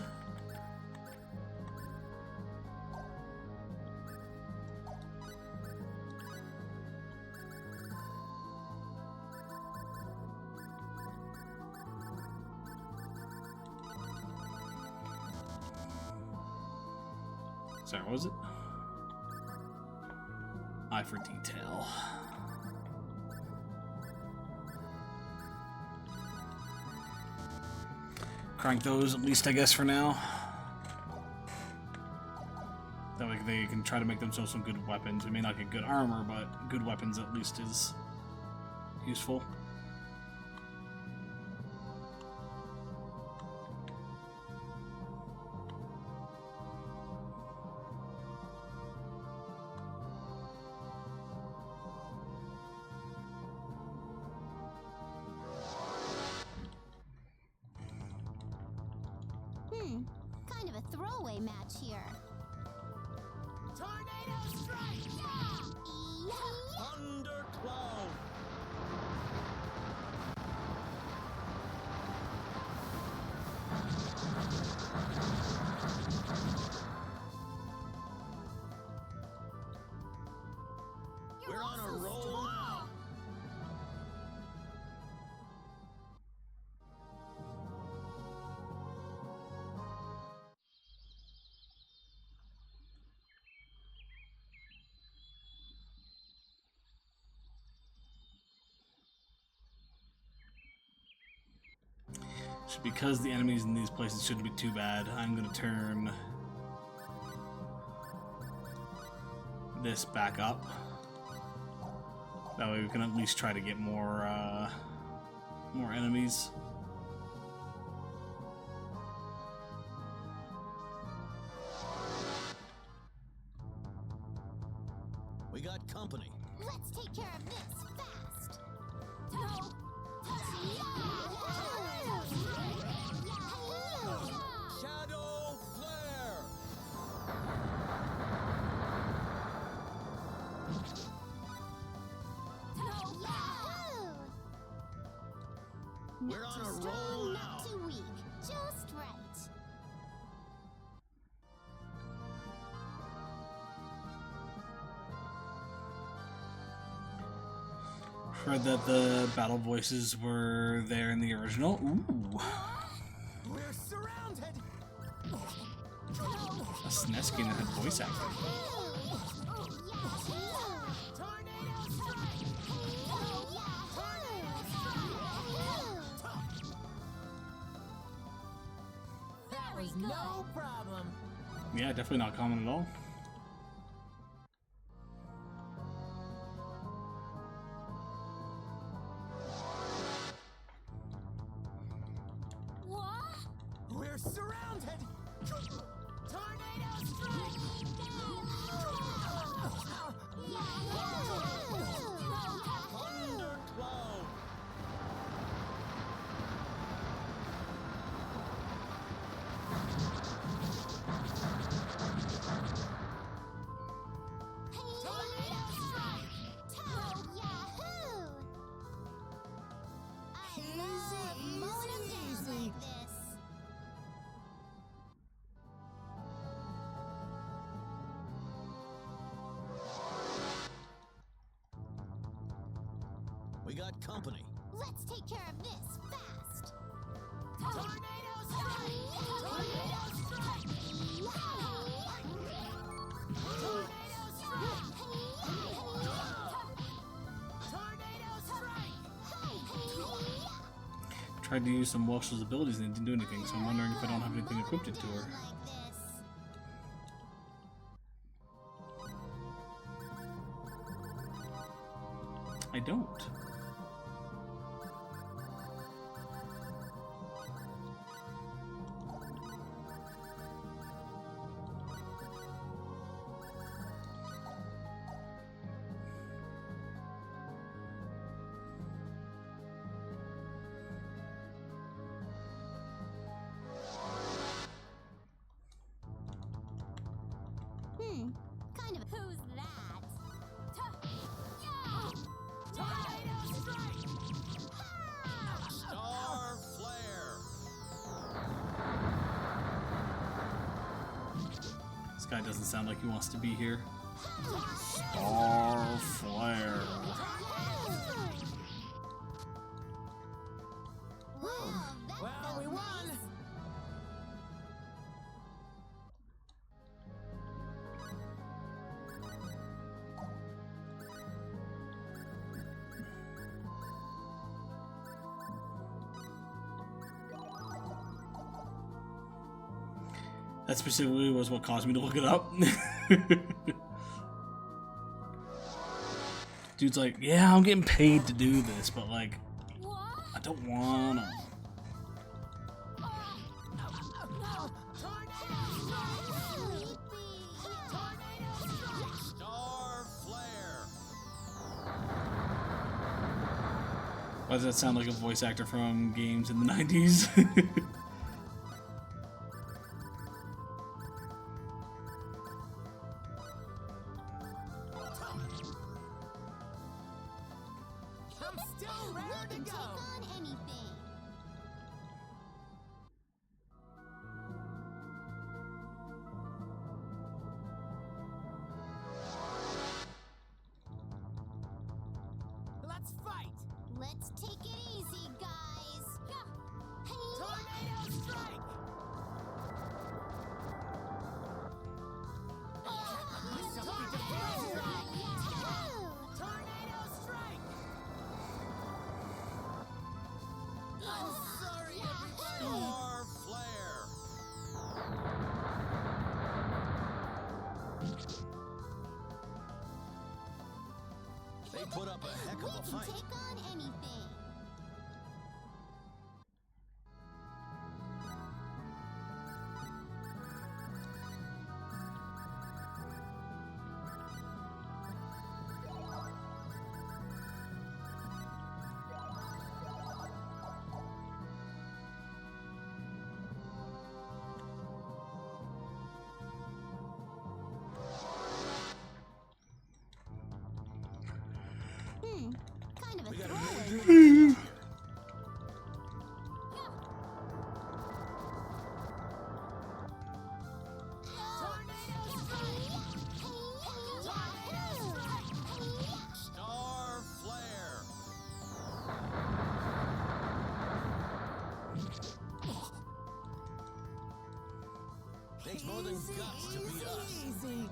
Sorry, what was it? Eye for detail. Crank those at least, I guess, for now. That way they can try to make themselves some good weapons. We may not get good armor, but good weapons at least is useful. Kind of a throwaway match here. Tornado strike! Thundercloud. We're on a roll now. So because the enemies in these places shouldn't be too bad, I'm going to turn this back up. That way we can at least try to get more enemies. We got company. Let's take care of this fast. Shadow flare. We're on a roll now. Not too weak. Just right. Heard that the battle voices were there in the original. Ooh. We're surrounded! A SNES game that had voice acting. Tornado strike! Tornado strike! That was no problem. Yeah, definitely not common at all. We're surrounded! Tornado strike! got company. Let's take care of this fast. Tornado strike! Tornado strike! Tornado strike! Tornado strike! Tried to use some Welsh's abilities and it didn't do anything, so I'm wondering if I don't have anything equipped to her. Like this. I don't. Kind of. Who's that? Tornado strike! Star flare. This guy doesn't sound like he wants to be here. Star flare. Well, we won! That specifically was what caused me to look it up. Dude's like, yeah, I'm getting paid to do this, but like, I don't wanna. Star flare. Why does that sound like a voice actor from games in the 90s? I'm still We ready to can take go! on anything. Let's fight! Let's take it easy, guys. Tornado strike! Tornado strike! I'm sorry, everybody! Star flare. They put up a heck of a We can fight. take on anything. Kind of a throwaway. Star flare. Takes more than guts to beat us. Easy!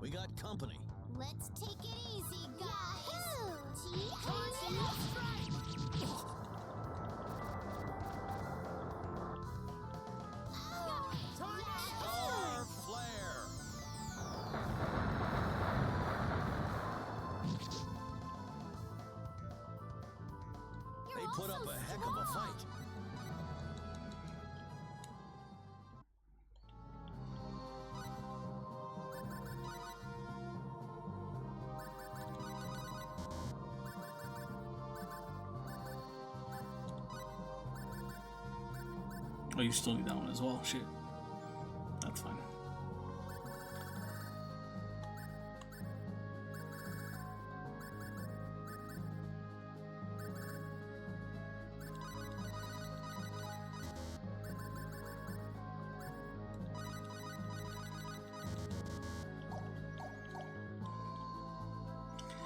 We got company. Let's take it easy, guys. Tornado strike! Star flare. They put up a heck of a fight. Oh, you still need that one as well. Shit. That's fine.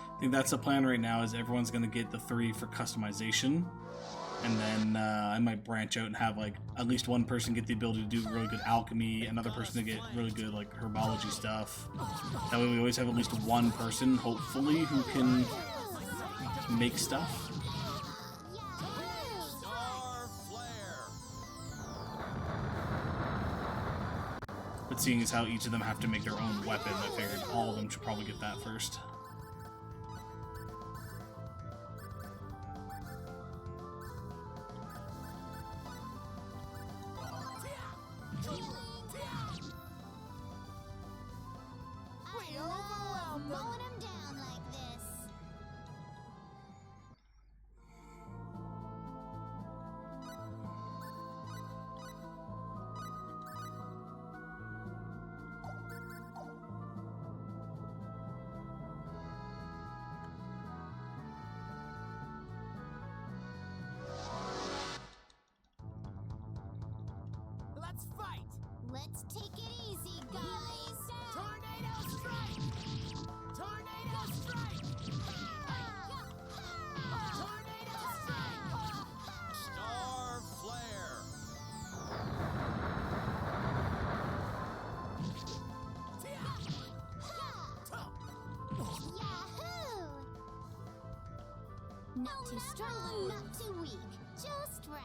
I think that's the plan right now, is everyone's going to get the 3 for customization. And then I might branch out and have like at least one person get the ability to do really good alchemy, another person to get really good like herbology stuff. That way we always have at least one person, hopefully, who can make stuff. But seeing as how each of them have to make their own weapon, I figured all of them should probably get that first. Mowing him down like this. Let's fight! Let's take it easy, guys. Tornado strike! Tornado strike! Tornado strike! Star flare! Yahoo! Not too strong, not too weak. Just right.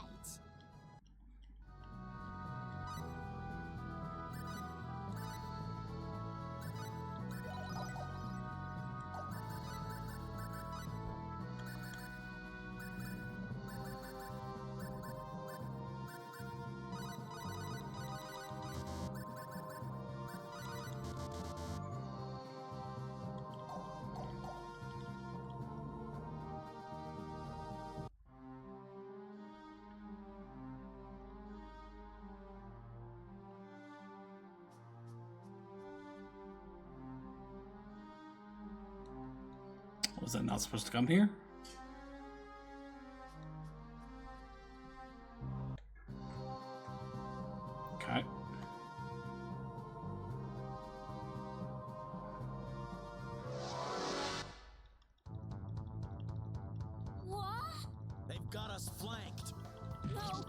Was that not supposed to come here? Okay. What? They've got us flanked. No.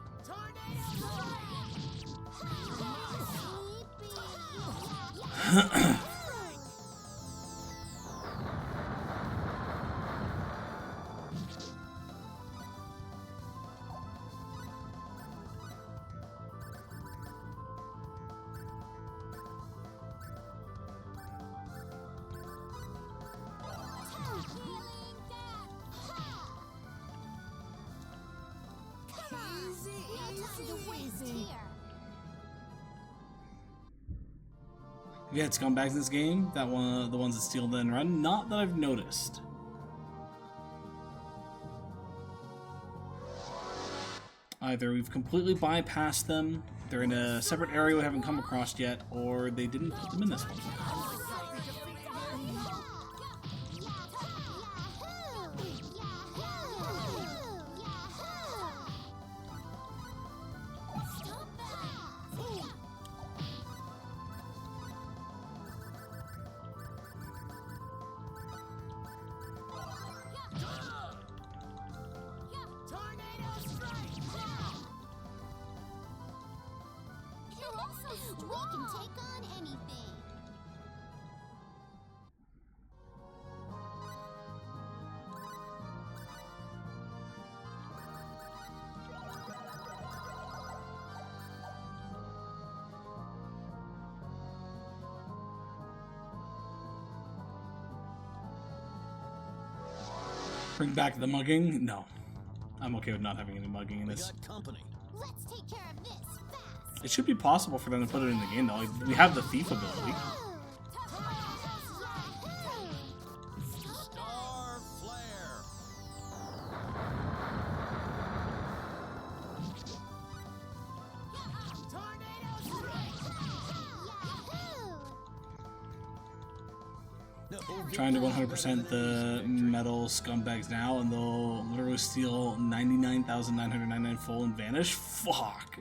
Sleepy. Yeah, it's scumbags in this game. That one, the ones that steal then run. Not that I've noticed. Either we've completely bypassed them, they're in a separate area we haven't come across yet, or they didn't put them in this one. We can take on anything. Bring back the mugging? No. I'm okay with not having any mugging in this. Company. Let's take care of this fast. It should be possible for them to put it in the game, though. Like, we have the thief ability. Star flare. Trying to 100% the metal scumbags now, and they'll literally steal 99,999 full and vanish? Fuck.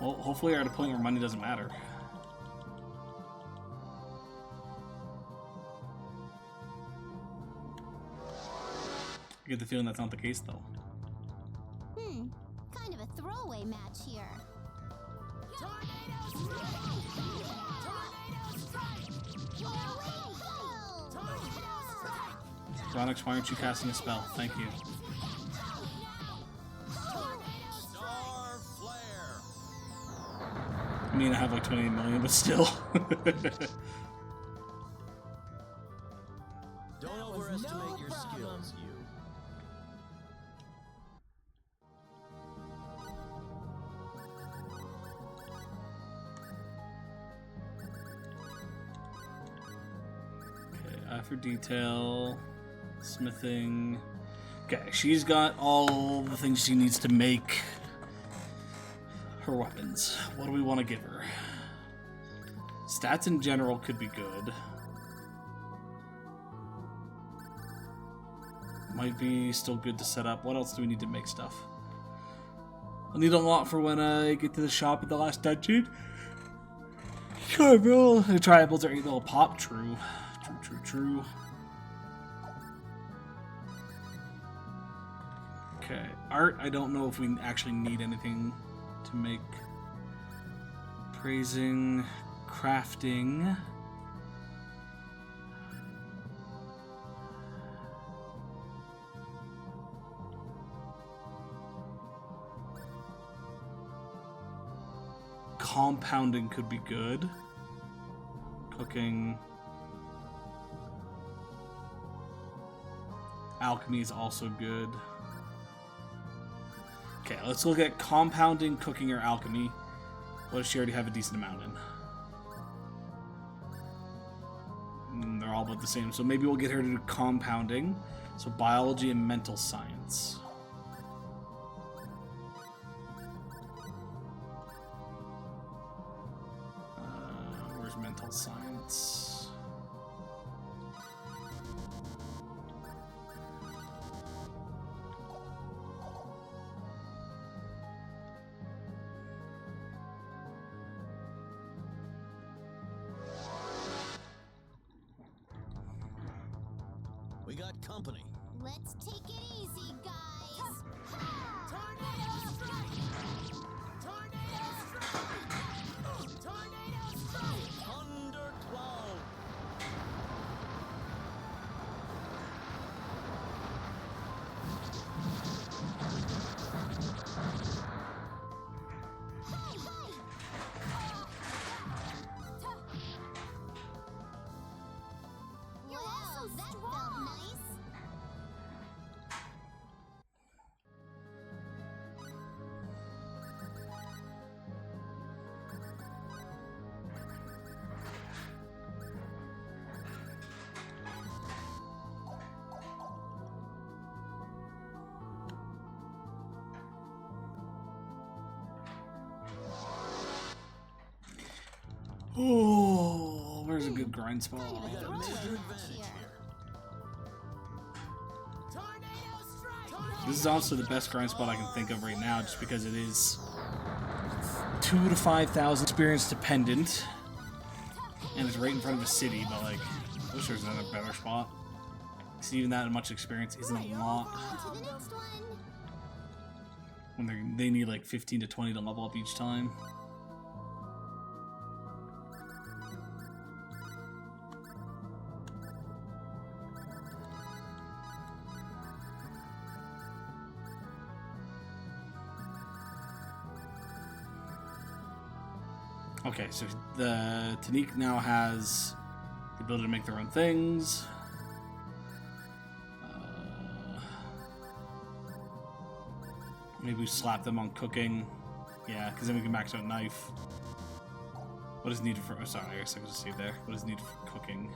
Well, hopefully we're at a point where money doesn't matter. I get the feeling that's not the case, though. Kind of a throwaway match here. Ronix, why aren't you casting a spell? Thank you. I mean, I have like 28 million, but still. Don't overestimate your skills, you. Okay, eye for detail, smithing. Okay, she's got all the things she needs to make her weapons. What do we want to give her? Stats in general could be good. Might be still good to set up. What else do we need to make stuff? I'll need a lot for when I get to the shop at the last dungeon. Sure, bro. The triables are 8 little pop. True. True. Okay. Art, I don't know if we actually need anything to make. Praising, crafting. Compounding could be good. Cooking. Alchemy is also good. Okay, let's look at compounding, cooking, or alchemy. What does she already have a decent amount in? They're all about the same, so maybe we'll get her to do compounding. So biology and mental science. Where's mental science? We got company. Let's take it easy, guys. Tornado strike! Tornado strike! Tornado strike! Thundercloud. Wow, that felt nice. Oh, where's a good grind spot? We got a major advantage here. This is also the best grind spot I can think of right now, just because it is 2,000 to 5,000 experience dependent, and it's right in front of a city. But like, I wish there was another better spot. Because even that much experience isn't a lot. On to the next one. When they need like 15 to 20 to level up each time. Okay, so the Tanique now has the ability to make their own things. Maybe we slap them on cooking. Yeah, because then we can max out knife. What is needed for... Oh, sorry, I guess I was just see there. What is needed for cooking?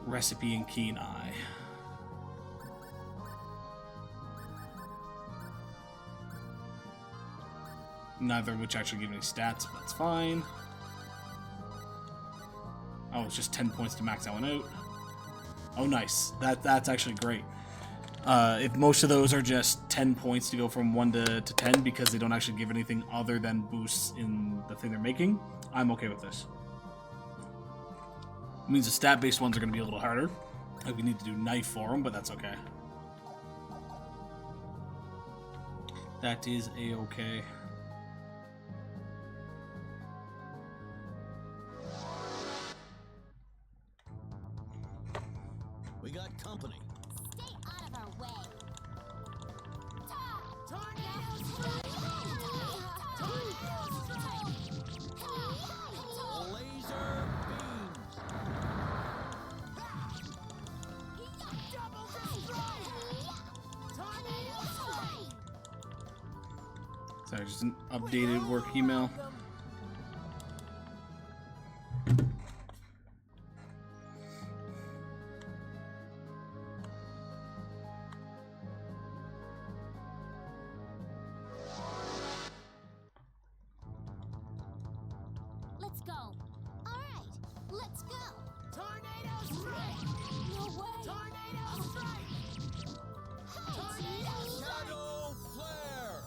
Recipe and keen eye. Neither of which actually give any stats, but that's fine. Oh, it's just 10 points to max that one out. Oh, nice. That's actually great. If most of those are just 10 points to go from 1 to 10 because they don't actually give anything other than boosts in the thing they're making, I'm okay with this. It means the stat-based ones are going to be a little harder. Like we need to do knife for them, but that's okay. That is a-okay. We got company. Stay out of our way. Laser beams. Sorry, just an updated work email. Let's go. All right, let's go. Tornado strike! No way. Tornado strike! Tornado Shadow flare.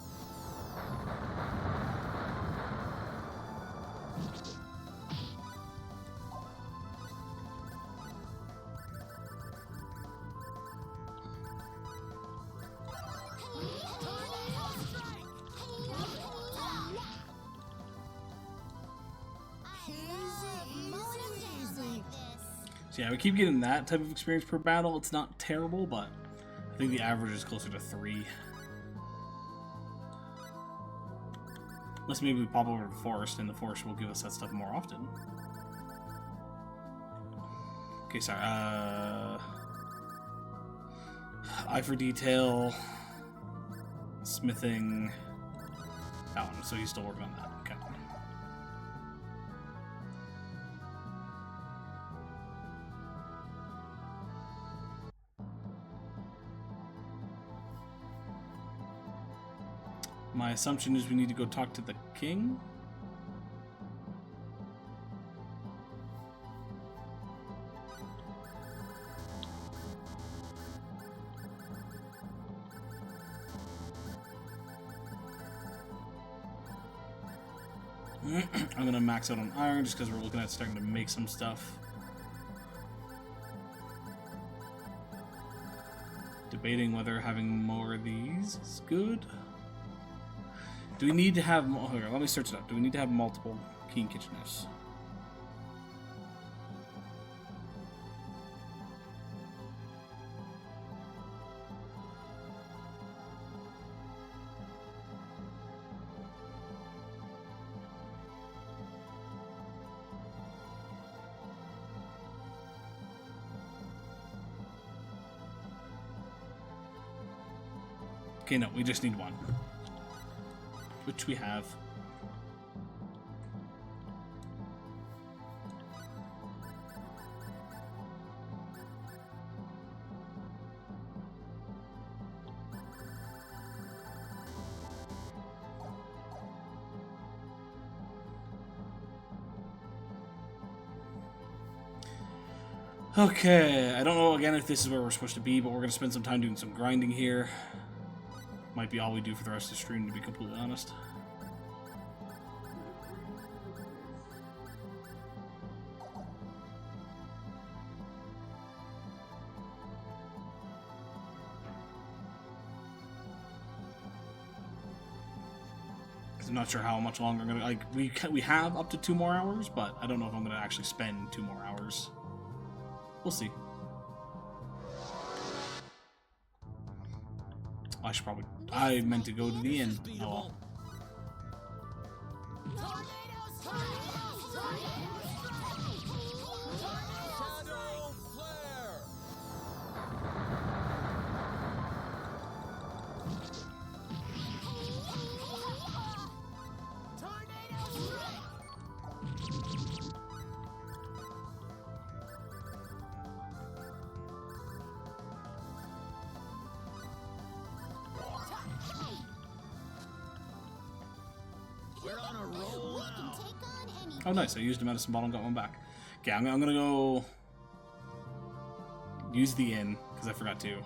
So yeah, we keep getting that type of experience per battle. It's not terrible, but I think the average is closer to 3. Unless maybe we pop over to the forest, and the forest will give us that stuff more often. Okay, sorry. Eye for detail, smithing. That one. So he's still working on that. Okay. My assumption is we need to go talk to the king. I'm gonna max out on iron just because we're looking at starting to make some stuff. Debating whether having more of these is good. Do we need to have... Okay, let me search it up. Do we need to have multiple King Kitcheners? Okay, no, we just need one. Which we have. Okay, I don't know again if this is where we're supposed to be, but we're going to spend some time doing some grinding here. Might be all we do for the rest of the stream, to be completely honest. I'm not sure how much longer I'm gonna like. We have up to 2 more hours, but I don't know if I'm gonna actually spend 2 more hours. We'll see. I should probably... I meant to go to the inn. Oh well. We can take on anything. Oh, nice. I used a medicine bottle and got one back. Okay, I'm gonna go use the inn, because I forgot to.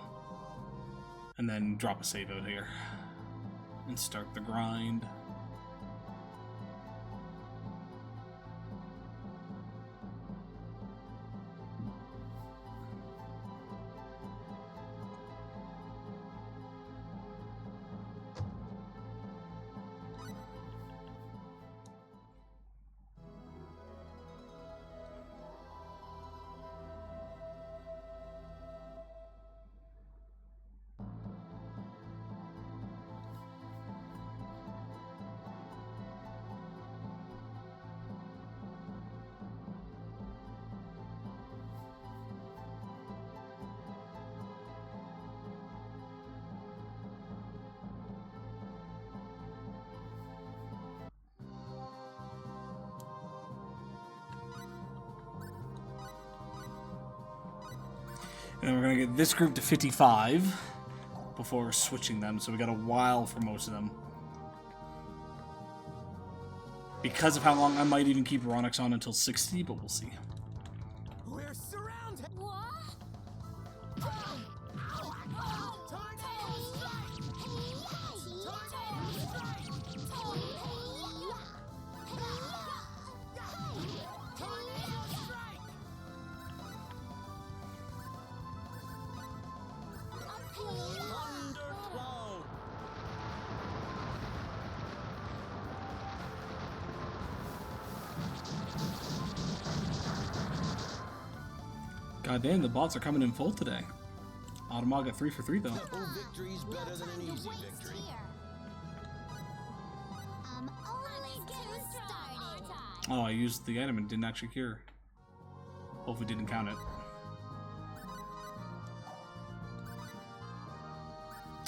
And then drop a save out here. And start the grind. And then we're going to get this group to 55 before switching them, so we got a while for most of them. Because of how long, I might even keep Ronix on until 60, but we'll see. We're surrounded. What? God damn, the bots are coming in full today. Automog got 3 for 3 though. Simple victory's better than an easy victory. I'm only getting started. Oh, I used the item and didn't actually cure. Hopefully didn't count it.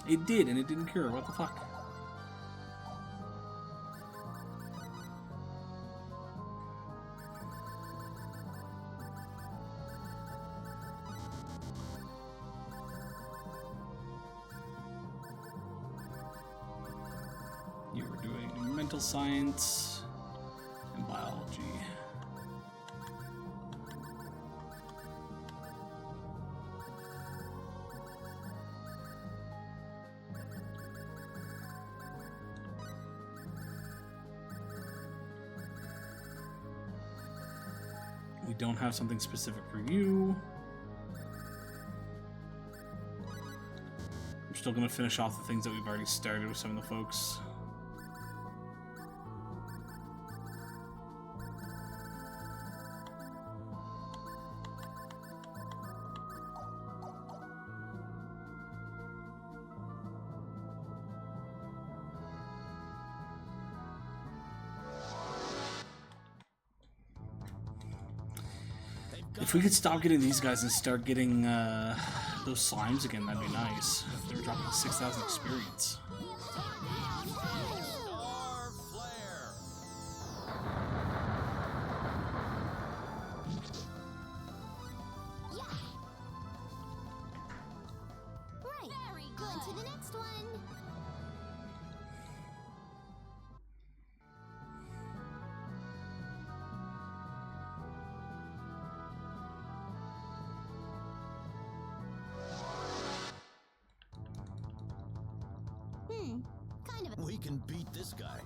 It did, and it didn't cure. What the fuck? You were doing mental science and biology. We don't have something specific for you. I'm still going to finish off the things that we've already started with some of the folks. If we could stop getting these guys and start getting those slimes again, that'd be nice. They're dropping 6,000 experience. Right. Very good. On to the next one. Kind of. We can beat this guy.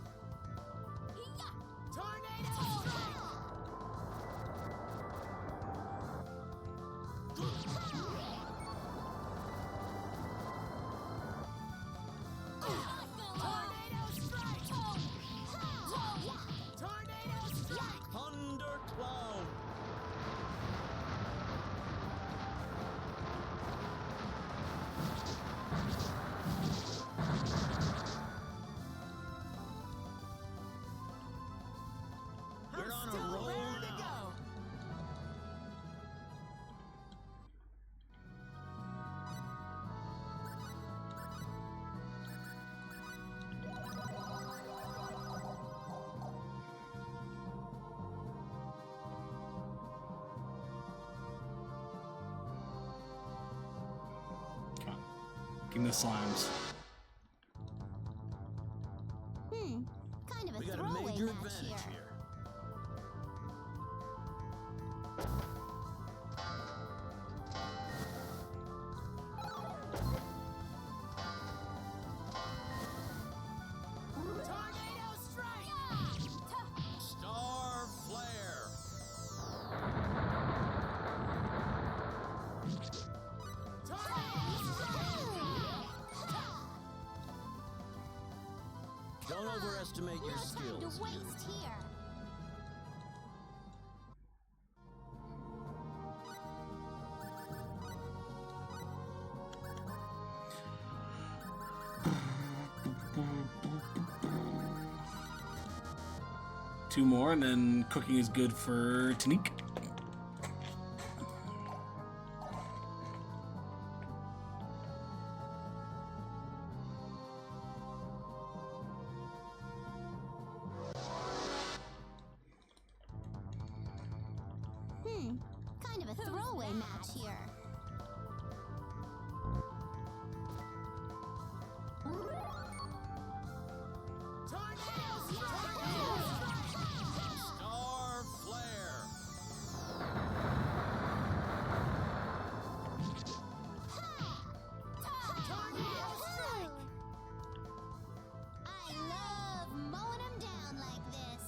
Thundercloud. We're on a roll now. Come on. Give me the slimes. Kind of a We got a throwaway major method. advantage here. Tornado strike! Star flare. Don't overestimate your skills. To waste here. Two more, and then cooking is good for Tanique. Kind of a throwaway match here. Star flare. I love mowing them down like this.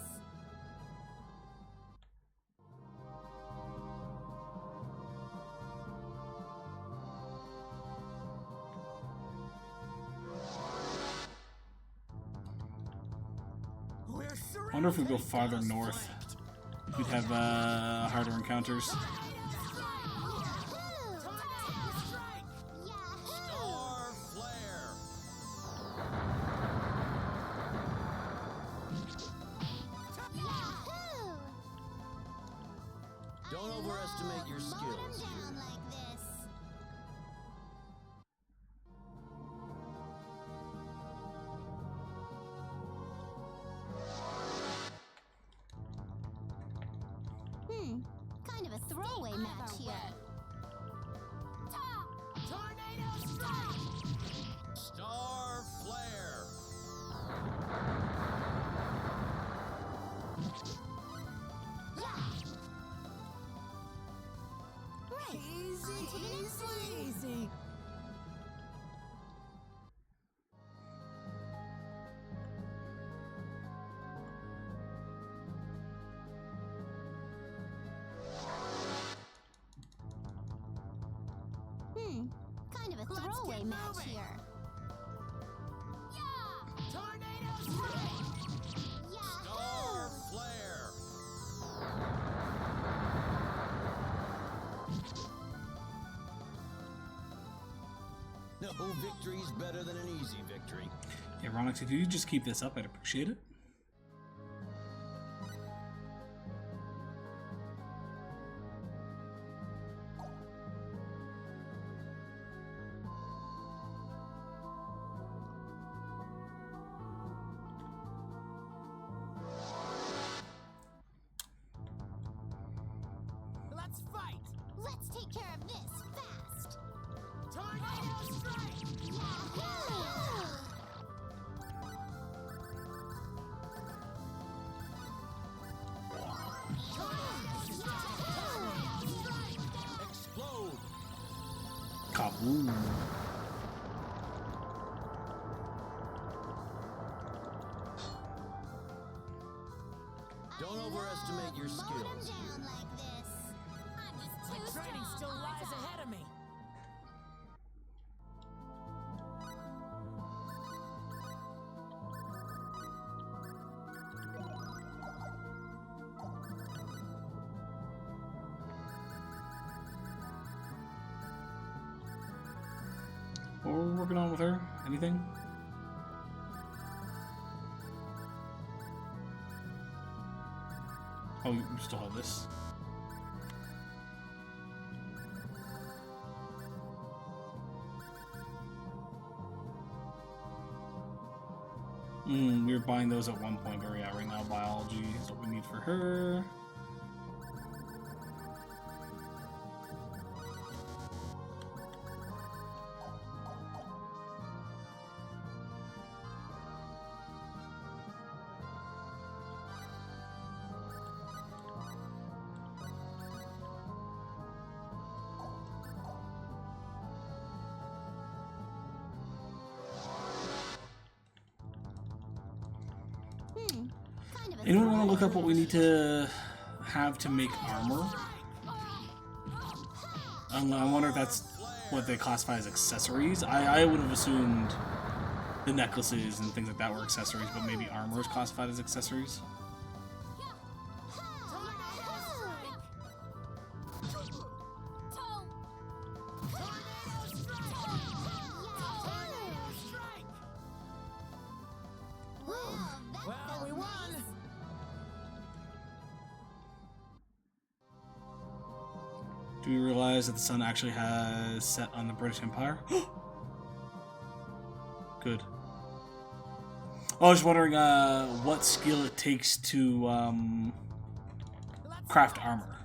I wonder if we go farther north, we'd have harder encounters. Star flare. Don't overestimate your skills. Down like this. Kind of a throwaway match here. Tornado strike! Star flare. Easy. Kind of a throwaway match here. Tornado strike! Star flare. No victory's better than an easy victory. Yeah, Ronix, if you just keep this up, I'd appreciate it. Let's fight! Let's take care of this fast. Tornado strike! Explode. Kaboom. Don't overestimate your skills. Down like this. I'm just too Training strong still all the lies time. ahead of me. What are we working on with her? Anything? Oh, you still have this. We were buying those at one point. Where are we at right now? Biology is what we need for her. Anyone want to look up what we need to have to make armor? I wonder if that's what they classify as accessories. I would have assumed the necklaces and things like that were accessories, but maybe armor is classified as accessories. Well, we won! Do we realize that the sun actually has set on the British Empire? Good. I was wondering what skill it takes to craft armor.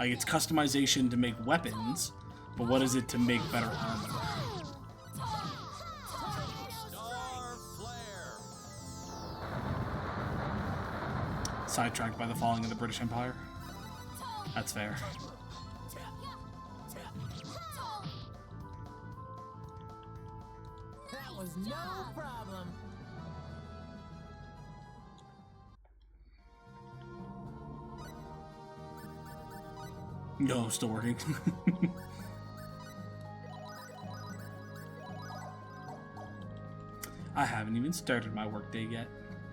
Like, it's customization to make weapons, but what is it to make better armor? Sidetracked by the falling of the British Empire? That's fair. That was no problem. No, still working. I haven't even started my workday yet.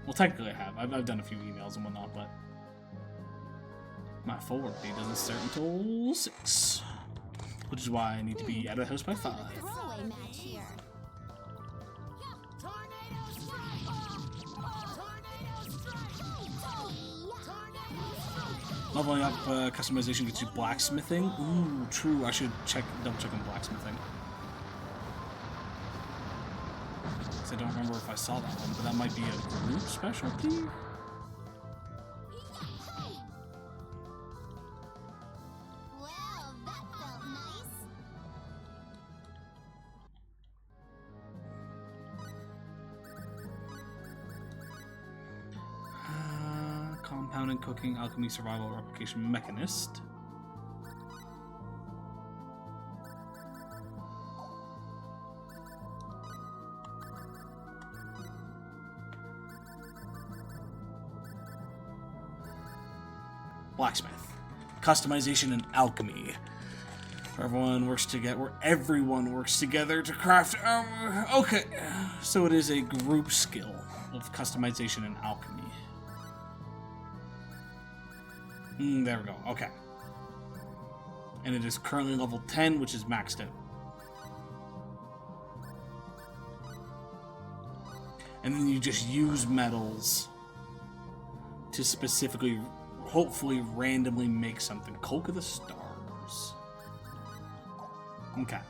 Well, technically I have. I've done a few emails and whatnot, but my full workday doesn't start until 6. Which is why I need to be out of the house by 5. Throwaway match here. Leveling up customization gets you blacksmithing. Ooh, true. I should double check on blacksmithing. 'Cause I don't remember if I saw that one, but that might be a group specialty. Well, that felt nice. Compounding, cooking, alchemy, survival, replication, mechanist. Blacksmith. Customization and alchemy. Where everyone works together to craft armor. Okay. So it is a group skill of customization and alchemy. There we go. Okay. And it is currently level 10, which is maxed out. And then you just use metals to specifically, hopefully, randomly make something. Cloak of the Stars. Okay.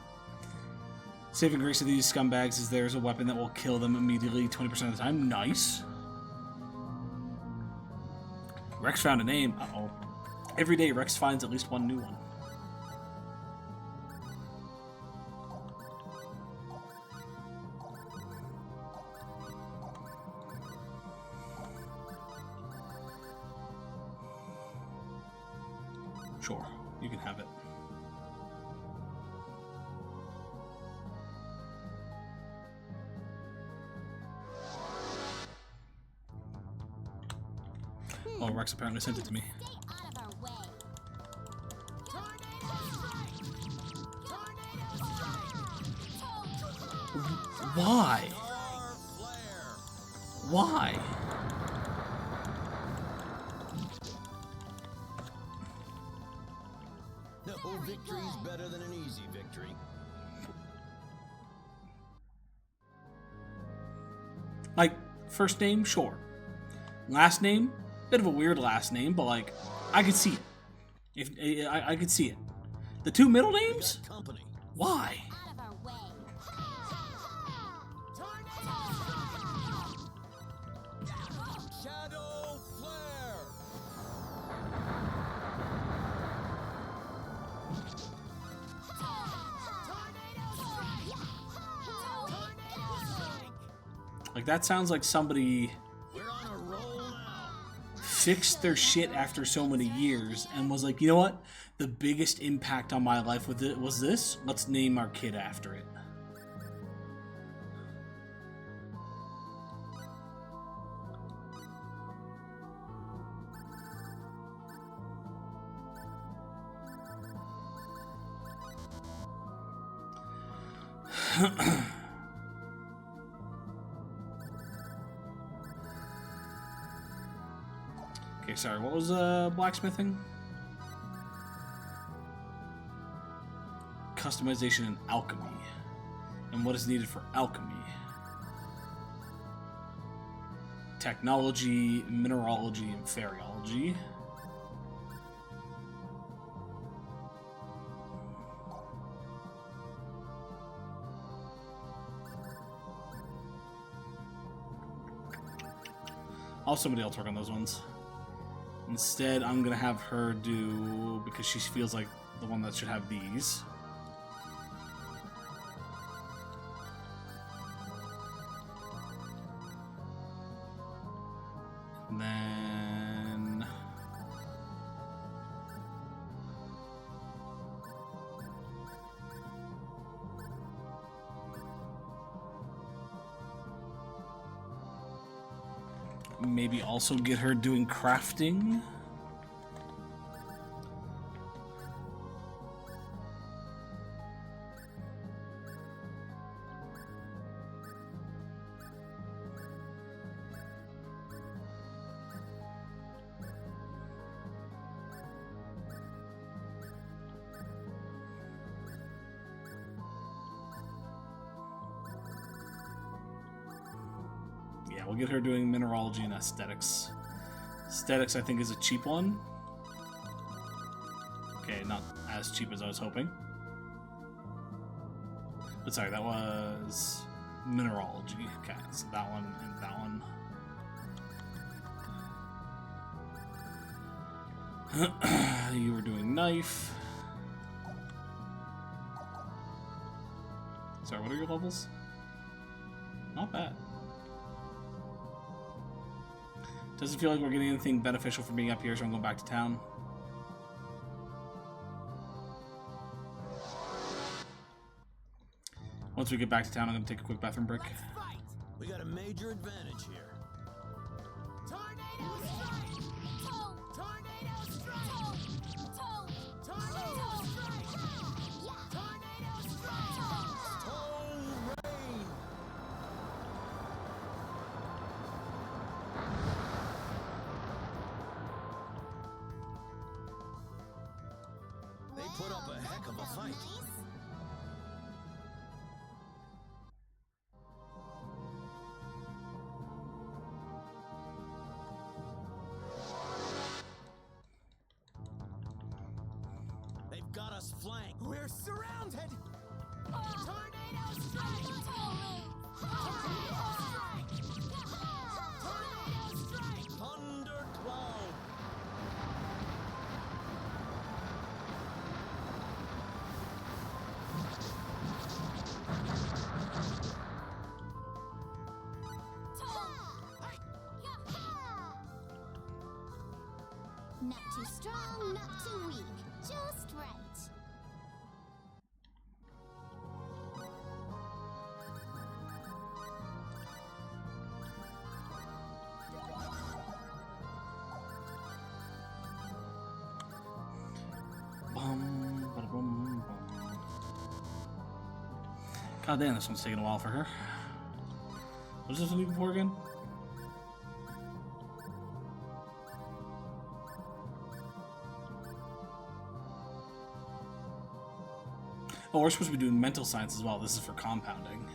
Saving grace of these scumbags is there's a weapon that will kill them immediately 20% of the time. Nice. Rex found a name. Uh-oh. Every day, Rex finds at least one new one. Sure, you can have it. Oh, Rex apparently sent it to me. Why? Why? No victory's better than an easy victory. Like, first name, sure. Last name, bit of a weird last name, but like, I could see it. If I could see it. The two middle names? Why? Shadow Flare! Like, that sounds like somebody fixed their shit after so many years and was like, you know what? The biggest impact on my life with it was this. Let's name our kid after it. Okay, sorry, what was blacksmithing? Customization and alchemy. And what is needed for alchemy? Technology, mineralogy, and fairyology. I'll have somebody else work on those ones. Instead, I'm gonna have her do, because she feels like the one that should have these. And then maybe also get her doing crafting. Yeah, we'll get her doing mineralogy and aesthetics. Aesthetics, I think, is a cheap one. Okay, not as cheap as I was hoping. But sorry, that was mineralogy. Okay, so that one and that one. You were doing knife. Sorry, what are your levels? Not bad. Doesn't feel like we're getting anything beneficial from being up here, so I'm going back to town. Once we get back to town, I'm going to take a quick bathroom break. We got a major advantage here. Tornado strike! Tornado strike! Tornado strike! Tornado strike! Rain! They put up a heck of a fight. They've got us flanked. We're surrounded! Tornado strike! Tornado strike! Tornado strike! Thundercloud! Not too strong, not too weak. Just right. Bum, bada bum, bum. God damn, this one's taking a while for her. What was this one before again? Oh, we're supposed to be doing mental science as well. This is for compounding.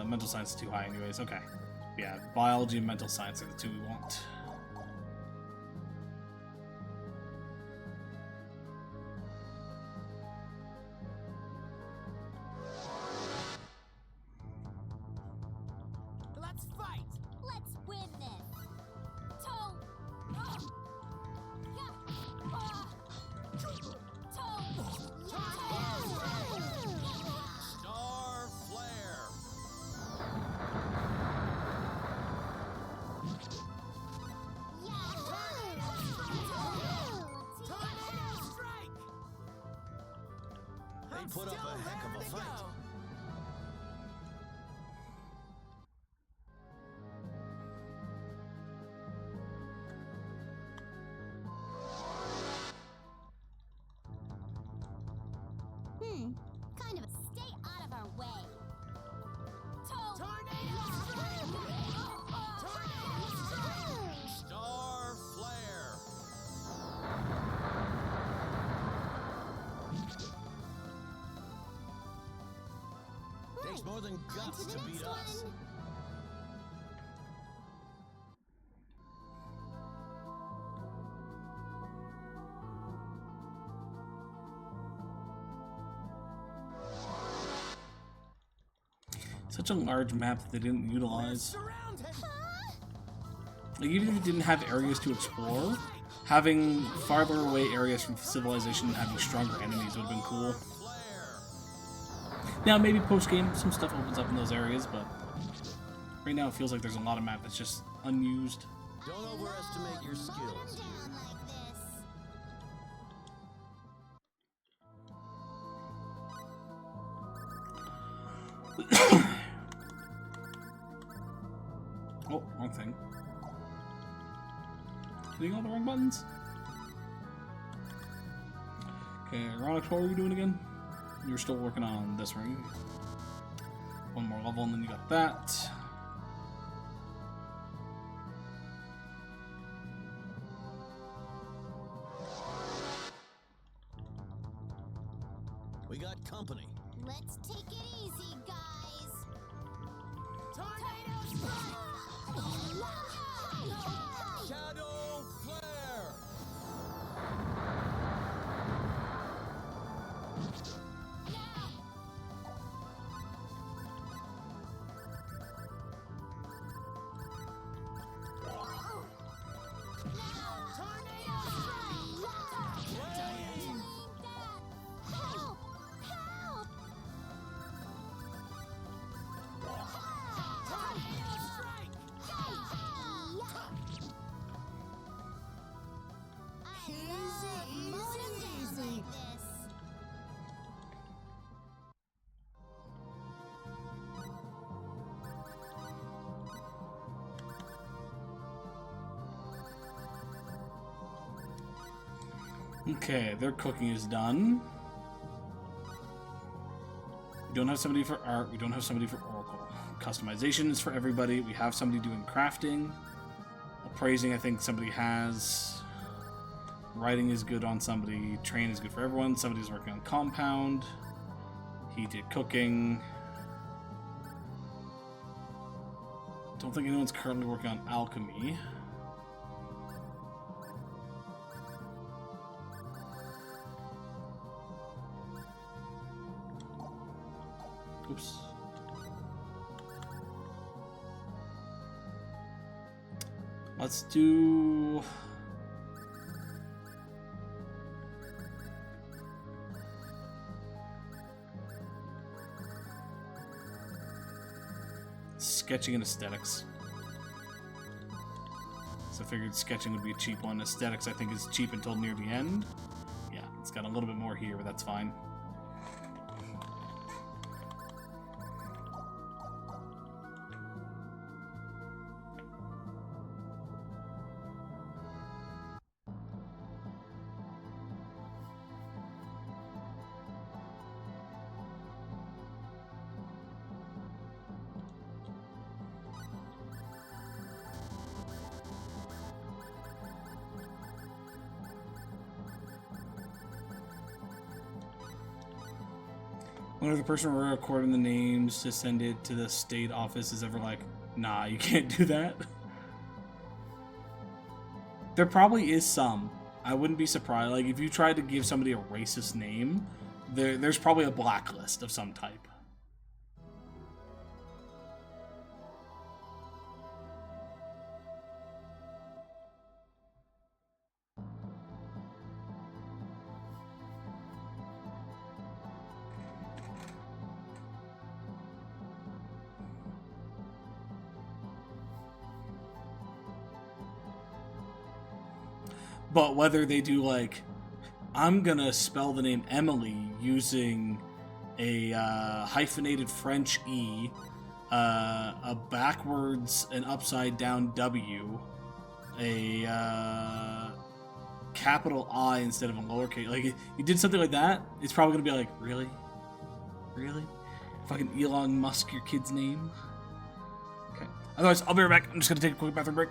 Mental science is too high anyways. Okay. Yeah, biology and mental science are the two we want. Let's fight! Let's win this. Star Flare! Tornado strike! They put up a heck of a fight. Kind of a takes more than guts to beat us. Such a large map that they didn't utilize. Like, even if it didn't have areas to explore, having farther away areas from civilization and having stronger enemies would have been cool. Now, maybe post-game, some stuff opens up in those areas, but right now it feels like there's a lot of map that's just unused. Don't overestimate your skills. Oh, wrong thing. Hitting all the wrong buttons. Okay, Ronix, what were you doing again? You were still working on this ring. One more level and then you got that. We got company. Let's take it easy, guys. Shadow Flare! Help! Help! Okay, their cooking is done. We don't have somebody for art. We don't have somebody for Oracle. Customization is for everybody. We have somebody doing crafting. Appraising, I think somebody has. Writing is good on somebody. Train is good for everyone. Somebody's working on compound. He did cooking. Don't think anyone's currently working on alchemy. Oops. Let's do... sketching and aesthetics. So I figured sketching would be a cheap one. Aesthetics I think is cheap until near the end. Yeah, it's got a little bit more here, but that's fine. Whenever the person recording the names to send it to the state office is ever like, nah, you can't do that. There probably is some. I wouldn't be surprised. Like, if you tried to give somebody a racist name, there's probably a blacklist of some type. But whether they do like, I'm gonna spell the name Emily using a hyphenated French E, a backwards and upside down W, a capital I instead of a lowercase. Like, you did something like that, it's probably gonna be like, really? Really? Fucking Elon Musk your kid's name? Okay. Otherwise, I'll be right back. I'm just gonna take a quick bathroom break.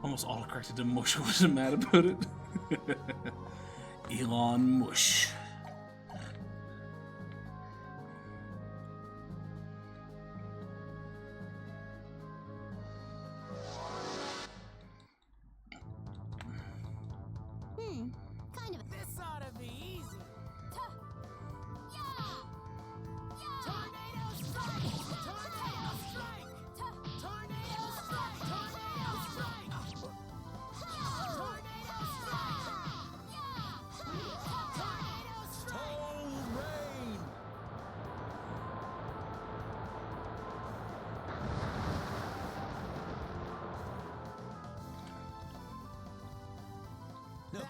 Almost autocorrected to Mush. I wasn't mad about it. Elon Mush. Kind of. This ought to be easy. Tornado strike! Tornado strike! Tornado strike! Tornado strike! Tornado strike! Tornado strike! Rain!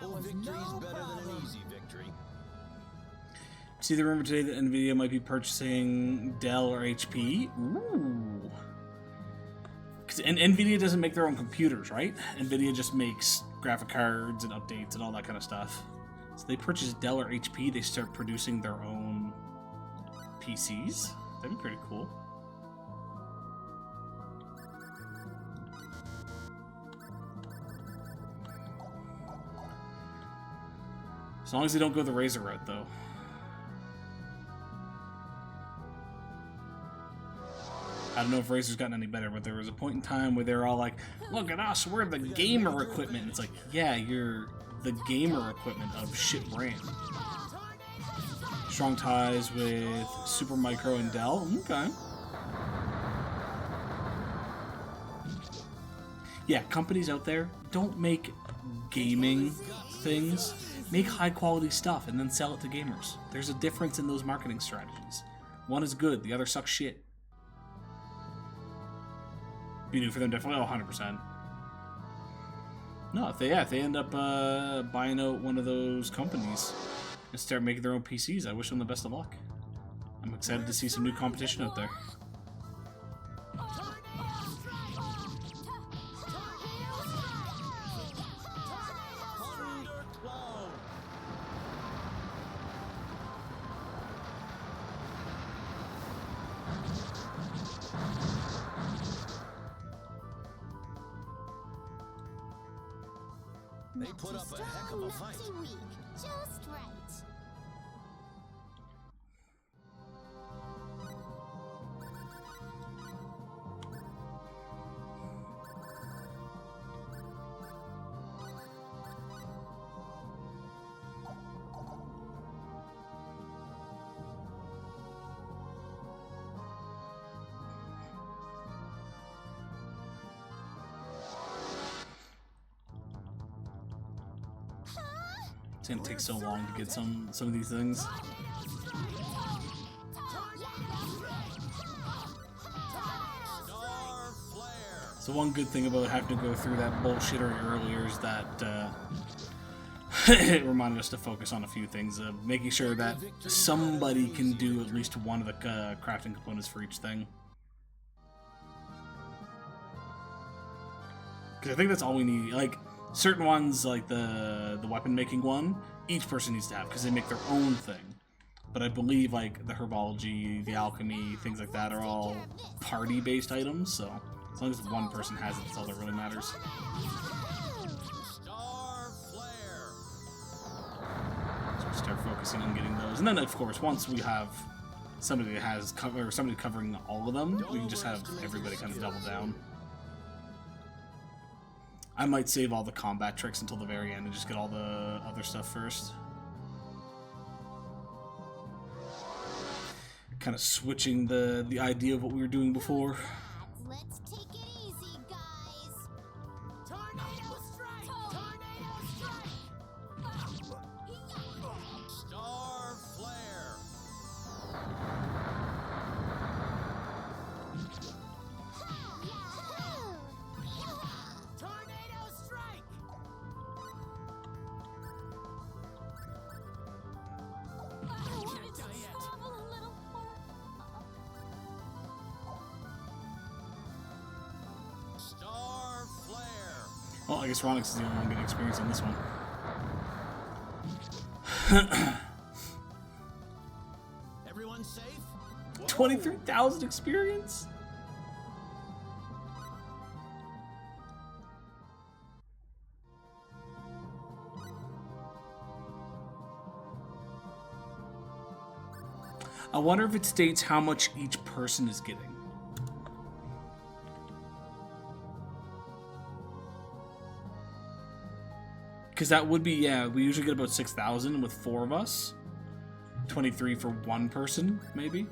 No victory's better than an easy victory. See the rumor today that Nvidia might be purchasing Dell or HP. Ooh. And Nvidia doesn't make their own computers, right? Nvidia just makes graphic cards and updates and all that kind of stuff. So they purchase Dell or HP, they start producing their own PCs. That'd be pretty cool. As long as they don't go the Razer route, though. I don't know if Razer's gotten any better, but there was a point in time where they were all like, look at us, we're the gamer equipment. It's like, yeah, you're the gamer equipment of shit brand. Strong ties with Supermicro and Dell. Okay. Yeah, companies out there, don't make gaming things. Make high quality stuff and then sell it to gamers. There's a difference in those marketing strategies. One is good, the other sucks shit. Be new for them, definitely. Oh, 100%. No, if they end up buying out one of those companies and start making their own PCs, I wish them the best of luck. I'm excited to see some new competition out there. They put up a heck of a fight. Not too weak. Just right. It's gonna take so long to get some of these things. So one good thing about having to go through that bullshittery earlier is that it reminded us to focus on a few things, making sure that somebody can do at least one of the crafting components for each thing. Because I think that's all we need. Like, certain ones, like the weapon making one, each person needs to have because they make their own thing. But I believe like the herbology, the alchemy, things like that are all party-based items. So as long as one person has it, that's all that really matters. So we start focusing on getting those, and then of course once we have somebody that has somebody covering all of them, we can just have everybody kind of double down. I might save all the combat tricks until the very end and just get all the other stuff first. Kind of switching the idea of what we were doing before. Let's take it easy, guys. Tornado strike! Tornado strike! Star flare. Tornado strike! Star flare. Well, I guess Ronix is the only one getting experience on this one. Everyone safe? 23,000 experience? I wonder if it states how much each person is getting. Because that would be, yeah, we usually get about 6,000 with 4 of us. 23 for one person, maybe.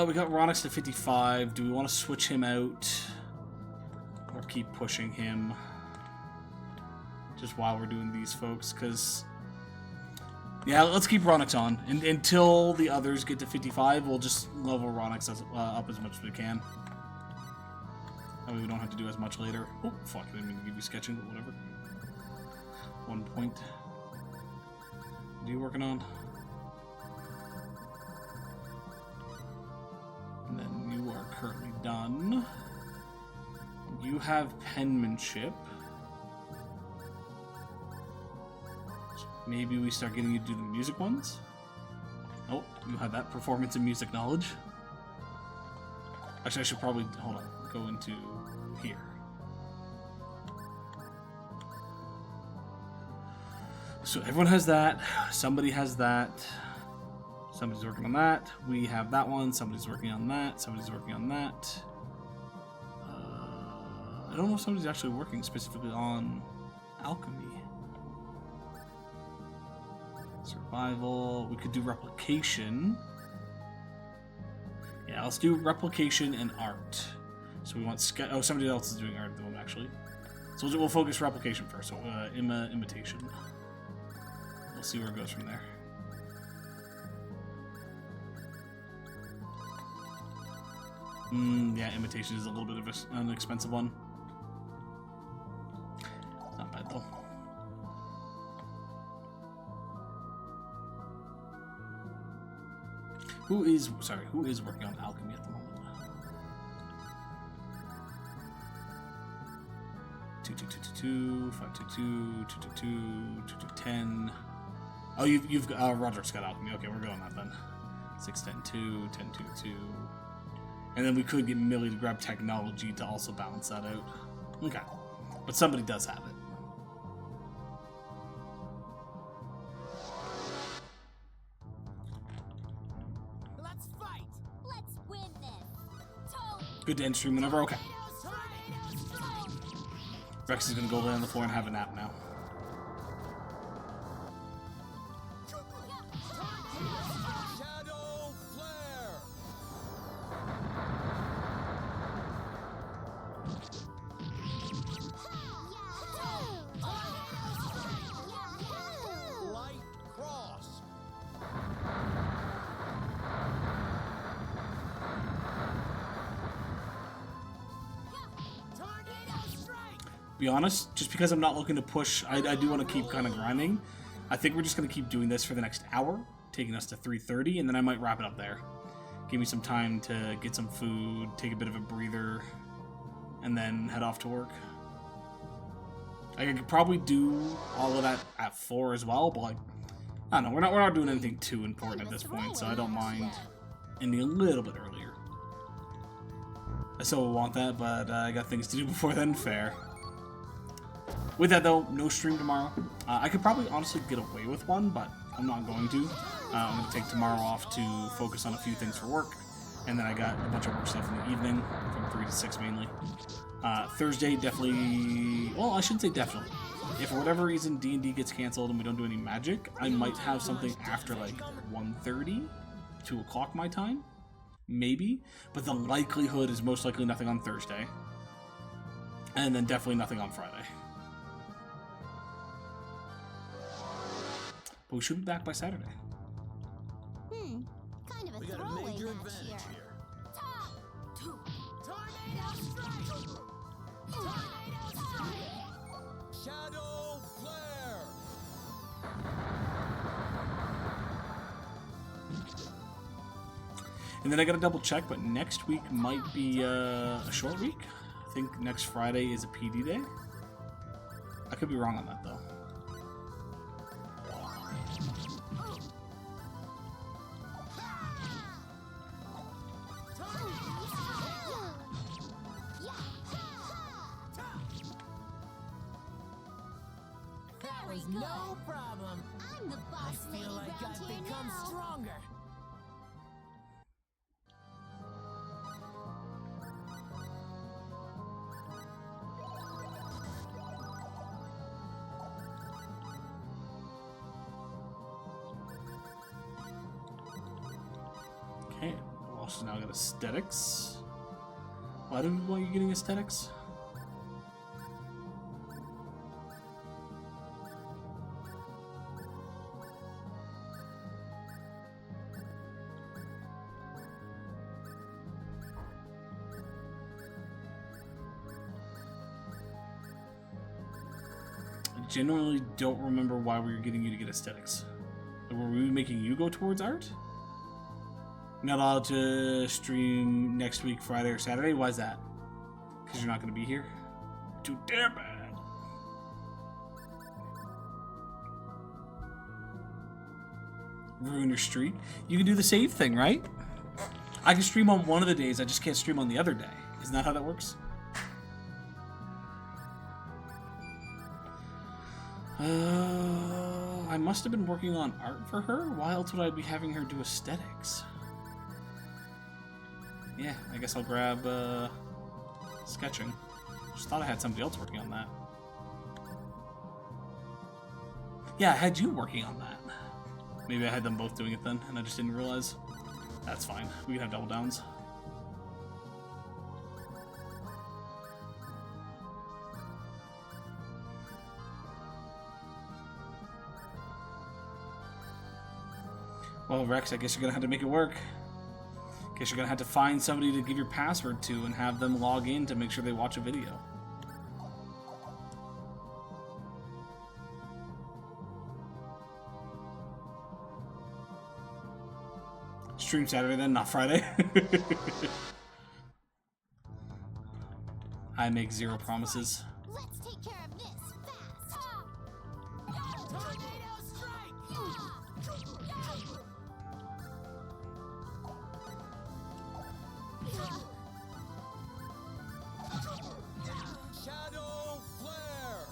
We got Ronix to 55. Do we want to switch him out? Or keep pushing him? Just while we're doing these folks, because... Yeah, let's keep Ronix on. Until the others get to 55, we'll just level Ronix up as much as we can. That way we don't have to do as much later. Oh, fuck, I didn't mean to give you sketching, but whatever. 1 point. What are you working on? And then you are currently done. You have penmanship. Maybe we start getting you to do the music ones. Oh, you have that performance and music knowledge. Actually, I should probably, hold on, go into here. So everyone has that. Somebody has that. Somebody's working on that. We have that one. Somebody's working on that. Somebody's working on that. I don't know if somebody's actually working specifically on alchemy. Survival. We could do replication. Yeah, let's do replication and art. So we want oh, somebody else is doing art at the moment, actually. So we'll focus replication first. So imitation. We'll see where it goes from there. Yeah, imitation is a little bit of an expensive one. Not bad though. Who is working on alchemy at the moment? 2222, 522, 222, 2210. Oh, you've got Roderick's got alchemy. Okay, we're going that then. 610-2, 1022. And then we could get Millie to grab technology to also balance that out. Okay. But somebody does have it. Let's fight! Let's win this! Good to end stream whenever. Okay. Rex is going to go lay on the floor and have a nap now. Shadow Flare! Light Cross! Be honest, just because I'm not looking to push, I do want to keep kind of grinding. I think we're just going to keep doing this for the next hour, taking us to 3:30, and then I might wrap it up there. Give me some time to get some food, take a bit of a breather, and then head off to work. I could probably do all of that at 4 as well, but like, I don't know, we're not doing anything too important at this point, so I don't mind ending a little bit earlier. I still want that, but I got things to do before then. Fair. With that though, no stream tomorrow. I could probably honestly get away with one, but I'm not going to. I'm going to take tomorrow off to focus on a few things for work, and then I got a bunch of work stuff in the evening, from 3 to 6 mainly. Thursday, definitely... Well, I shouldn't say definitely. If for whatever reason D&D gets canceled and we don't do any magic, I might have something after like 1:30, 2 o'clock my time. Maybe. But the likelihood is most likely nothing on Thursday. And then definitely nothing on Friday. But we should be back by Saturday. Kind of a We got a throwaway major match advantage here. here. Tornado strike! Tornado strike! Shadow Flare! And then I gotta double check, but next week might be a short week. I think next Friday is a PD day. I could be wrong on that though. problem. I'm the boss I lady feel like round I've here become now. stronger. Okay, we also now got aesthetics. Why do we want you getting aesthetics? I genuinely don't remember why we were getting you to get aesthetics. Were we making you go towards art? Not allowed to stream next week, Friday or Saturday? Why is that? Because you're not going to be here? Too damn bad. Ruin your streak? You can do the save thing, right? I can stream on one of the days, I just can't stream on the other day. Isn't that how that works? I must have been working on art for her? Why else would I be having her do aesthetics? Yeah, I guess I'll grab sketching. Just thought I had somebody else working on that. Yeah, I had you working on that. Maybe I had them both doing it then, and I just didn't realize. That's fine. We can have double downs. Well, Rex, I guess you're gonna have to make it work. Guess you're gonna have to find somebody to give your password to and have them log in to make sure they watch a video. Stream Saturday then, not Friday. I make zero promises. Let's take care of this fast. Tornado strike! Shadow flare!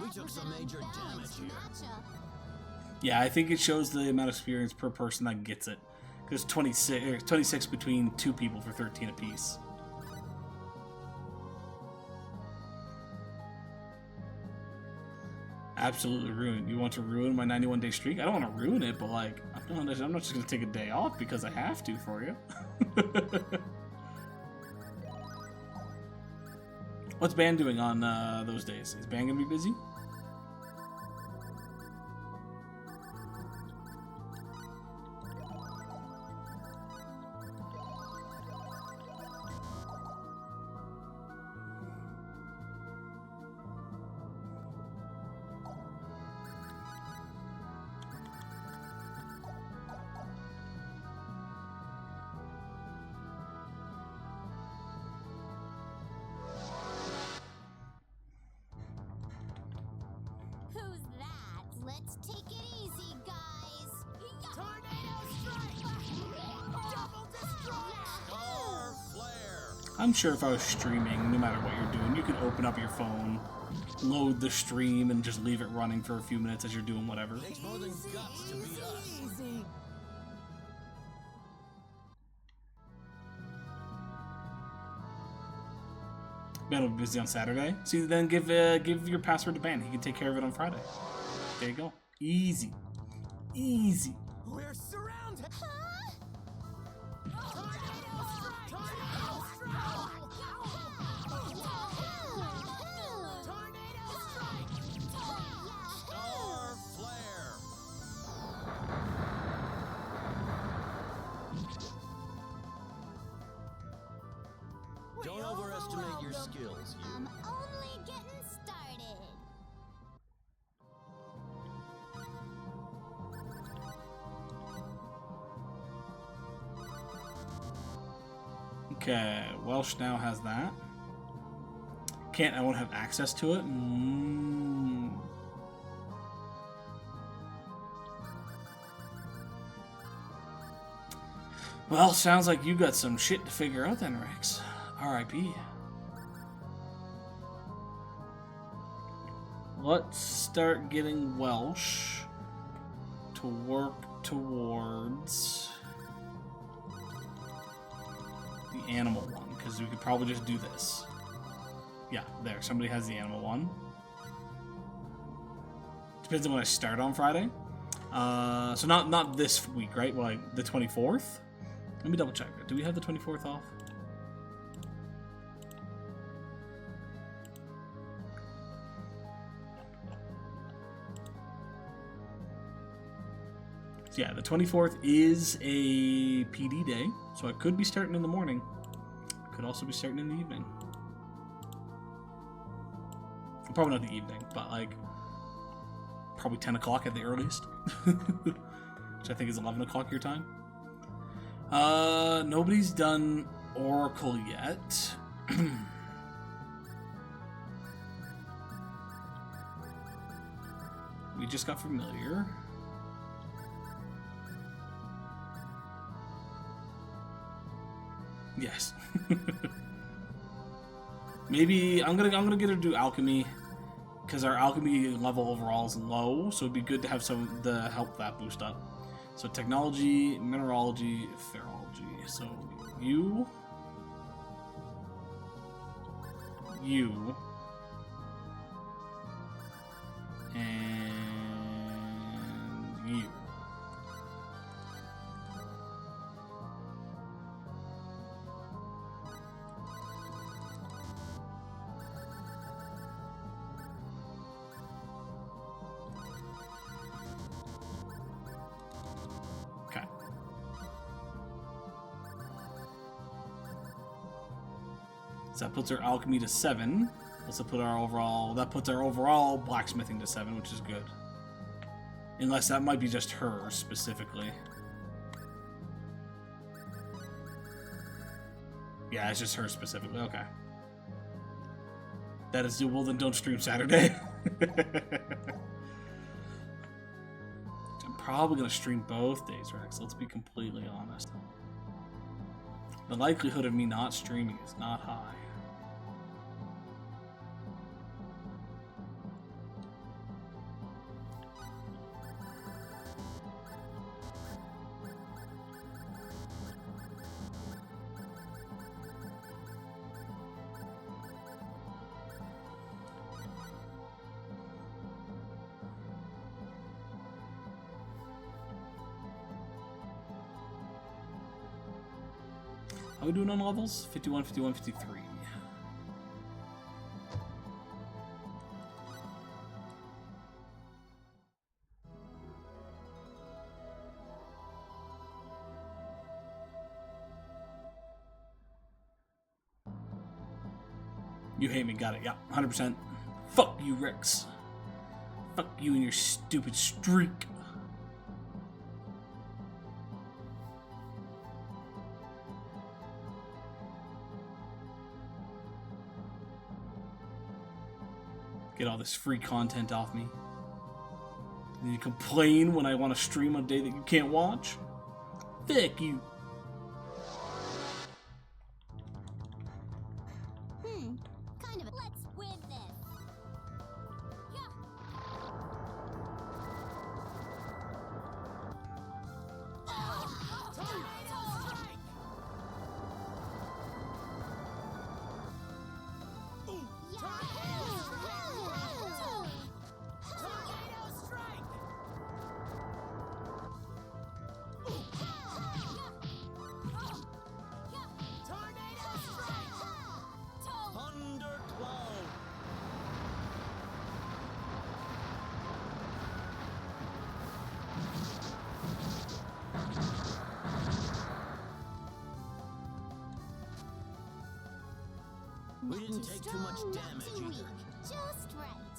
We took some major damage here. Yeah, I think it shows the amount of experience per person that gets it. Because 26 between two people for 13 apiece. Absolutely ruined. You want to ruin my 91-day streak? I don't want to ruin it, but like, I'm not just going to take a day off because I have to for you. What's Ban doing on those days? Is Ban going to be busy? Who's that? Let's take it easy, guys. Tornado strike! Double destroy! Star flare! I'm sure if I was streaming, no matter what you're doing, you could open up your phone, load the stream, and just leave it running for a few minutes as you're doing whatever. Takes more than guts to beat us. Easy. Ben will be busy on Saturday. See, then give your password to Ben. He can take care of it on Friday. There you go. Easy. Easy. We're surrounded! Huh? Tornado strike! Tornado strike! Tornado strike! Star flare! your skills, you. I'm only getting started. Okay, Welsh now has that. I won't have access to it. Well, sounds like you got some shit to figure out then, Rex. R.I.P. Let's start getting Welsh to work towards the animal one, because we could probably just do this. Yeah, there. Somebody has the animal one. Depends on when I start on Friday. So not this week, right? Well, like the 24th? Let me double check. Do we have the 24th off? So yeah, the 24th is a PD day, so I could be starting in the morning. Could also be starting in the evening. Probably not the evening, but like probably 10 o'clock at the earliest, which I think is 11 o'clock your time. Nobody's done Oracle yet. We just got familiar. Yes. Maybe I'm gonna get her to do alchemy, because our alchemy level overall is low, so it'd be good to have some to help that boost up. So technology, mineralogy, ferrology. So you, and you. Okay. So that puts our alchemy to 7. Also put our overall, that puts our overall blacksmithing to 7, which is good. Unless that might be just her specifically. Yeah, it's just her specifically. Okay. That is doable, then don't stream Saturday. I'm probably going to stream both days, Rex. Let's be completely honest. The likelihood of me not streaming is not high. How are we doing on levels? 51, 51, 53. You hate me, got it, yeah, 100%. Fuck you, Rex. Fuck you and your stupid streak. Get all this free content off me. And you complain when I want to stream on a day that you can't watch? Fuck you. Kind of. Let's win this. We Not didn't too take too strong, much not damage too either. weak. Just right.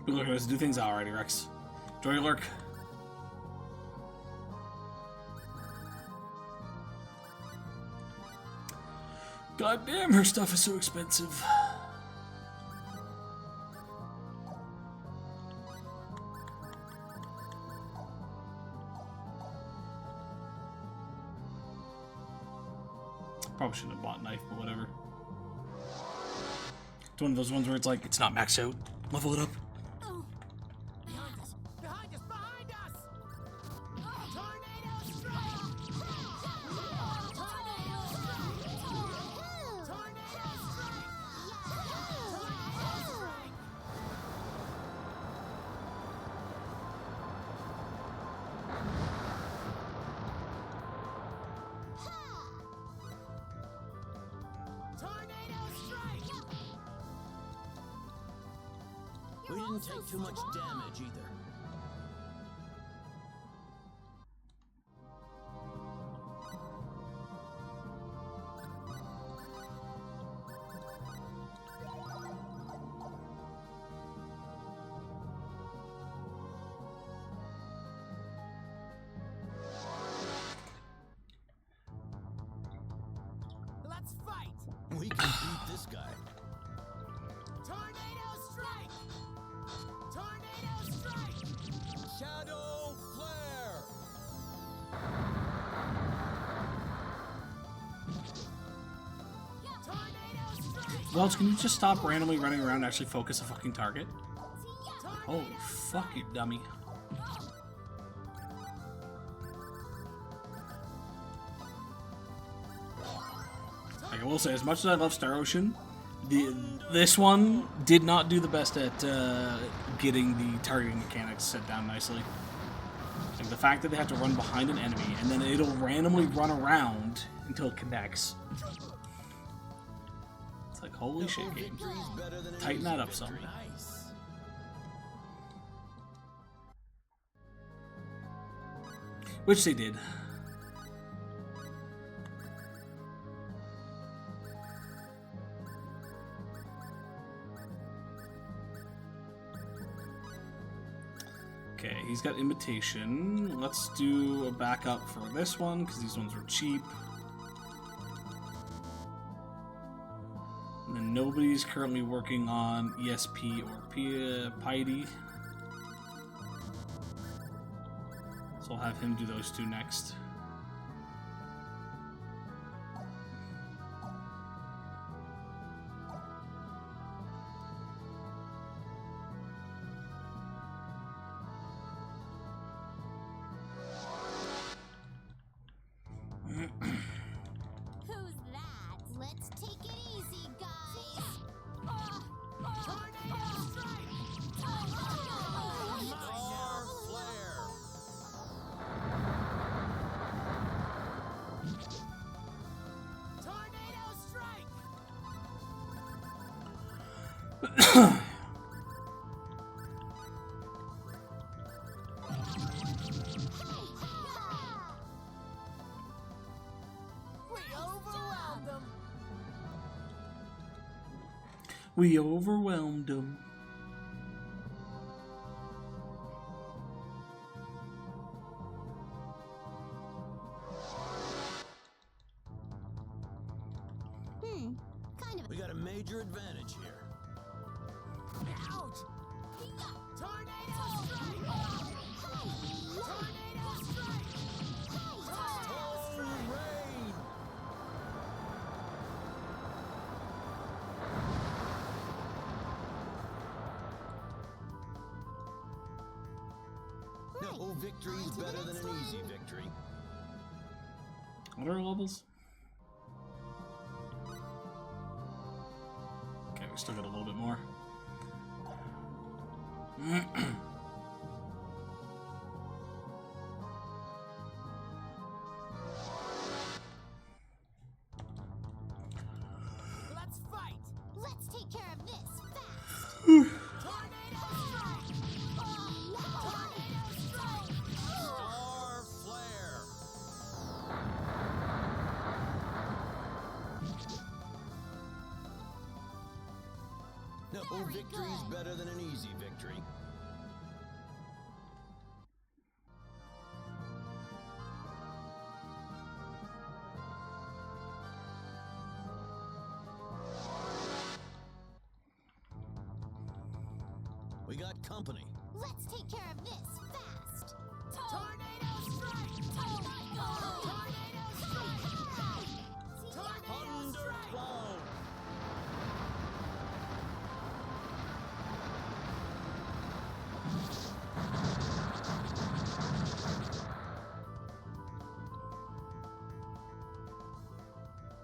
But look at us do things already, Rex. Enjoy your lurk. God damn, her stuff is so expensive. Probably shouldn't have bought a knife, but whatever. It's one of those ones where it's like, it's not maxed out. Level it up. Behind us! Behind us! Behind us! Tornado strike! Tornado strike! Tornado strike! Tornado strike! Tornado strike! We didn't take too much damage either. Let's fight! We can beat this guy. Tornado strike! Tornado strike! Shadow flare! Tornado strike! Welch, can you just stop randomly running around and actually focus a fucking target? Holy fuck, you dummy. Like, I will say, as much as I love Star Ocean, this one did not do the best at getting the targeting mechanics set down nicely. Like, the fact that they have to run behind an enemy, and then it'll randomly run around until it connects. It's like, holy shit, game. Tighten that up some. Which they did. Okay, he's got imitation. Let's do a backup for this one, because these ones were cheap. And then nobody's currently working on ESP or Piety. So I'll have him do those two next. Who's that? Let's take it easy, guys. Tornado strike! Star flare! Tornado strike! We overwhelmed them. We overwhelmed him. Kind of. We got a major advantage here. Ouch! Tornado strike! Tornado strike! Tornado strike! Rain! No victory is better than an easy victory. What are our levels? Okay, we still got a little bit more. Let's fight! Let's take care of this fast. Tornado strike! Tornado strike! Star flare! victory's better than an easy victory. We got company. Let's take care of this fast. Tornado strike! Tornado strike! Tornado strike!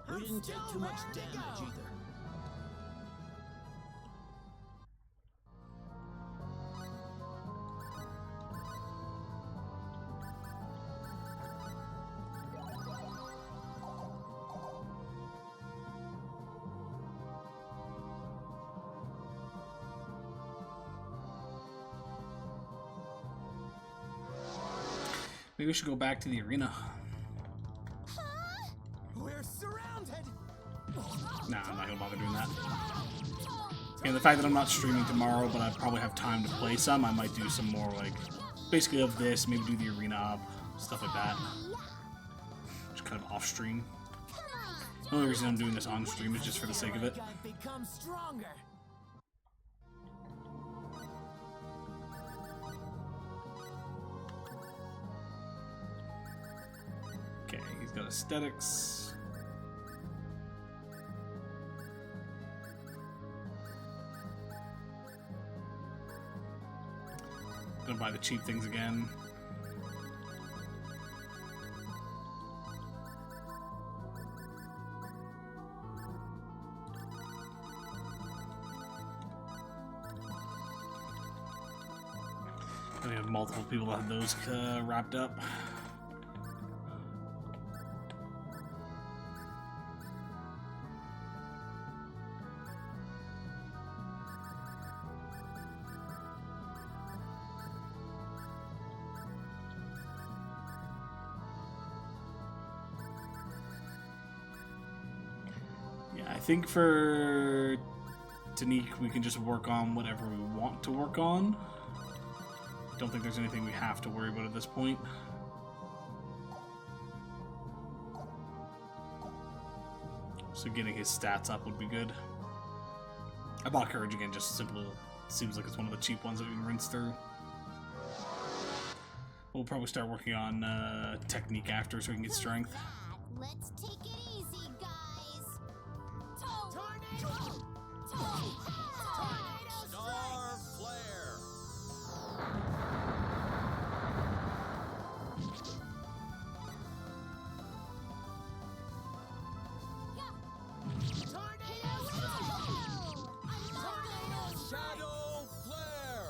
We didn't take too much damage either. Maybe we should go back to the arena. We're surrounded! Nah, I'm not gonna bother doing that. And the fact that I'm not streaming tomorrow, but I probably have time to play some, I might do some more, like, basically of this, maybe do the arena up, stuff like that. Just kind of off stream. The only reason I'm doing this on stream is just for the sake of it. I've become stronger. Okay, he's got aesthetics. Gonna buy the cheap things again. We have multiple people that have those wrapped up. I think for Tanique, we can just work on whatever we want to work on. Don't think there's anything we have to worry about at this point. So getting his stats up would be good. I bought Courage again, just simple. Seems like it's one of the cheap ones that we can rinse through. We'll probably start working on Technique after so we can get Strength. Let's take it easy, guys. Tornado! Star Flare! Shadow Flare!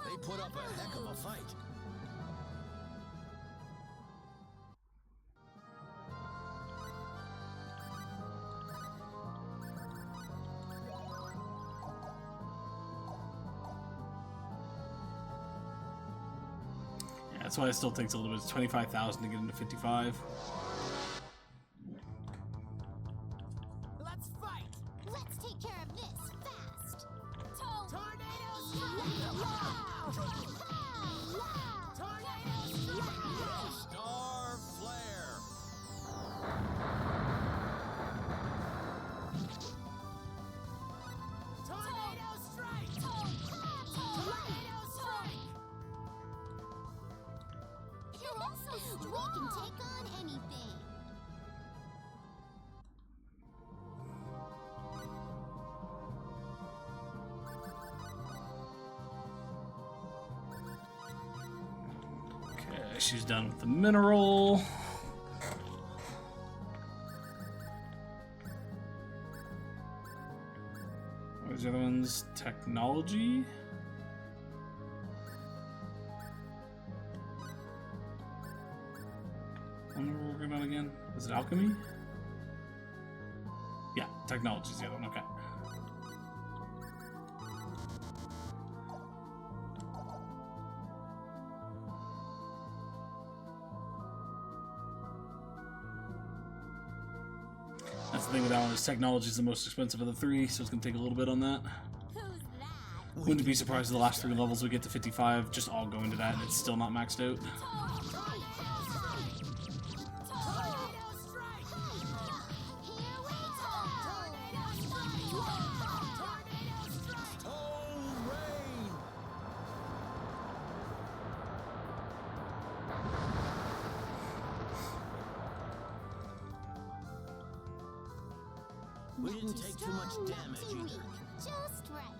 They put up a heck of a fight. Yeah, that's why it still takes a little bit. It's 25,000 to get into 55. Let's fight! Let's take care of this fast. Tornado strike! Tornado strike! Star Flare! Tornado strike! Tornado strike! You're also strong. We can take on anything. Okay, she's done with the mineral. Where's the other ones? Technology. I wonder what we're working on again. Is it alchemy? Yeah, technology's the other one. Okay. That's the thing with that one, is technology is the most expensive of the three, so it's going to take a little bit on that. Wouldn't be surprised if the last 3 levels we get to 55, just all go into that, and it's still not maxed out. We didn't take too much damage either. Just right.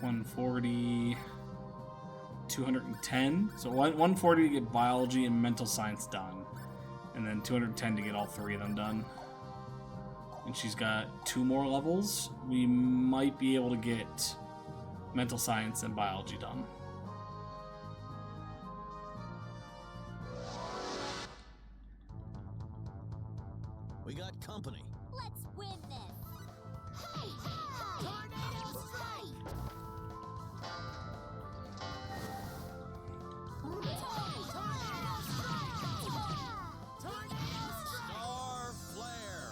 $140, 210. So 140 to get biology and mental science done, and then 210 to get all 3 of them done. And she's got 2 more levels. We might be able to get mental science and biology done. We got company. Let's win this. Hey! Tornado strike! Star flare.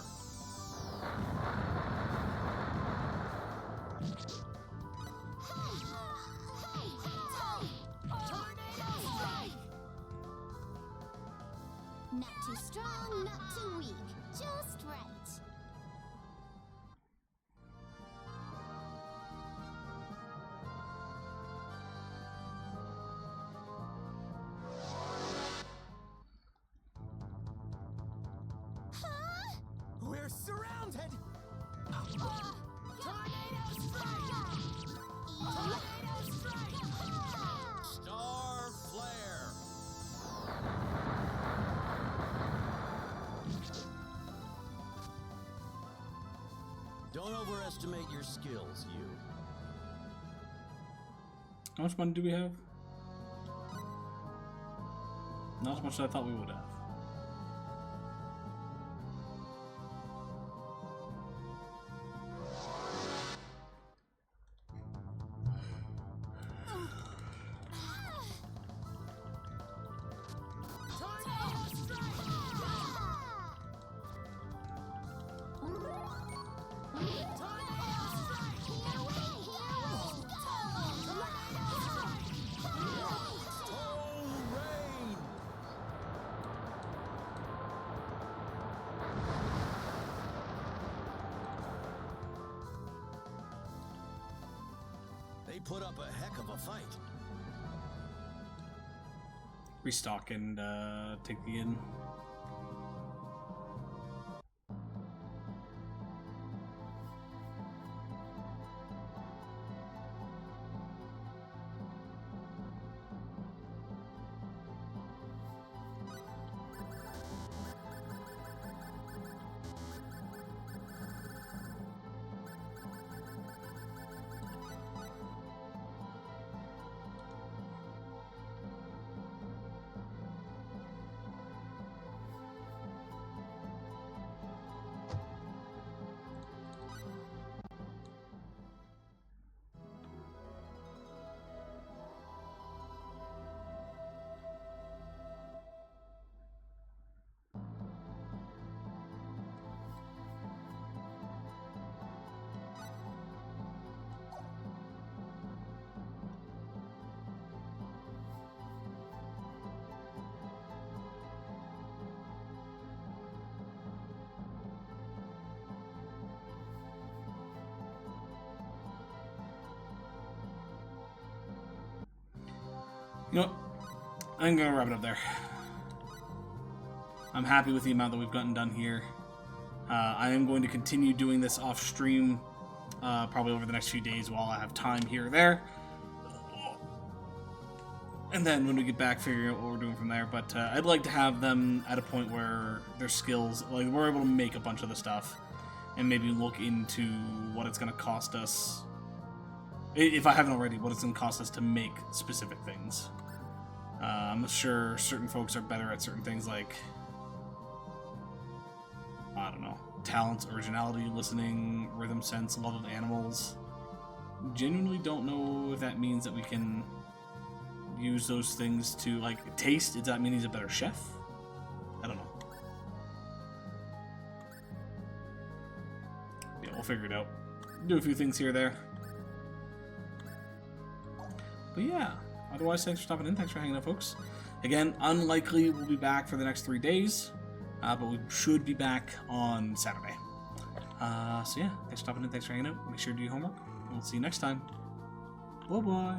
Not too strong, not too weak. Just right. We're surrounded! Tornado strike! Tornado strike! Star flare. Don't overestimate your skills, you. How much money do we have? Not as much as I thought we would have. They put up a heck of a fight. Restock and take the inn. You know what? I'm gonna wrap it up there. I'm happy with the amount that we've gotten done here. I am going to continue doing this off stream, probably over the next few days while I have time here or there. And then when we get back, figuring out what we're doing from there. But I'd like to have them at a point where their skills, like we're able to make a bunch of the stuff, and maybe look into what it's going to cost us, if I haven't already, what it's going to cost us to make specific things. I'm sure certain folks are better at certain things like, I don't know, talents, originality, listening, rhythm sense, love of animals. Genuinely don't know if that means that we can use those things to, like, taste. Does that mean he's a better chef? I don't know. Yeah, we'll figure it out. Do a few things here or there. But yeah, otherwise, thanks for stopping in. Thanks for hanging out, folks. Again, unlikely we'll be back for the next 3 days, but we should be back on Saturday. So yeah, thanks for stopping in. Thanks for hanging out. Make sure to do your homework. We'll see you next time. Bye-bye.